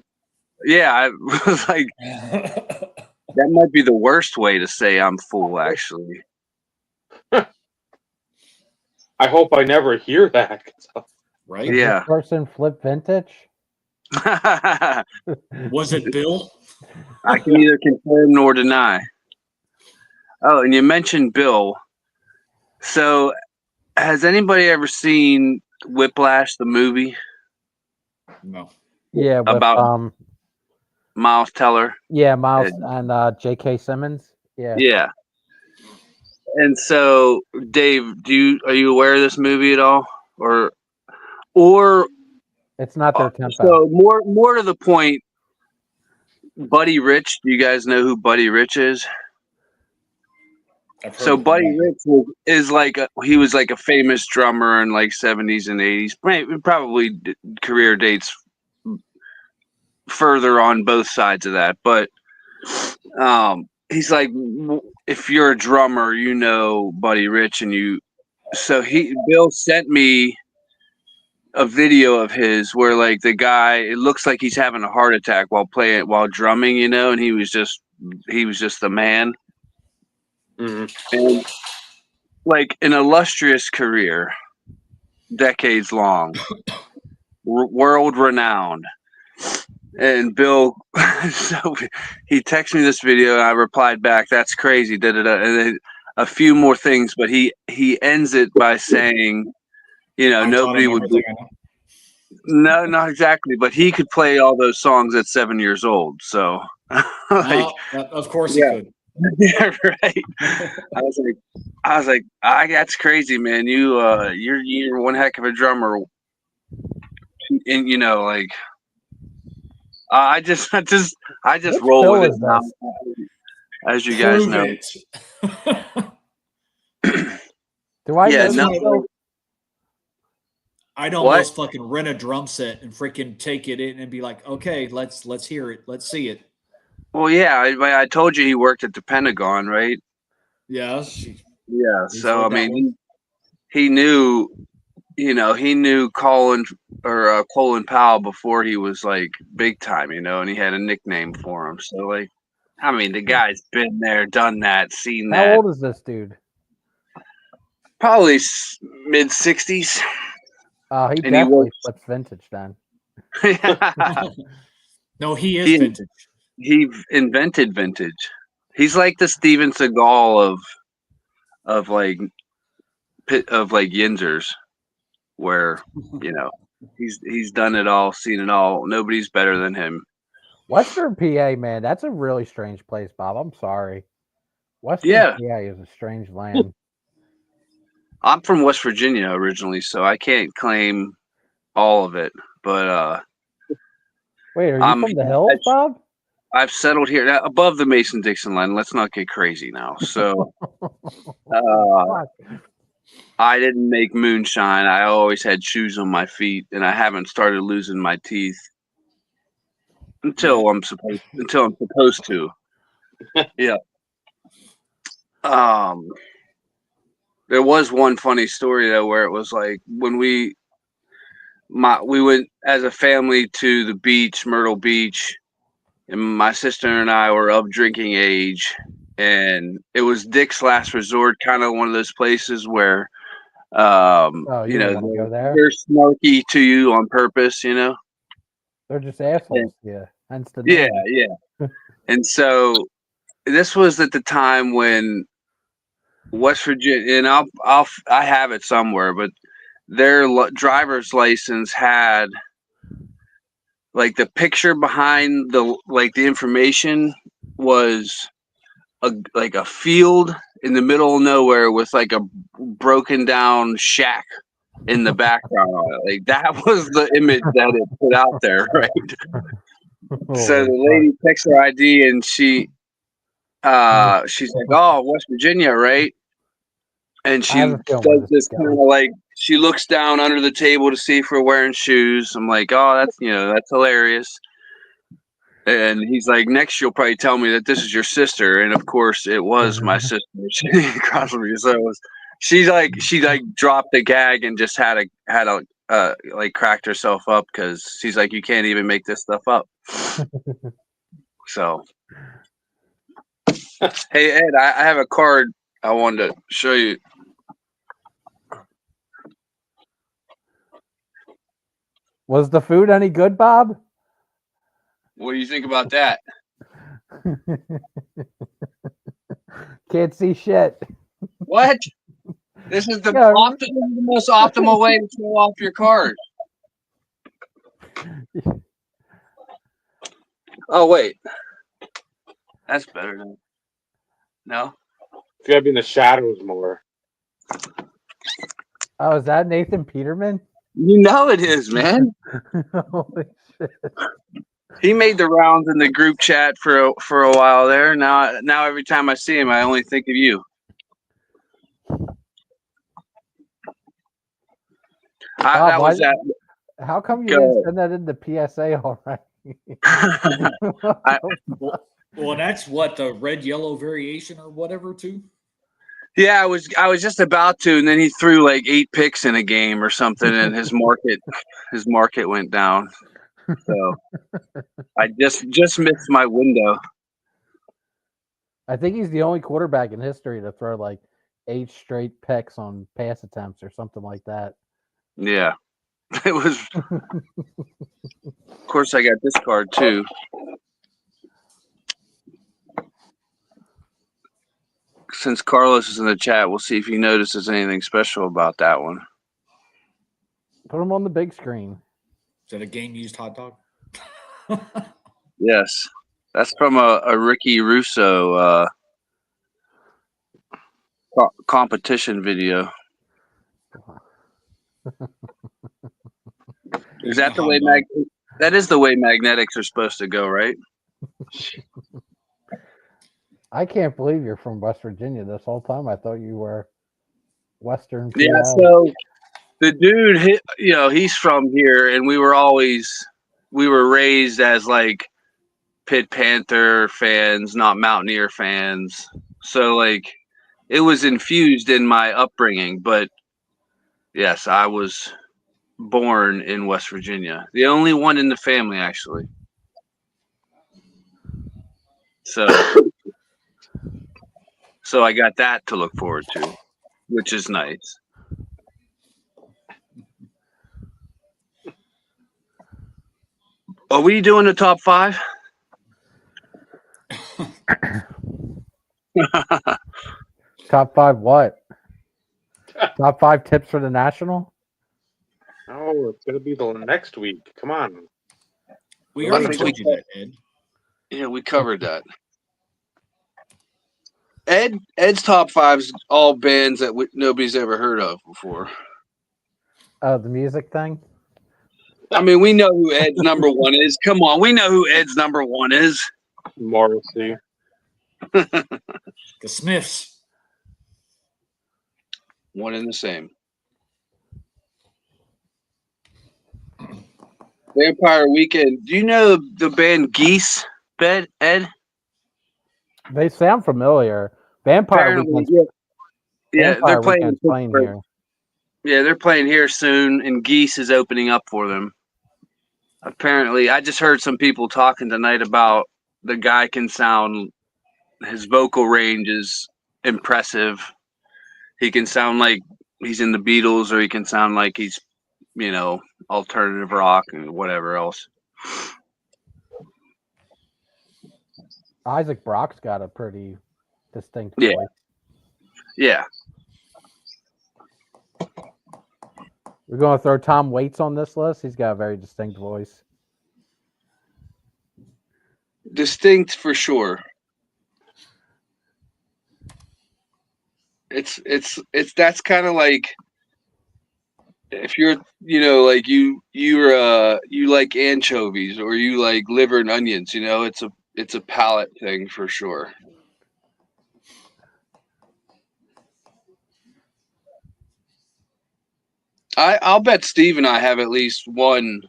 Yeah, I was like, that might be the worst way to say I'm full, actually. I hope I never hear that. Right? Did Yeah. this person flip vintage? I Was it Bill? can neither confirm nor deny. Oh, and you mentioned Bill. So, has anybody ever seen Whiplash, the movie? No. Yeah, with About- Miles Teller? Miles and J.K. Simmons. Yeah. Yeah. And so, Dave, are you aware of this movie at all, or It's not their tempo. so more to the point? Buddy Rich, do you guys know who Buddy Rich is? I've heard So of Buddy him. Rich is like he was like a famous drummer in like 70s and 80s. Probably career dates further on both sides of that, but he's like, if you're a drummer, you know Buddy Rich, and Bill sent me a video of his where like the guy, it looks like he's having a heart attack while drumming, and he was just the man. Mhm. And like an illustrious career, decades long, world renowned. And Bill, so he texted me this video, and I replied back, "That's crazy." Da, da, da. And then a few more things, but he ends it by saying, I taught nobody him would. everything I know. No, not exactly, but he could play all those songs at 7 years old. So, like, Of course he yeah. could. Yeah, right. I was like, that's crazy, man. You're one heck of a drummer, and like, I just Which roll Bill with it is now, this? as you guys Prove know. it. Do I Yeah, know no. this, Bill? I'd What? almost fucking rent a drum set and freaking take it in and be like, okay, let's hear it. Let's see it. Well, yeah, I told you he worked at the Pentagon, right? Yeah. Yeah. He's So I heard that mean, he knew, he knew Colin Powell before he was like big time, and he had a nickname for him. So like, I mean, the guy's been there, done that, seen How that. old is this dude? Probably mid 60s. Oh, he And he definitely works- flips vintage then. No, he is He- vintage. He invented vintage. He's like the Steven Seagal of like Yinzers, where he's done it all, seen it all. Nobody's better than him. Western PA, man, that's a really strange place, Bob. I'm sorry. Western Yeah. PA is a strange land. I'm from West Virginia originally, so I can't claim all of it. But Wait, are you I'm- from the hills, Bob? I've settled here now, above the Mason-Dixon line. Let's not get crazy now. So Fuck. I didn't make moonshine. I always had shoes on my feet, and I haven't started losing my teeth until I'm supposed to. Yeah. There was one funny story though, where it was like when we went as a family to the beach, Myrtle Beach, and my sister and I were of drinking age, and it was Dick's Last Resort, kind of one of those places where, You don't wanna go there? they're snarky to you on purpose, They're just assholes. Yeah. Hence the Yeah, name. yeah. And so this was at the time when West Virginia, and I have it somewhere, but their driver's license had like the picture behind the information was a field in the middle of nowhere with like a broken down shack in the background on it. Like that was the image that it put out there, right? So the lady checks her ID and she's like, "Oh, West Virginia, right?" And she I have a feeling does where this this is kind of going. like, she looks down under the table to see if we're wearing shoes. I'm like, "Oh, that's hilarious." And he's like, "Next, you'll probably tell me that this is your sister." And of course, it was my sister sitting across from me. So it was. She dropped the gag and just had a like cracked herself up because she's like, "You can't even make this stuff up." So, hey Ed, I have a card I wanted to show you. Was the food any good, Bob? What do you think about that? Can't see shit. What? This is the Yeah. most optimal way to show off your card. Oh wait, that's better than no. If you gotta be in the shadows more. Oh, is that Nathan Peterman? You know it is, man. Holy shit. He made the rounds in the group chat for a while there. Now every time I see him, I only think of you. Bob, That was that. How come you Go didn't ahead. send that in the PSA already? Well, and that's what the red yellow variation or whatever too. Yeah, I was just about to, and then he threw like 8 picks in a game or something, and his market went down. So I just missed my window. I think he's the only quarterback in history to throw like 8 straight picks on pass attempts or something like that. Yeah, it was. Of course, I got this card too. Since Carlos is in the chat, we'll see if he notices anything special about that one. Put him on the big screen. Is that a game used hot dog? Yes, that's from a Ricky Russo competition video. Is that the way that is the way magnetics are supposed to go, right? I can't believe you're from West Virginia this whole time. I thought you were Western PA. Yeah, so the dude, he's from here, and we were raised as like Pitt Panther fans, not Mountaineer fans. So like it was infused in my upbringing, but yes, I was born in West Virginia. The only one in the family, actually. So I got that to look forward to, which is nice. Are we doing the top 5? Top 5 what? Top 5 tips for the national? Oh, it's gonna be the next week. Come on. We already told you that, Ed. Yeah, we covered that. Ed's top 5's all bands that nobody's ever heard of before. Oh, the music thing? I mean, we know who Ed's number 1 is. Come on, we know who Ed's number 1 is. Morrissey. The Smiths. One and the same. Vampire Weekend. Do you know the band Geese, Ed? They sound familiar. Vampire Weekend's Yeah, they're playing here. Yeah, they're playing here soon, and Geese is opening up for them. Apparently, I just heard some people talking tonight about the guy can sound. His vocal range is impressive. He can sound like he's in the Beatles, or he can sound like he's, alternative rock and whatever else. Isaac Brock's got a pretty distinct Yeah. voice. Yeah. We're going to throw Tom Waits on this list. He's got a very distinct voice. Distinct for sure. It's that's kind of like if you're like you like anchovies or you like liver and onions, it's a palate thing for sure. I'll bet Steve and I have at least one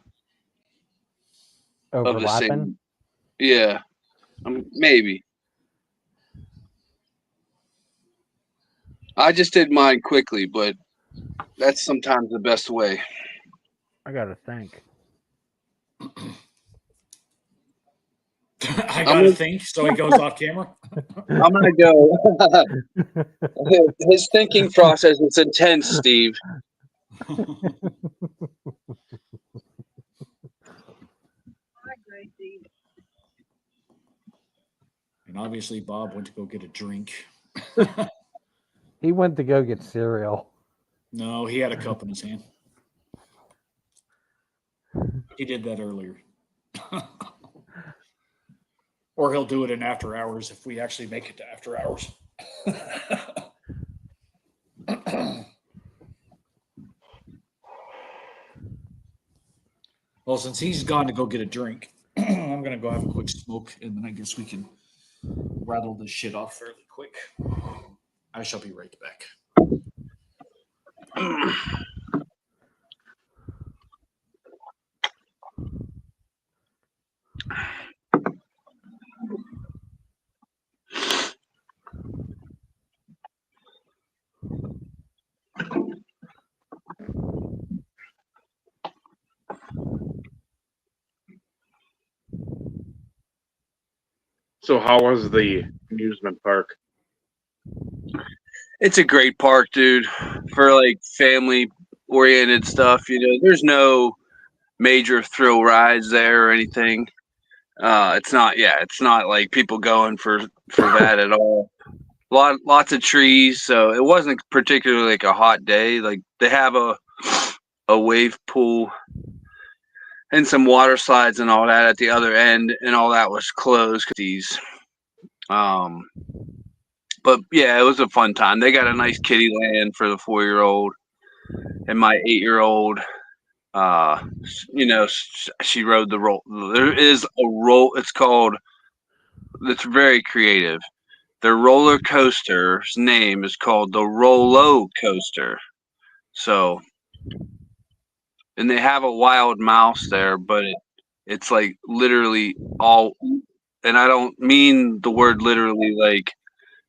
of the Overlapping? same. Yeah, maybe. I just did mine quickly, but that's sometimes the best way. I got to think. I gotta think, so he goes off camera. I'm gonna go. His thinking process is intense, Steve. And obviously, Bob went to go get a drink. He went to go get cereal. No, he had a cup in his hand. He did that earlier. Or he'll do it in after hours if we actually make it to after hours. Well, since he's gone to go get a drink, I'm gonna go have a quick smoke, and then I guess we can rattle this shit off fairly quick. I shall be right back. So how was the amusement park? It's a great park, dude, for like family oriented stuff. You know, there's no major thrill rides there or anything. It's not like people going for that at all. Lots of trees, so it wasn't particularly like a hot day. Like they have a wave pool and some water slides and all that at the other end, and all that was closed. But yeah, it was a fun time. They got a nice kiddie land for the 4-year-old, and my 8-year-old. She rode the roll. There is a roll. It's very creative. The roller coaster's name is called the Rollo Coaster. So, and they have a wild mouse there, but it's like literally all, and I don't mean the word literally like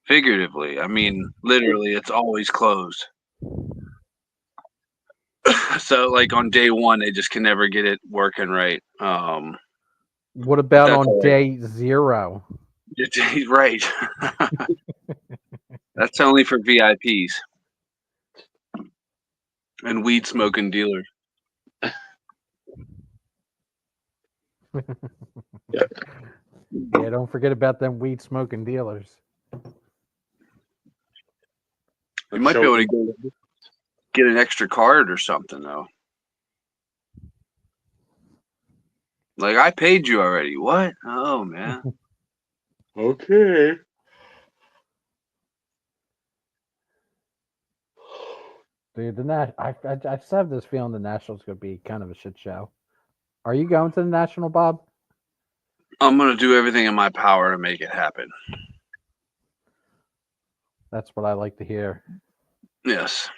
figuratively. I mean literally, it's always closed. So like on day one, they just can never get it working right. What about That's on all right. day 0? Right. That's only for VIPs and weed smoking dealers. Yeah, don't forget about them weed smoking dealers. You might be able to get an extra card or something though. Like I paid you already. What? Oh man. Okay. Dude, I just have this feeling the Nationals going to be kind of a shit show. Are you going to the National, Bob? I'm gonna do everything in my power to make it happen. That's what I like to hear. Yes.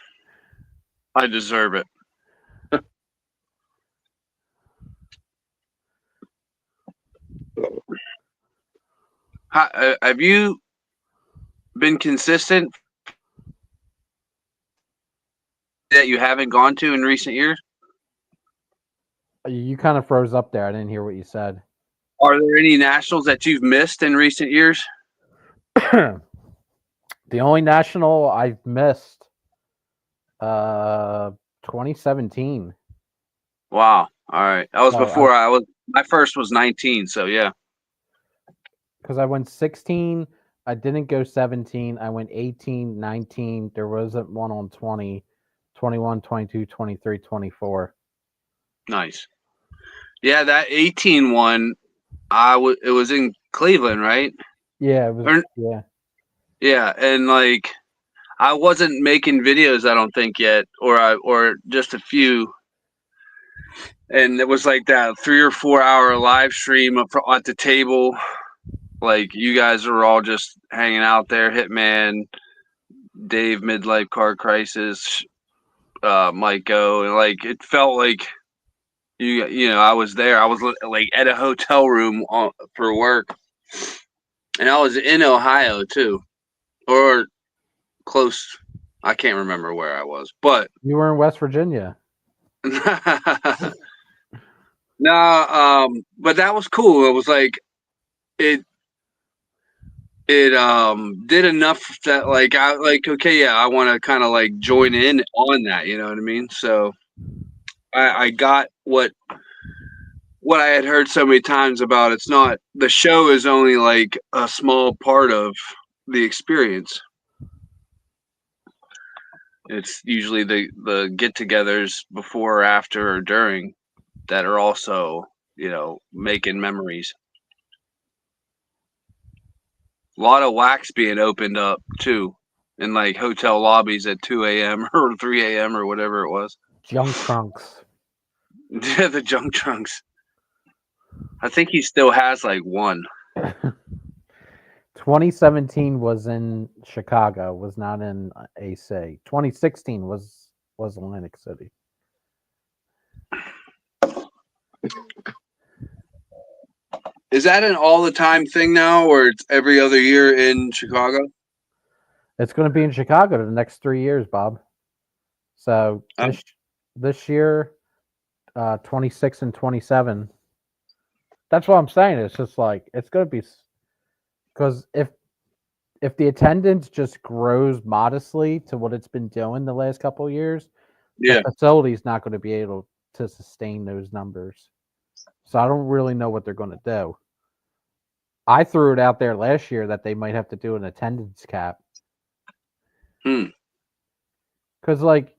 I deserve it. Have you been consistent that you haven't gone to in recent years? You kind of froze up there. I didn't hear what you said. Are there any nationals that you've missed in recent years? The only National I've missed, 2017. Wow. All right. That was Oh, before my first was 19, so yeah. Because I went 16. I didn't go 17. I went 18, 19. There wasn't one on 20, 21, 22, 23, 24. Nice. Yeah, that 18 one, it was in Cleveland, right? Yeah, it was. Yeah. Yeah, and like I wasn't making videos, I don't think yet, or just a few. And it was like that 3 or 4 hour live stream up at the table. Like you guys were all just hanging out there. Hitman, Dave, Midlife Car Crisis, Mike O, and like it felt like I was there. I was like at a hotel room for work, and I was in Ohio too, or close. I can't remember where I was, but You were in West Virginia. no, but that was cool. It was like it did enough that like I like okay, yeah, I want to kind of like join in on that, you know what I mean? So I got what I had heard so many times about it's not the show is only like a small part of the experience. It's usually the get-togethers before or after or during that are also, making memories. A lot of wax being opened up too, in like hotel lobbies at 2 a.m. or 3 a.m. or whatever it was. Junk trunks. Yeah, the junk trunks. I think he still has like one. 2017 was in Chicago, was not in AC. 2016 was Atlantic City. Is that an all the time thing now, or it's every other year in Chicago? It's going to be in Chicago the next 3 years, Bob. So this year, 26 and 27. That's what I'm saying. It's just like it's going to be, because if the attendance just grows modestly to what it's been doing the last couple of years, Yeah. the facility's not going to be able to sustain those numbers. So I don't really know what they're going to do. I threw it out there last year that they might have to do an attendance cap. Because like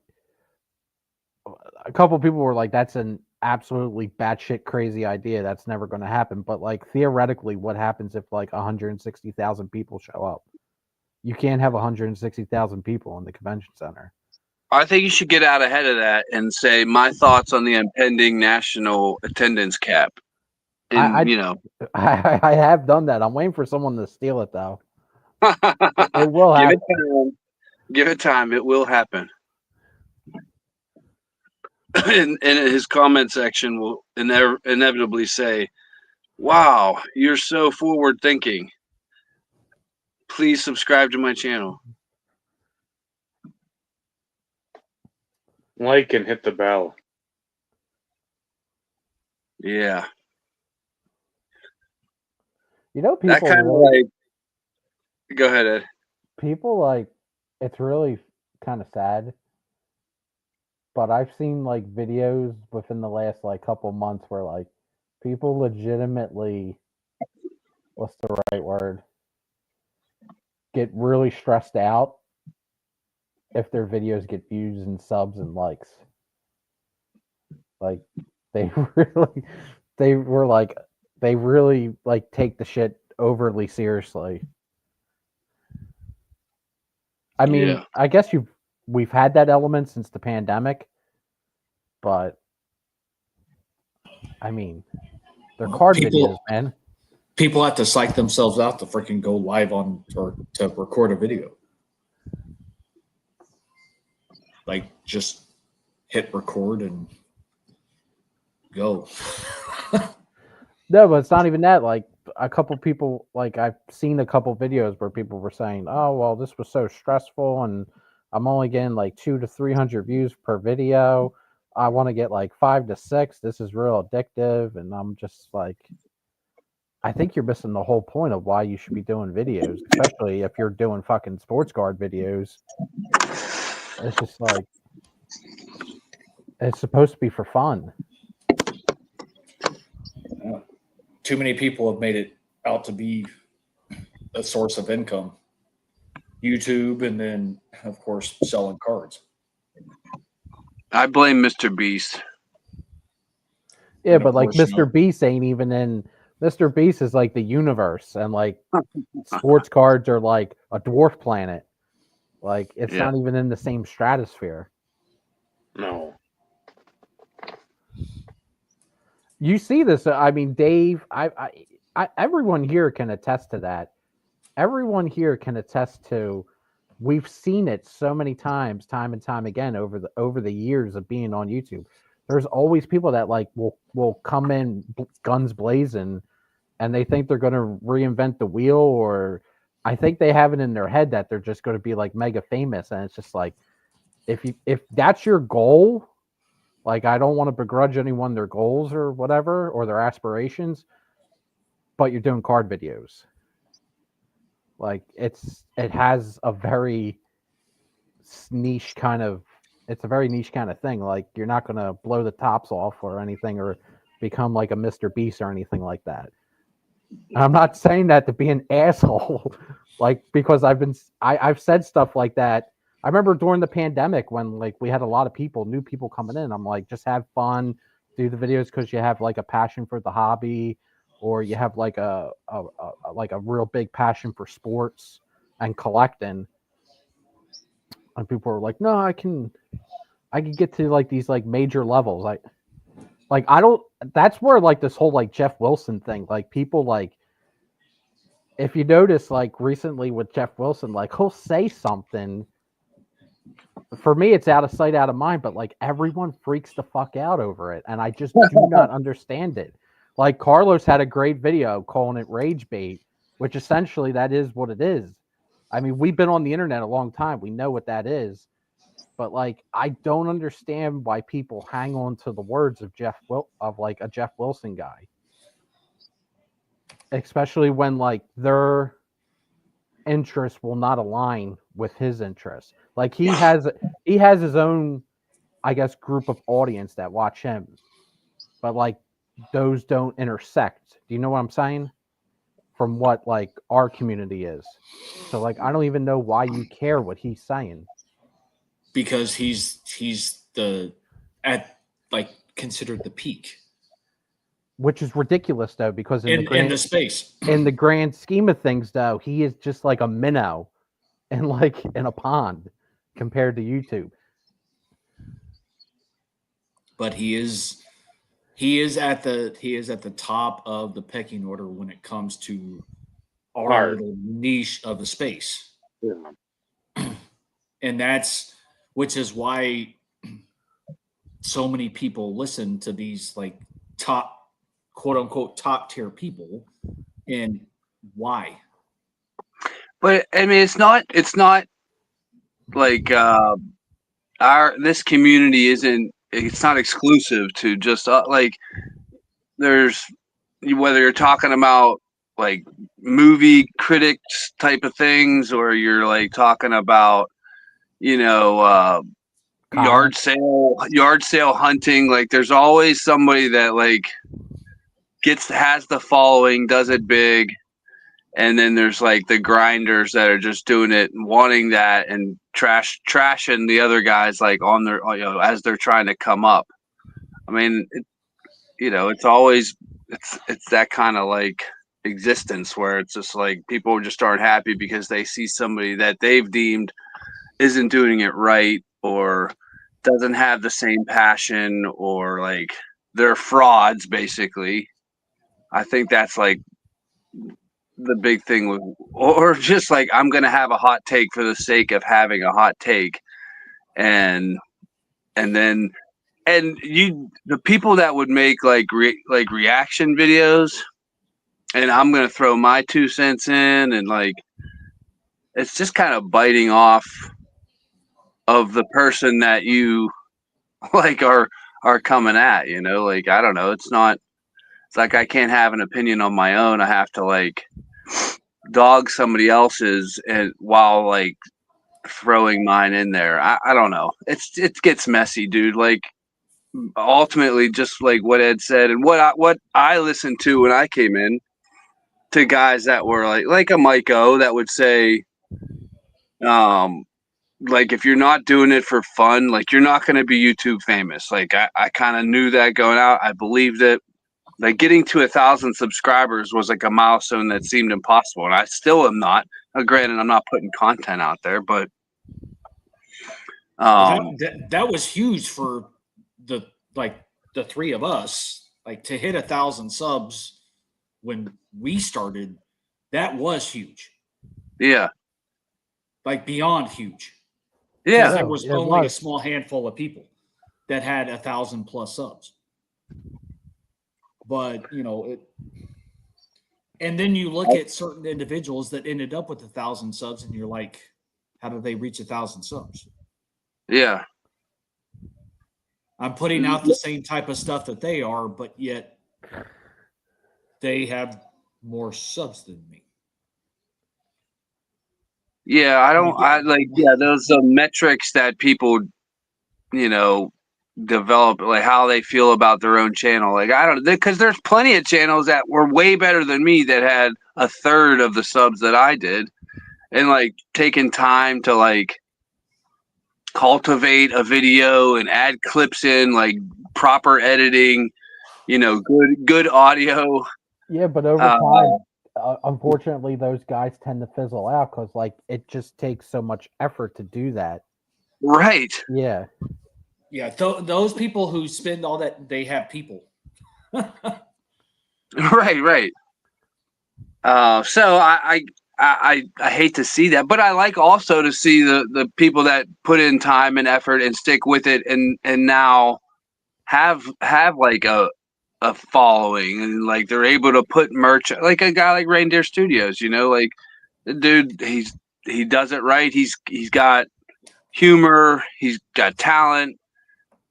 a couple people were like, that's an absolutely batshit crazy idea. That's never going to happen. But like theoretically, what happens if like 160,000 people show up? You can't have 160,000 people in the convention center. I think you should get out ahead of that and say my thoughts on the impending national attendance cap. And I have done that. I'm waiting for someone to steal it though. It will happen. Give it time. It will happen. And his comment section will inevitably say, "Wow, you're so forward thinking. Please subscribe to my channel. Like and hit the bell." Yeah. You know, people That kind of really, like. Go ahead, Ed. people like, it's really kind of sad. But I've seen like videos within the last like couple months where like people legitimately, what's the right word? Get really stressed out if their videos get views and subs and likes. Like they really like take the shit overly seriously. I mean, Yeah. I guess we've had that element since the pandemic, but I mean, they're card videos, man. People have to psych themselves out to freaking go live on or to record a video. Like just hit record and go. No, but it's not even that. Like a couple people, like I've seen a couple videos where people were saying, "Oh, well, this was so stressful, and I'm only getting like 200 to 300 views per video. I want to get like 5 to 6. This is real addictive." And I'm just like, I think you're missing the whole point of why you should be doing videos, especially if you're doing fucking sports card videos. It's just like, it's supposed to be for fun. Too many people have made it out to be a source of income. YouTube, and then of course selling cards. I blame Mr. Beast. Yeah, And but of like course, Mr. Beast ain't even in. Mr. Beast is like the universe, and like sports cards are like a dwarf planet. Like it's Yeah. not even in the same stratosphere. No. You see this? I mean, Dave. I everyone here can attest to that. Everyone here can attest to. We've seen it so many times, time and time again over the years of being on YouTube. There's always people that like will come in guns blazing, and they think they're going to reinvent the wheel, or I think they have it in their head that they're just going to be like mega famous, and it's just like if that's your goal, like I don't want to begrudge anyone their goals or whatever or their aspirations, but you're doing card videos. Like it has a very niche kind of, it's a very niche kind of thing. Like you're not going to blow the tops off or anything or become like a Mr. Beast or anything like that. And I'm not saying that to be an asshole, like because I've said stuff like that. I remember during the pandemic when like we had a lot of new people coming in. I'm like, just have fun, do the videos because you have like a passion for the hobby. or you have like a real big passion for sports and collecting, and people are like, no, I can get to like these like major levels. I don't. That's where like this whole like Jeff Wilson thing, like people like, if you notice like recently with Jeff Wilson, like he'll say something. For me, it's out of sight, out of mind, but like everyone freaks the fuck out over it. And I just do not understand it. Like Carlos had a great video calling it rage bait, which essentially that is what it is. I mean, we've been on the internet a long time. We know what that is. But like, I don't understand why people hang on to the words of like a Jeff Wilson guy. Especially when like their interests will not align with his interests. Like he has his own, I guess, group of audience that watch him, but like those don't intersect. Do you know what I'm saying? From what like our community is. So like I don't even know why you care what he's saying. Because he's considered the peak. Which is ridiculous though, because in the space. In the grand scheme of things though, he is just like a minnow in a pond compared to YouTube. But he is at the top of the pecking order when it comes to our little niche of the space. Yeah. And which is why so many people listen to these like top, quote unquote, top tier people. And why? But I mean, it's not like this community it's not exclusive to just like there's, whether you're talking about like movie critics type of things, or you're like talking about, yard sale hunting. Like there's always somebody that like has the following, does it big. And then there's like the grinders that are just doing it and wanting that and trashing the other guys like on their, as they're trying to come up. I mean, it's always, it's that kind of like existence where it's just like people just aren't happy because they see somebody that they've deemed isn't doing it right, or doesn't have the same passion, or like they're frauds basically. I think that's like the big thing with, or just like, I'm going to have a hot take for the sake of having a hot take. And the people that would make like reaction videos, and I'm going to throw my 2 cents in, and like, it's just kind of biting off of the person that you like are coming at, like, I don't know. It's like, I can't have an opinion on my own. I have to like dog somebody else's and while like throwing mine in there. I don't know. It gets messy, dude. Like ultimately, just like what Ed said and what I listened to when I came in, to guys that were like a Mike O that would say, like, if you're not doing it for fun, like you're not going to be YouTube famous. Like I kind of knew that going out. I believed it. Like getting to 1,000 subscribers was like a milestone that seemed impossible, and I still am not. Granted, I'm not putting content out there, but that was huge for the three of us. Like to hit 1,000 subs when we started, that was huge. Yeah, like beyond huge. Yeah, there was only a small handful of people that had 1,000+ subs. But and then you look at certain individuals that ended up with 1,000 subs, and you're like, how did they reach 1,000 subs? Yeah, I'm putting out the same type of stuff that they are, but yet they have more subs than me. Yeah, those metrics that people, develop, like how they feel about their own channel. Like, I don't, because there's plenty of channels that were way better than me that had 1/3 of the subs that I did, and like taking time to like cultivate a video and add clips in, like proper editing, good audio, Yeah, but over time, unfortunately, those guys tend to fizzle out because, like, it just takes so much effort to do that. Right. Yeah. Yeah, those people who spend all that, they have people. Right. So I hate to see that, but I like also to see the people that put in time and effort and stick with it, and now have like a following, and like they're able to put merch, like a guy like Reindeer Studios, like the dude, he does it right. He's got humor, he's got talent,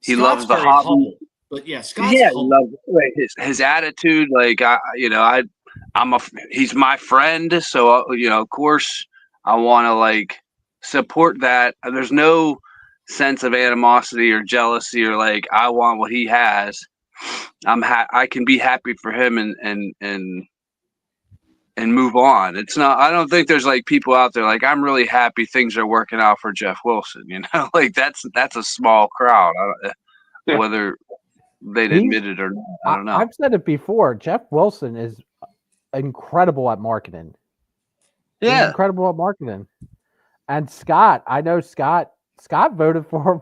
he Scott's loves the very hobby. humble, but yeah, Scott's Yeah, humble. like his attitude, like he's my friend, so of course I want to like support that. And there's no sense of animosity or jealousy or like I want what he has. I can be happy for him and move on. It's not. I don't think there's like people out there like I'm really happy things are working out for Jeff Wilson. Like that's a small crowd. Yeah. Whether they'd admit it or not, I don't know. I've said it before. Jeff Wilson is incredible at marketing. He's Yeah. incredible at marketing. And Scott, I know Scott voted for him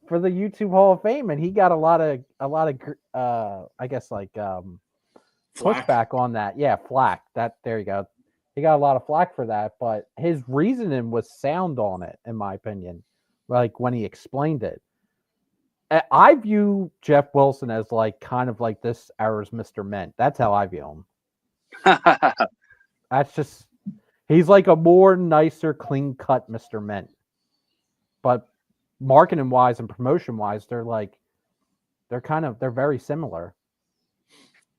for the YouTube Hall of Fame, and he got a lot of I guess like Flack. pushback on that. Yeah, flack. There you go. He got a lot of flack for that, but his reasoning was sound on it, in my opinion. Like when he explained it. I view Jeff Wilson as like kind of like this era's Mr. Mint. That's how I view him. That's just he's like a more nicer, clean cut Mr. Mint. But marketing wise and promotion wise, they're very similar.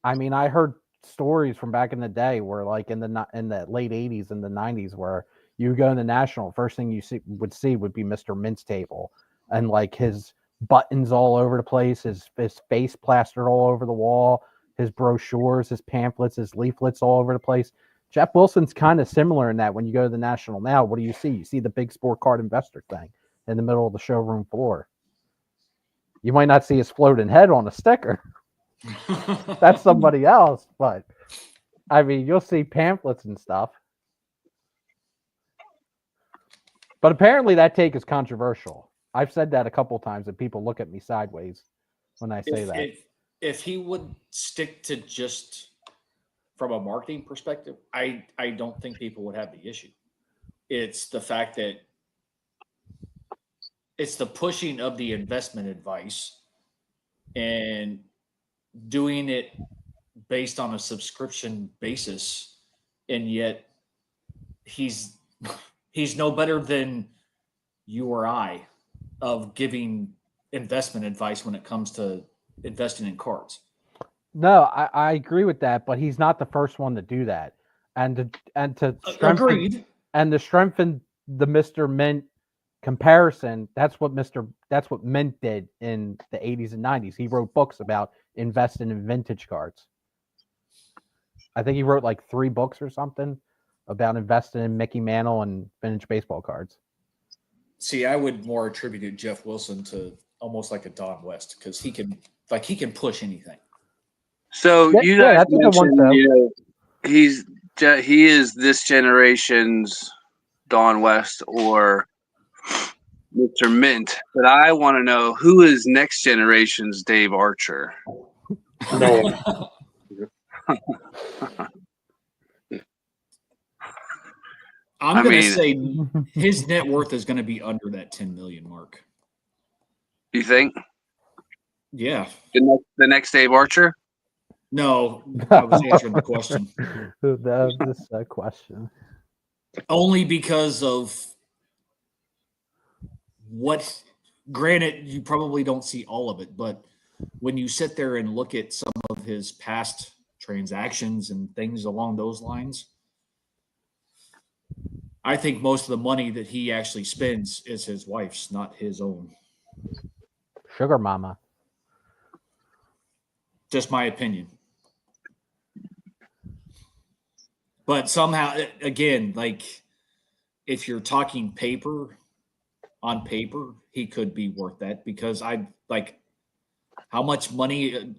I mean, I heard stories from back in the day where like in the late 80s and the 90s where you go to the National, first thing you would be Mr. Mint's table and like his buttons all over the place, his face plastered all over the wall, his brochures, his pamphlets, his leaflets all over the place. Jeff Wilson's kind of similar in that when you go to the National now, what do you see? You see the big sport card investor thing in the middle of the showroom floor. You might not see his floating head on a sticker. That's somebody else, but I mean, you'll see pamphlets and stuff. But apparently that take is controversial. I've said that a couple of times and people look at me sideways when I say that. If he would stick to just from a marketing perspective, I don't think people would have the issue. It's the fact that it's the pushing of the investment advice and doing it based on a subscription basis, and yet he's no better than you or I of giving investment advice when it comes to investing in cards. No, I agree with that, but he's not the first one to do that. And to strengthen Agreed. And to strengthen the Mr. Mint comparison, that's what Mint did in the 80s and 90s. He wrote books about investing in vintage cards. I think he wrote like 3 books or something about investing in Mickey Mantle and vintage baseball cards. See, I would more attribute Jeff Wilson to almost like a Don West because he can push anything. So you guys that's a good one, mentioned, he is this generation's Don West or Mr. Mint, but I want to know who is next generation's Dave Archer. No. I'm going to say his net worth is going to be under that 10 million mark. You think? Yeah. The next Dave Archer? No, I was answering the question. This question. Only because of what, granted, you probably don't see all of it, but when you sit there and look at some of his past transactions and things along those lines, I think most of the money that he actually spends is his wife's, not his own. Sugar mama. Just my opinion. But somehow, again, like if you're talking on paper, he could be worth that because how much money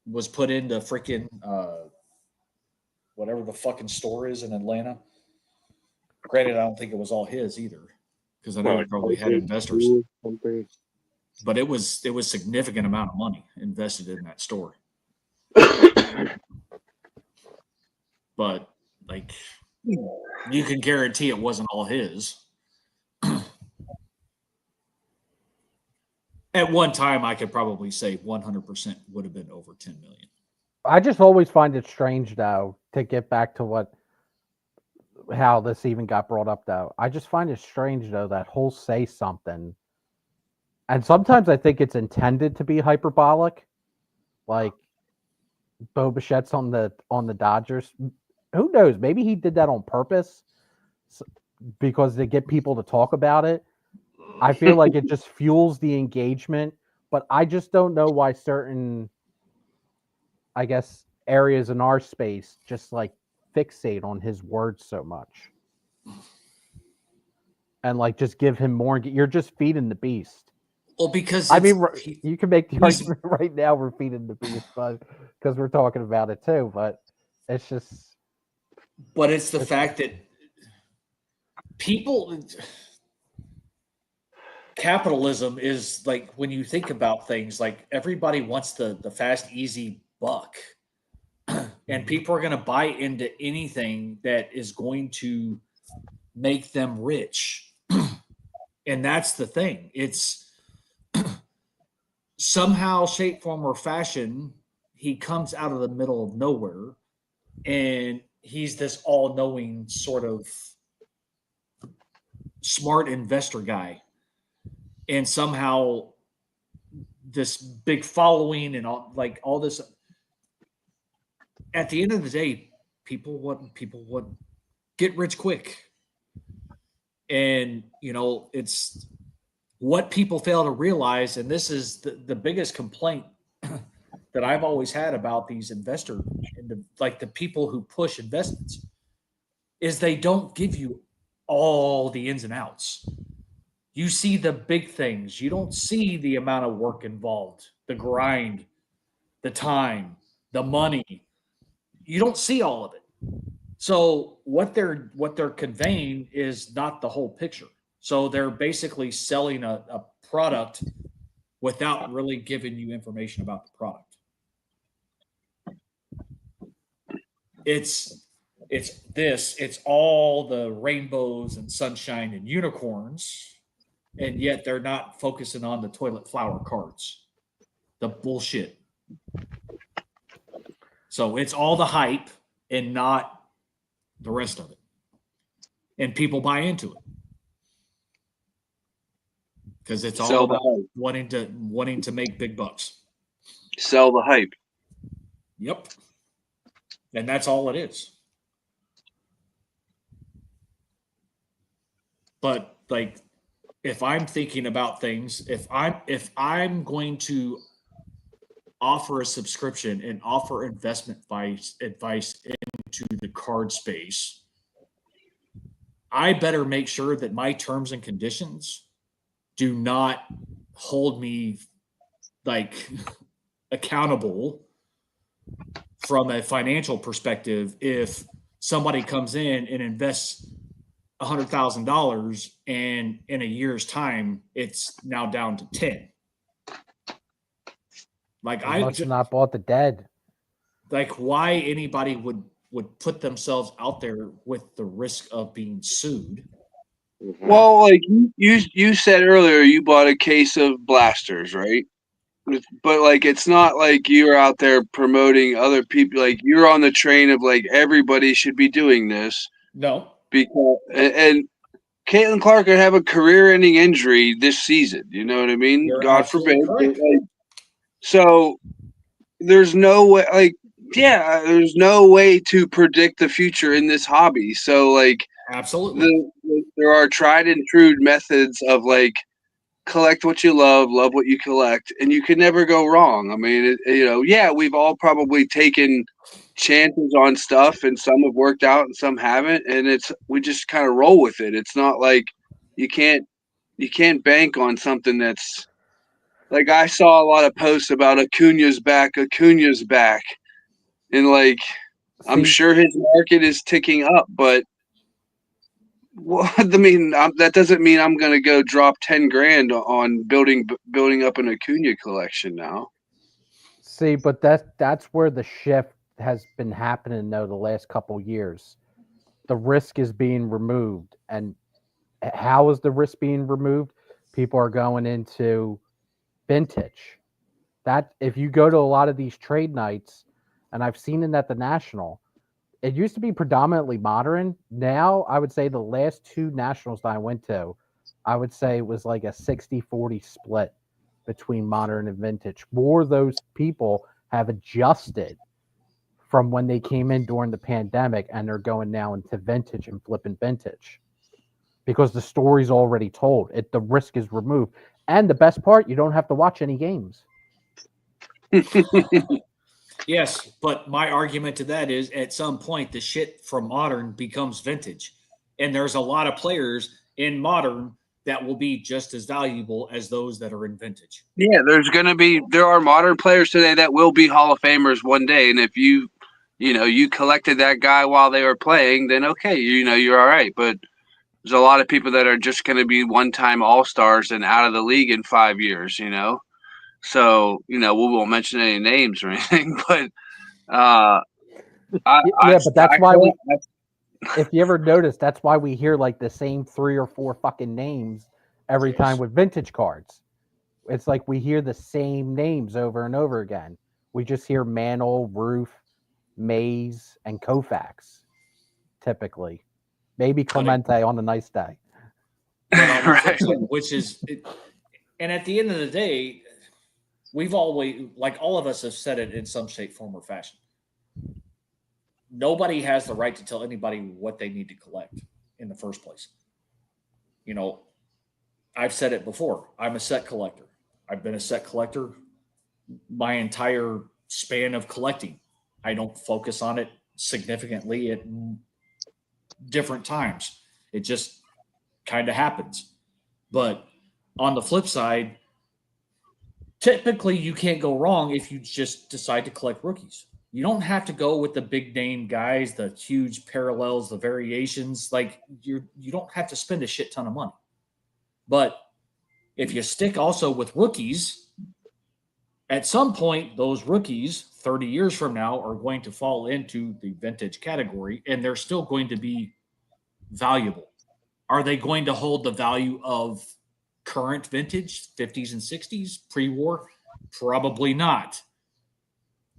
was put into freaking whatever the fucking store is in Atlanta. Granted, I don't think it was all his either, because I know he probably had investors. Something. But it was significant amount of money invested in that store. But like, you can guarantee it wasn't all his. At one time, I could probably say 100% would have been over 10 million. I just always find it strange, though, to get back to how this even got brought up, though. I just find it strange, though, that he'll say something, and sometimes I think it's intended to be hyperbolic, like Bo Bichette's on the Dodgers. Who knows? Maybe he did that on purpose because to get people to talk about it. I feel like it just fuels the engagement, but I just don't know why certain, I guess, areas in our space just like fixate on his words so much. And like just give him more. You're just feeding the beast. Well, because I mean, you can make the argument right now we're feeding the beast, but because we're talking about it too, but it's just. But it's the fact that capitalism is like, when you think about things, like everybody wants the fast, easy buck. And people are going to buy into anything that is going to make them rich. And that's the thing. It's somehow, shape, form, or fashion, he comes out of the middle of nowhere and he's this all-knowing sort of smart investor guy. And somehow this big following and all this. At the end of the day, people want get rich quick. And, it's what people fail to realize. And this is the biggest complaint that I've always had about these investors and the people who push investments is they don't give you all the ins and outs. You see the big things. You don't see the amount of work involved, the grind, the time, the money. You don't see all of it. So what they're conveying is not the whole picture. So they're basically selling a product without really giving you information about the product. It's all the rainbows and sunshine and unicorns. And yet they're not focusing on the toilet flower cards, the bullshit. So it's all the hype and not the rest of it. And people buy into it. Because it's all about wanting to make big bucks. Sell the hype. Yep. And that's all it is. But like, if I'm thinking about things, if I'm going to offer a subscription and offer investment advice into the card space, I better make sure that my terms and conditions do not hold me like accountable from a financial perspective. If somebody comes in and invests $100,000 and in a year's time it's now down to 10. Like, I must not bought the dead. Like, why anybody would put themselves out there with the risk of being sued? Well, like you said earlier, you bought a case of blasters, right? But like, it's not like you're out there promoting other people. Like, you're on the train of like everybody should be doing this. No. Because and Caitlin Clark could have a career-ending injury this season. You know what I mean? You're God forbid. correct. So there's no way. Like, yeah, there's no way to predict the future in this hobby. So like, absolutely, there are tried and true methods of like collect what you love what you collect, and you can never go wrong. I mean, yeah, we've all probably taken chances on stuff, and some have worked out and some haven't, and we just kind of roll with it. It's not like you can't bank on something that's like, I saw a lot of posts about Acuna's back, and like, I'm See, sure his market is ticking up, but I mean, that doesn't mean I'm going to go drop 10 grand on building up an Acuna collection now. See, but that's where the shift has been happening though the last couple years. The risk is being removed, and how is the risk being removed? People are going into vintage. That if you go to a lot of these trade nights, and I've seen it at the National, it used to be predominantly modern. Now I would say the last two nationals that I went to, I would say it was like a 60-40 split between modern and vintage. More of those people have adjusted from when they came in during the pandemic, and they're going now into vintage and flipping vintage because the story's already told. The risk is removed. And the best part, you don't have to watch any games. Yes, but my argument to that is at some point the shit from modern becomes vintage. And there's a lot of players in modern that will be just as valuable as those that are in vintage. Yeah, there are modern players today that will be Hall of Famers one day. And if you collected that guy while they were playing, then okay, you're all right. But there's a lot of people that are just going to be one-time All-Stars and out of the league in 5 years, So, we won't mention any names or anything, but but that's why if you ever notice, that's why we hear like the same 3 or 4 fucking names every time with vintage cards. It's like we hear the same names over and over again. We just hear Mantle, Roof, Mays, and Koufax, typically. Maybe Clemente on a nice day. Right. Which is, and at the end of the day, we've always, like all of us have said it in some shape, form, or fashion. Nobody has the right to tell anybody what they need to collect in the first place. I've said it before. I'm a set collector. I've been a set collector my entire span of collecting. I don't focus on it significantly at different times. It just kind of happens. But on the flip side, typically you can't go wrong if you just decide to collect rookies. You don't have to go with the big name guys, the huge parallels, the variations. Like you don't have to spend a shit ton of money. But if you stick also with rookies, at some point, those rookies 30 years from now are going to fall into the vintage category, and they're still going to be valuable. Are they going to hold the value of current vintage, 50s and 60s, pre-war? Probably not.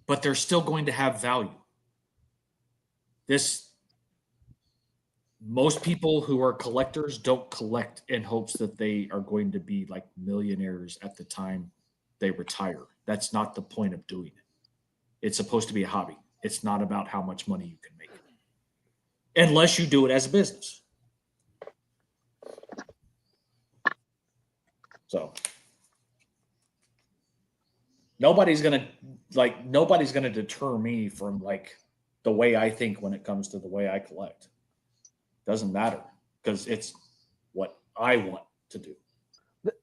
But they're still going to have value. Most people who are collectors don't collect in hopes that they are going to be like millionaires at the time they retire. That's not the point of doing it. It's supposed to be a hobby. It's not about how much money you can make. Unless you do it as a business. So nobody's gonna deter me from like the way I think when it comes to the way I collect. Doesn't matter because it's what I want to do.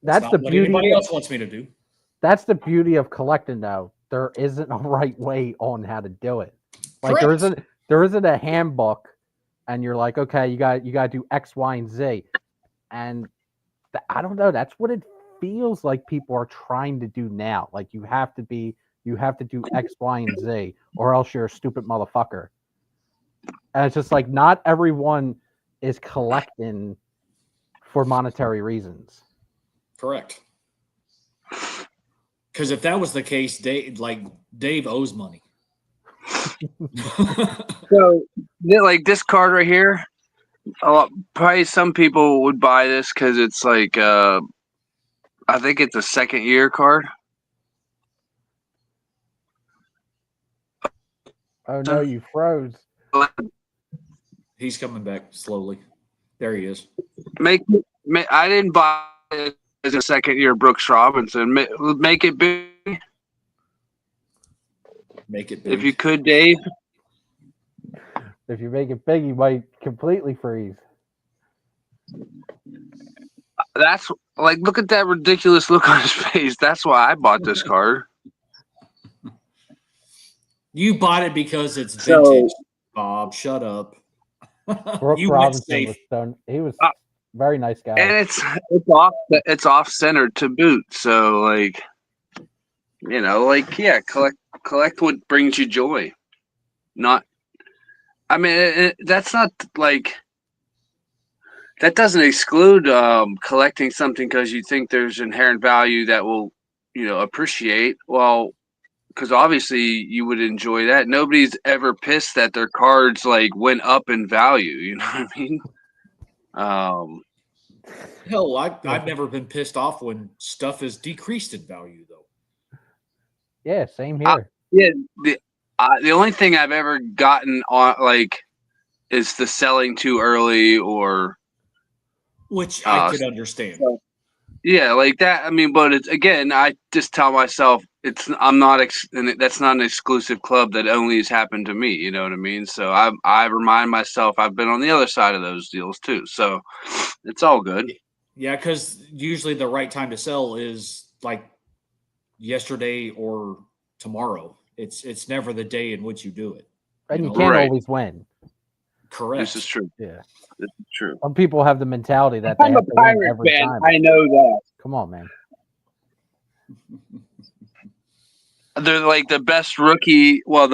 That's the beauty. Anybody else wants me to do. That's the beauty of collecting, though. There isn't a right way on how to do it. Like Correct. there isn't a handbook, and you're like, okay, you got to do X, Y, and Z, and I don't know. That's what it feels like people are trying to do now. Like you have to do X, Y, and Z, or else you're a stupid motherfucker. And it's just like not everyone is collecting for monetary reasons. Correct. Because if that was the case, Dave owes money. So, like this card right here, probably some people would buy this because it's like, I think it's a second year card. Oh no, you froze. He's coming back slowly. There he is. I didn't buy it as a second year Brooks Robinson. Make it big. Make it big. If you could, Dave. If you make it big, you might completely freeze. That's like, look at that ridiculous look on his face. That's why I bought this card. You bought it because it's So- vintage, Bob. Shut up. Brooke You went Robinson safe. was so he was Uh, very nice guy. and it's off centered to boot. So like, yeah, collect what brings you joy. Not, I mean, that's not like that doesn't exclude collecting something because you think there's inherent value that will, appreciate. Well, because obviously you would enjoy that. Nobody's ever pissed that their cards like went up in value. You know what I mean? Hell, I've never been pissed off when stuff is decreased in value, though. Yeah, same here. Yeah, the only thing I've ever gotten on like is the selling too early or Which I could understand. so- yeah, like that. I mean, but it's again, I just tell myself I'm not and that's not an exclusive club that only has happened to me. You know what I mean? So I remind myself I've been on the other side of those deals too. So it's all good. Yeah, because usually the right time to sell is like yesterday or tomorrow. It's never the day in which you do it. And you know? can't Right. always win. Correct. This is true. Yeah. This is true. Some people have the mentality that they I'm a have to win Pirate every fan. time. I know that. Come on, man. They're like the best rookie. Well,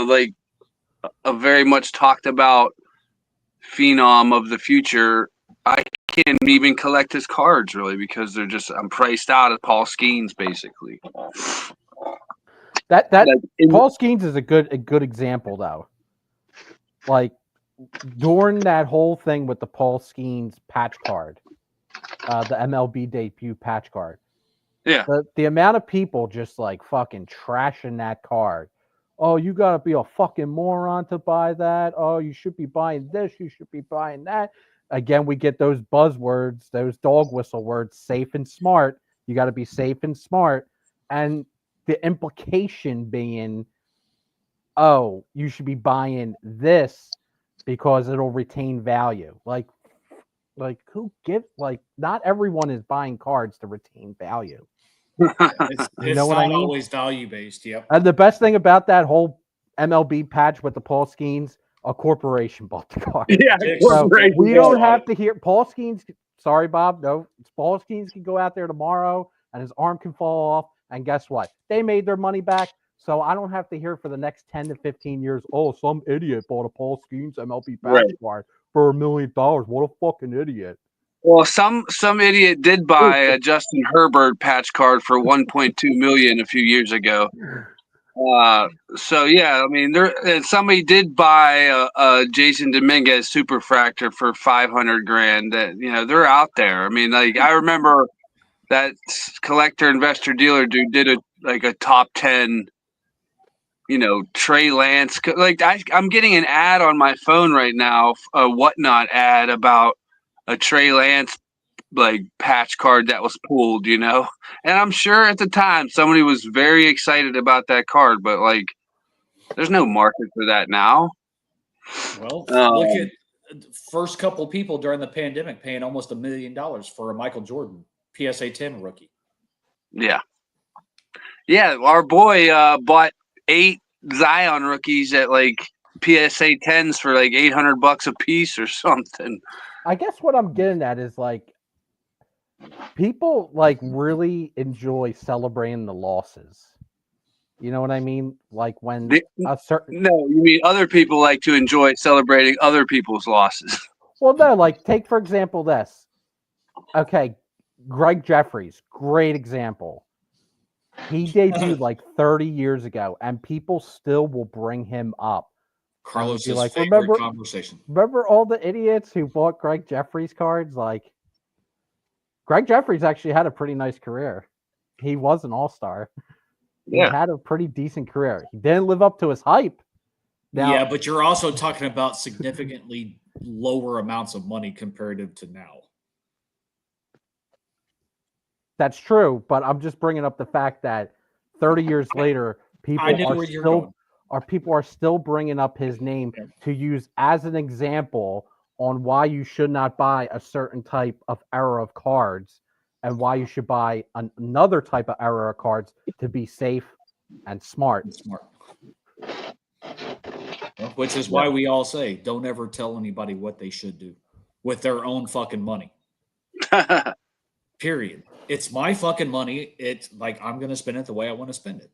like a very much talked about phenom of the future. I can't even collect his cards really because I'm priced out of Paul Skeens basically. That Like, Paul Skeens is a good example though. Like during that whole thing with the Paul Skeens patch card, the MLB debut patch card. Yeah. The amount of people just like fucking trashing that card. Oh, you gotta be a fucking moron to buy that. Oh, you should be buying this. You should be buying that. Again, we get those buzzwords, those dog whistle words, safe and smart. You got to be safe and smart. And the implication being, oh, you should be buying this because it'll retain value. Like who give? Like, not everyone is buying cards to retain value. It's You know what I not mean? always value based. Yep. And the best thing about that whole MLB patch with the Paul Skeens, a corporation bought the card. yeah, So corporation we ball. don't have to hear Paul Skeens. Sorry, Bob. No, Paul Skeens can go out there tomorrow and his arm can fall off. And guess what? They made their money back. So I don't have to hear for the next 10 to 15 years, oh, some idiot bought a Paul Skeens MLB patch card for $1 million. What a fucking idiot. Well, some idiot did buy a Justin Herbert patch card for 1.2 million a few years ago. So yeah, I mean, somebody did buy a Jason Dominguez superfractor for 500 grand. That they're out there. I mean, like I remember that collector investor dealer dude did a top 10. Trey Lance. Like I'm getting an ad on my phone right now, a Whatnot ad about a Trey Lance like patch card that was pulled, and I'm sure at the time somebody was very excited about that card, but like there's no market for that now. Well, look at first couple people during the pandemic paying almost $1 million for a Michael Jordan PSA 10 rookie. Yeah, our boy bought 8 Zion rookies at like PSA 10s for like $800 a piece or something. I guess what I'm getting at is like people like really enjoy celebrating the losses. You know what I mean? Like when a certain No, you mean other people like to enjoy celebrating other people's losses. Well, no, like take for example this. Okay, Greg Jeffries, great example. He debuted like 30 years ago, and people still will bring him up. Carlos's like, favorite conversation. Remember all the idiots who bought Greg Jeffries cards? Like, Greg Jeffries actually had a pretty nice career. He was an all-star. He had a pretty decent career. He didn't live up to his hype. Now, yeah, but you're also talking about significantly lower amounts of money comparative to now. That's true, but I'm just bringing up the fact that 30 years later, people are still bringing up his name to use as an example on why you should not buy a certain type of era of cards and why you should buy another type of era of cards to be safe and smart. Which is why we all say, don't ever tell anybody what they should do with their own fucking money. Period. It's my fucking money. It's like I'm going to spend it the way I want to spend it.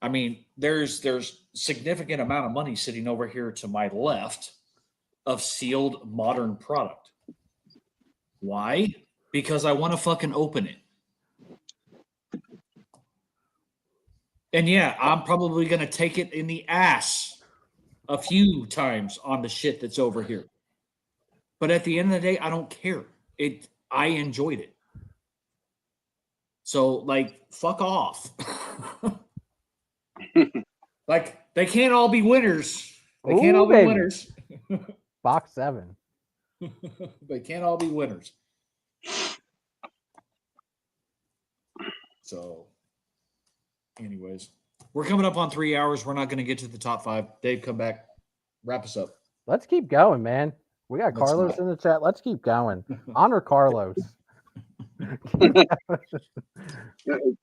I mean, there's significant amount of money sitting over here to my left of sealed modern product. Why? Because I want to fucking open it. And yeah, I'm probably going to take it in the ass a few times on the shit that's over here. But at the end of the day, I don't care. I enjoyed it. So, like, fuck off. Like, they can't all be winners. They can't all be baby. winners. Box 7. They can't all be winners. So, anyways, we're coming up on 3 hours. We're not going to get to the top 5. Dave, come back. Wrap us up. Let's keep going, man. We got Let's Carlos go. in the chat. Let's keep going. Honor Carlos.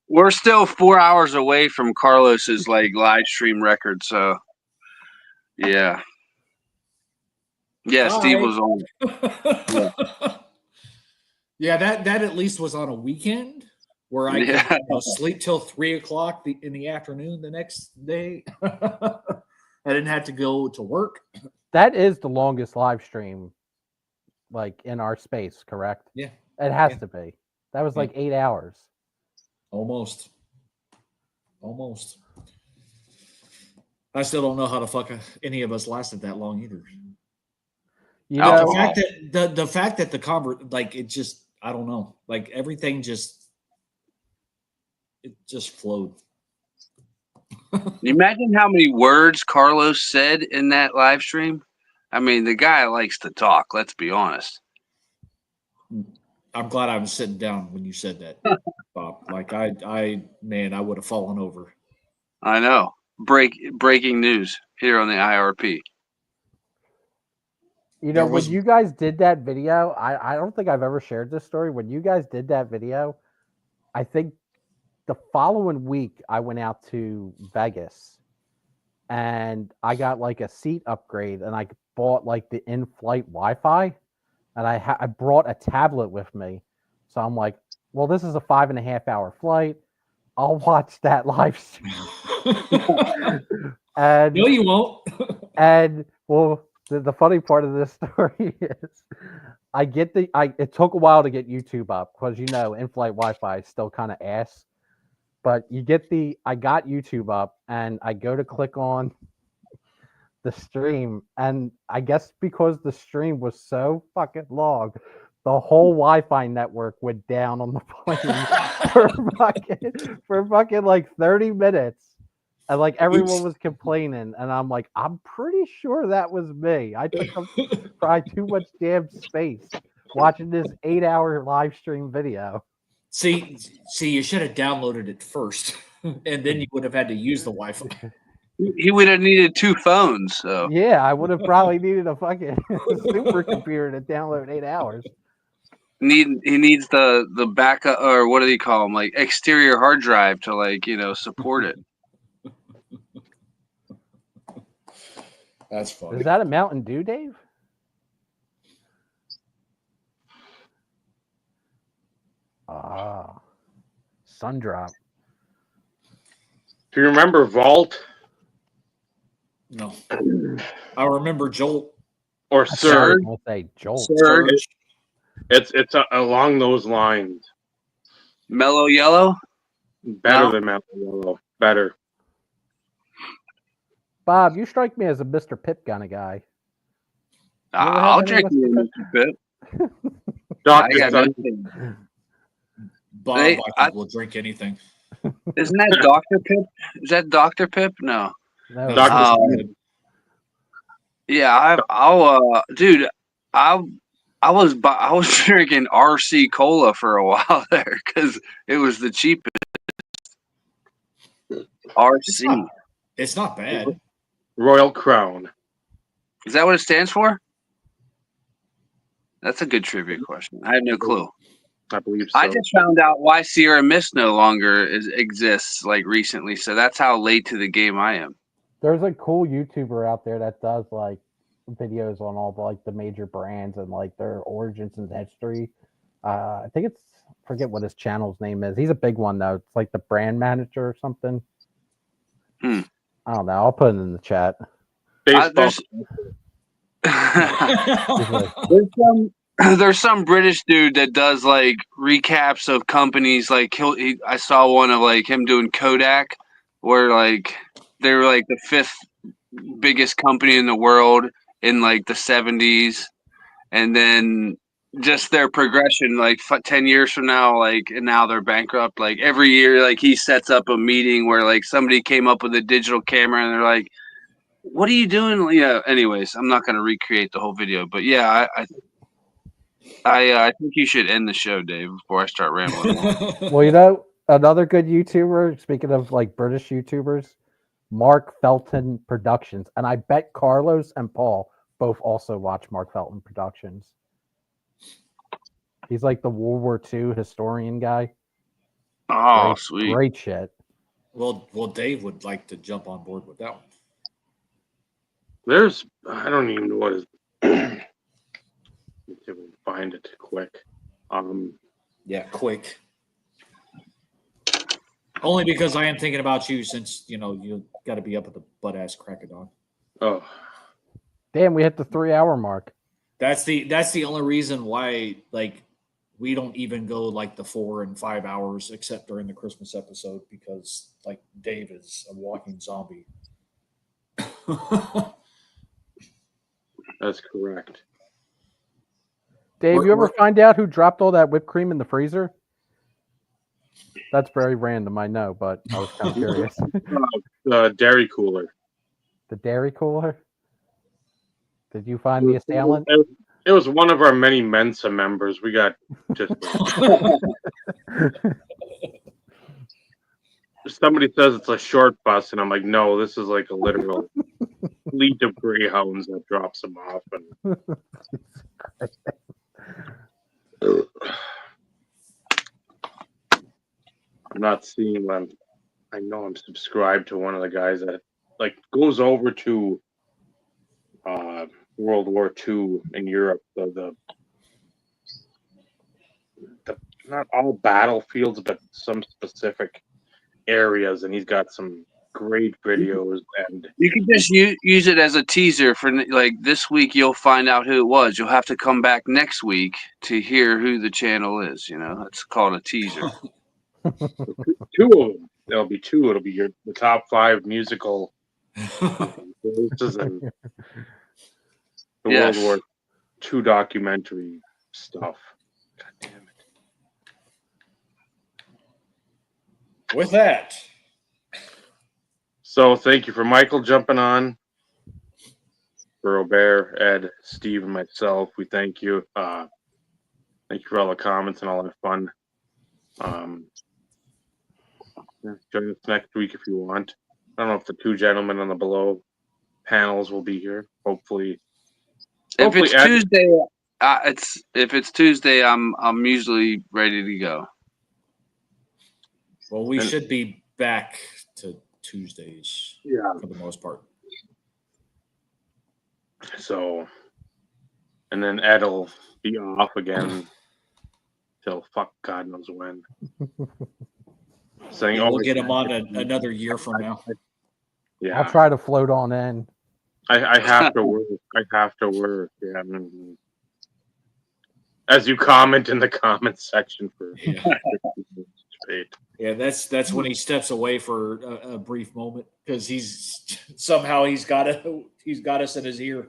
We're still 4 hours away from Carlos's like live stream record, so yeah. Yeah, Steve Hi. was on. Yeah, that at least was on a weekend where I could sleep till 3 o'clock in the afternoon the next day. I didn't have to go to work. That is the longest live stream, like in our space, correct? Yeah, It has Yeah. to be. That was like 8 hours. almost. I still don't know how the fuck any of us lasted that long either. You Oh, know, The fact that the fact that the like it just I don't know, like everything just flowed. You imagine how many words Carlos said in that live stream? I mean, the guy likes to talk, let's be honest. I'm glad I was sitting down when you said that, Bob. Like I would have fallen over. I know. Breaking news here on the IRP. you There know, when was- you guys did that video, I don't think I've ever shared this story. When you guys did that video, I think the following week I went out to Vegas and I got like a seat upgrade and I bought like the in-flight Wi-Fi and I brought a tablet with me. So I'm like, well, this is a 5.5 hour flight. I'll watch that live stream. And No, you won't. and well, the funny part of this story is it took a while to get YouTube up because in-flight Wi-Fi is still kind of ass. But I got YouTube up and I go to click on the stream, and I guess because the stream was so fucking long, the whole Wi-Fi network went down on the plane for fucking like 30 minutes. And like everyone was complaining, and I'm like, I'm pretty sure that was me. I took up probably too much damn space watching this 8-hour live stream video. See, you should have downloaded it first, and then you would have had to use the Wi-Fi. He would have needed 2 phones, so Yeah, I would have probably needed a fucking supercomputer to download 8 hours. he needs the backup, or what do they call them, like exterior hard drive to support it. That's funny. Is that a Mountain Dew, Dave? Ah, Sundrop. Do you remember Vault No, I remember Jolt. or Surge? We'll say Jolt. Surge, It's along those lines. Mellow Yellow. Better No. than Mountain Yellow. Better. Bob, you strike me as a Mr. Pip kind of guy. You ever I'll have any drink you a bit. I Dr. got Sun, nothing. Bob, They- I think will drink anything. Isn't that Dr. Pip? Is that Dr. Pip? No. No, Dr. Oh. Sun. Yeah, I'll dude, I was drinking RC cola for a while there because it was the cheapest. RC. It's not bad. Royal Crown. Is that what it stands for? That's a good trivia question. I have no clue. I believe so. I just found out why Sierra Mist no longer exists like recently, so that's how late to the game I am. There's a cool YouTuber out there that does like videos on all the like the major brands and like their origins and history. I think it's forget what his channel's name is. He's a big one though. It's like the brand manager or something. Hmm. I don't know. I'll put it in the chat. Baseball. There's some British dude that does like recaps of companies. Like I saw one of like him doing Kodak, where like they were like the 5th biggest company in the world in like the 70s, and then just their progression like 10 years from now, like, and now they're bankrupt. Like every year, like he sets up a meeting where like somebody came up with a digital camera and they're like, what are you doing? Yeah. Anyways, I'm not going to recreate the whole video, but yeah, I think you should end the show, Dave, before I start rambling more. Well, you know, another good YouTuber, speaking of like British YouTubers, Mark Felton Productions. And I bet Carlos and Paul both also watch Mark Felton Productions. He's like the World War II historian guy. Oh, sweet. Great shit. Well, Dave would like to jump on board with that one. I don't even know what is. Let's see if we can find it quick. Yeah, quick. Only because I am thinking about you, since you got to be up at the butt ass crack of dawn. Oh, Damn, we hit the 3-hour mark. That's the only reason why like we don't even go like the 4 and 5 hours except during the Christmas episode, because like Dave is a walking zombie. that's correct. Dave, you ever find out who dropped all that whipped cream in the freezer? That's very random, I know, but I was kind of curious. The dairy cooler. The dairy cooler? Did you find the assailant? It was one of our many Mensa members. We got just. Somebody says it's a short bus, and I'm like, no, this is like a literal fleet of greyhounds that drops them off. And I'm not seeing them. I know I'm subscribed to one of the guys that like goes over to World War II in Europe. The not all battlefields, but some specific areas, and he's got some great videos. And you can just use it as a teaser for like this week. You'll find out who it was. You'll have to come back next week to hear who the channel is. That's called a teaser. Two of them. There'll be two. It'll be the top 5 musical voices and the Yes. World War II documentary stuff. God damn it. With that, So thank you for Michael jumping on. For Robert, Ed, Steve, and myself, we thank you. Thank you for all the comments and all that fun. Join us next week if you want. I don't know if the 2 gentlemen on the below panels will be here. Hopefully If it's Ed, Tuesday, if it's Tuesday, I'm usually ready to go. well, we should be back to Tuesdays, yeah. for the most part. So, and then Ed will be off again till fuck God knows when. Saying, We'll get him on another year from now. Yeah, I'll try to float on in. I have to work. I have to work. Yeah. Mm-hmm. As you comment in the comment section for Yeah, that's when he steps away for a brief moment, because he's got us in his ear.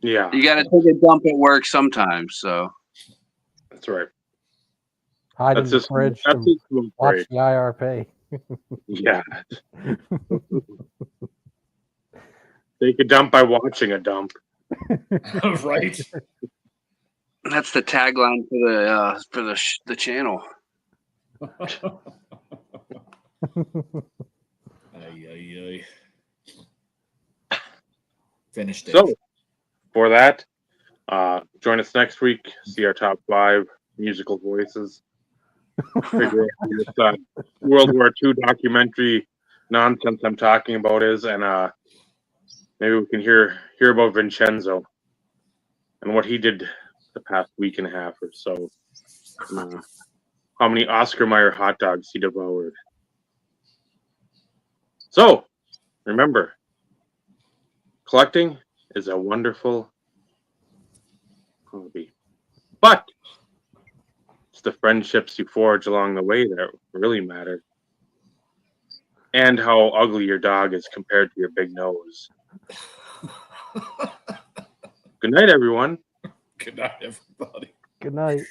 Yeah, You got to take a dump at work sometimes. So that's right. Hide That's in the just fridge that's to just smoke watch break. the IRP. Yeah. Take a dump by watching a dump. Right. that's the tagline for the channel. Ay. Finished it. So, for that, join us next week. See our top 5 musical voices. figure out who this World War II documentary nonsense I'm talking about is, and maybe we can hear about Vincenzo and what he did the past week and a half or so. How many Oscar Mayer hot dogs he devoured. So, remember, collecting is a wonderful hobby. But it's the friendships you forge along the way that really matter. And how ugly your dog is compared to your big nose. Good night, everyone. Good night, everybody. Good night.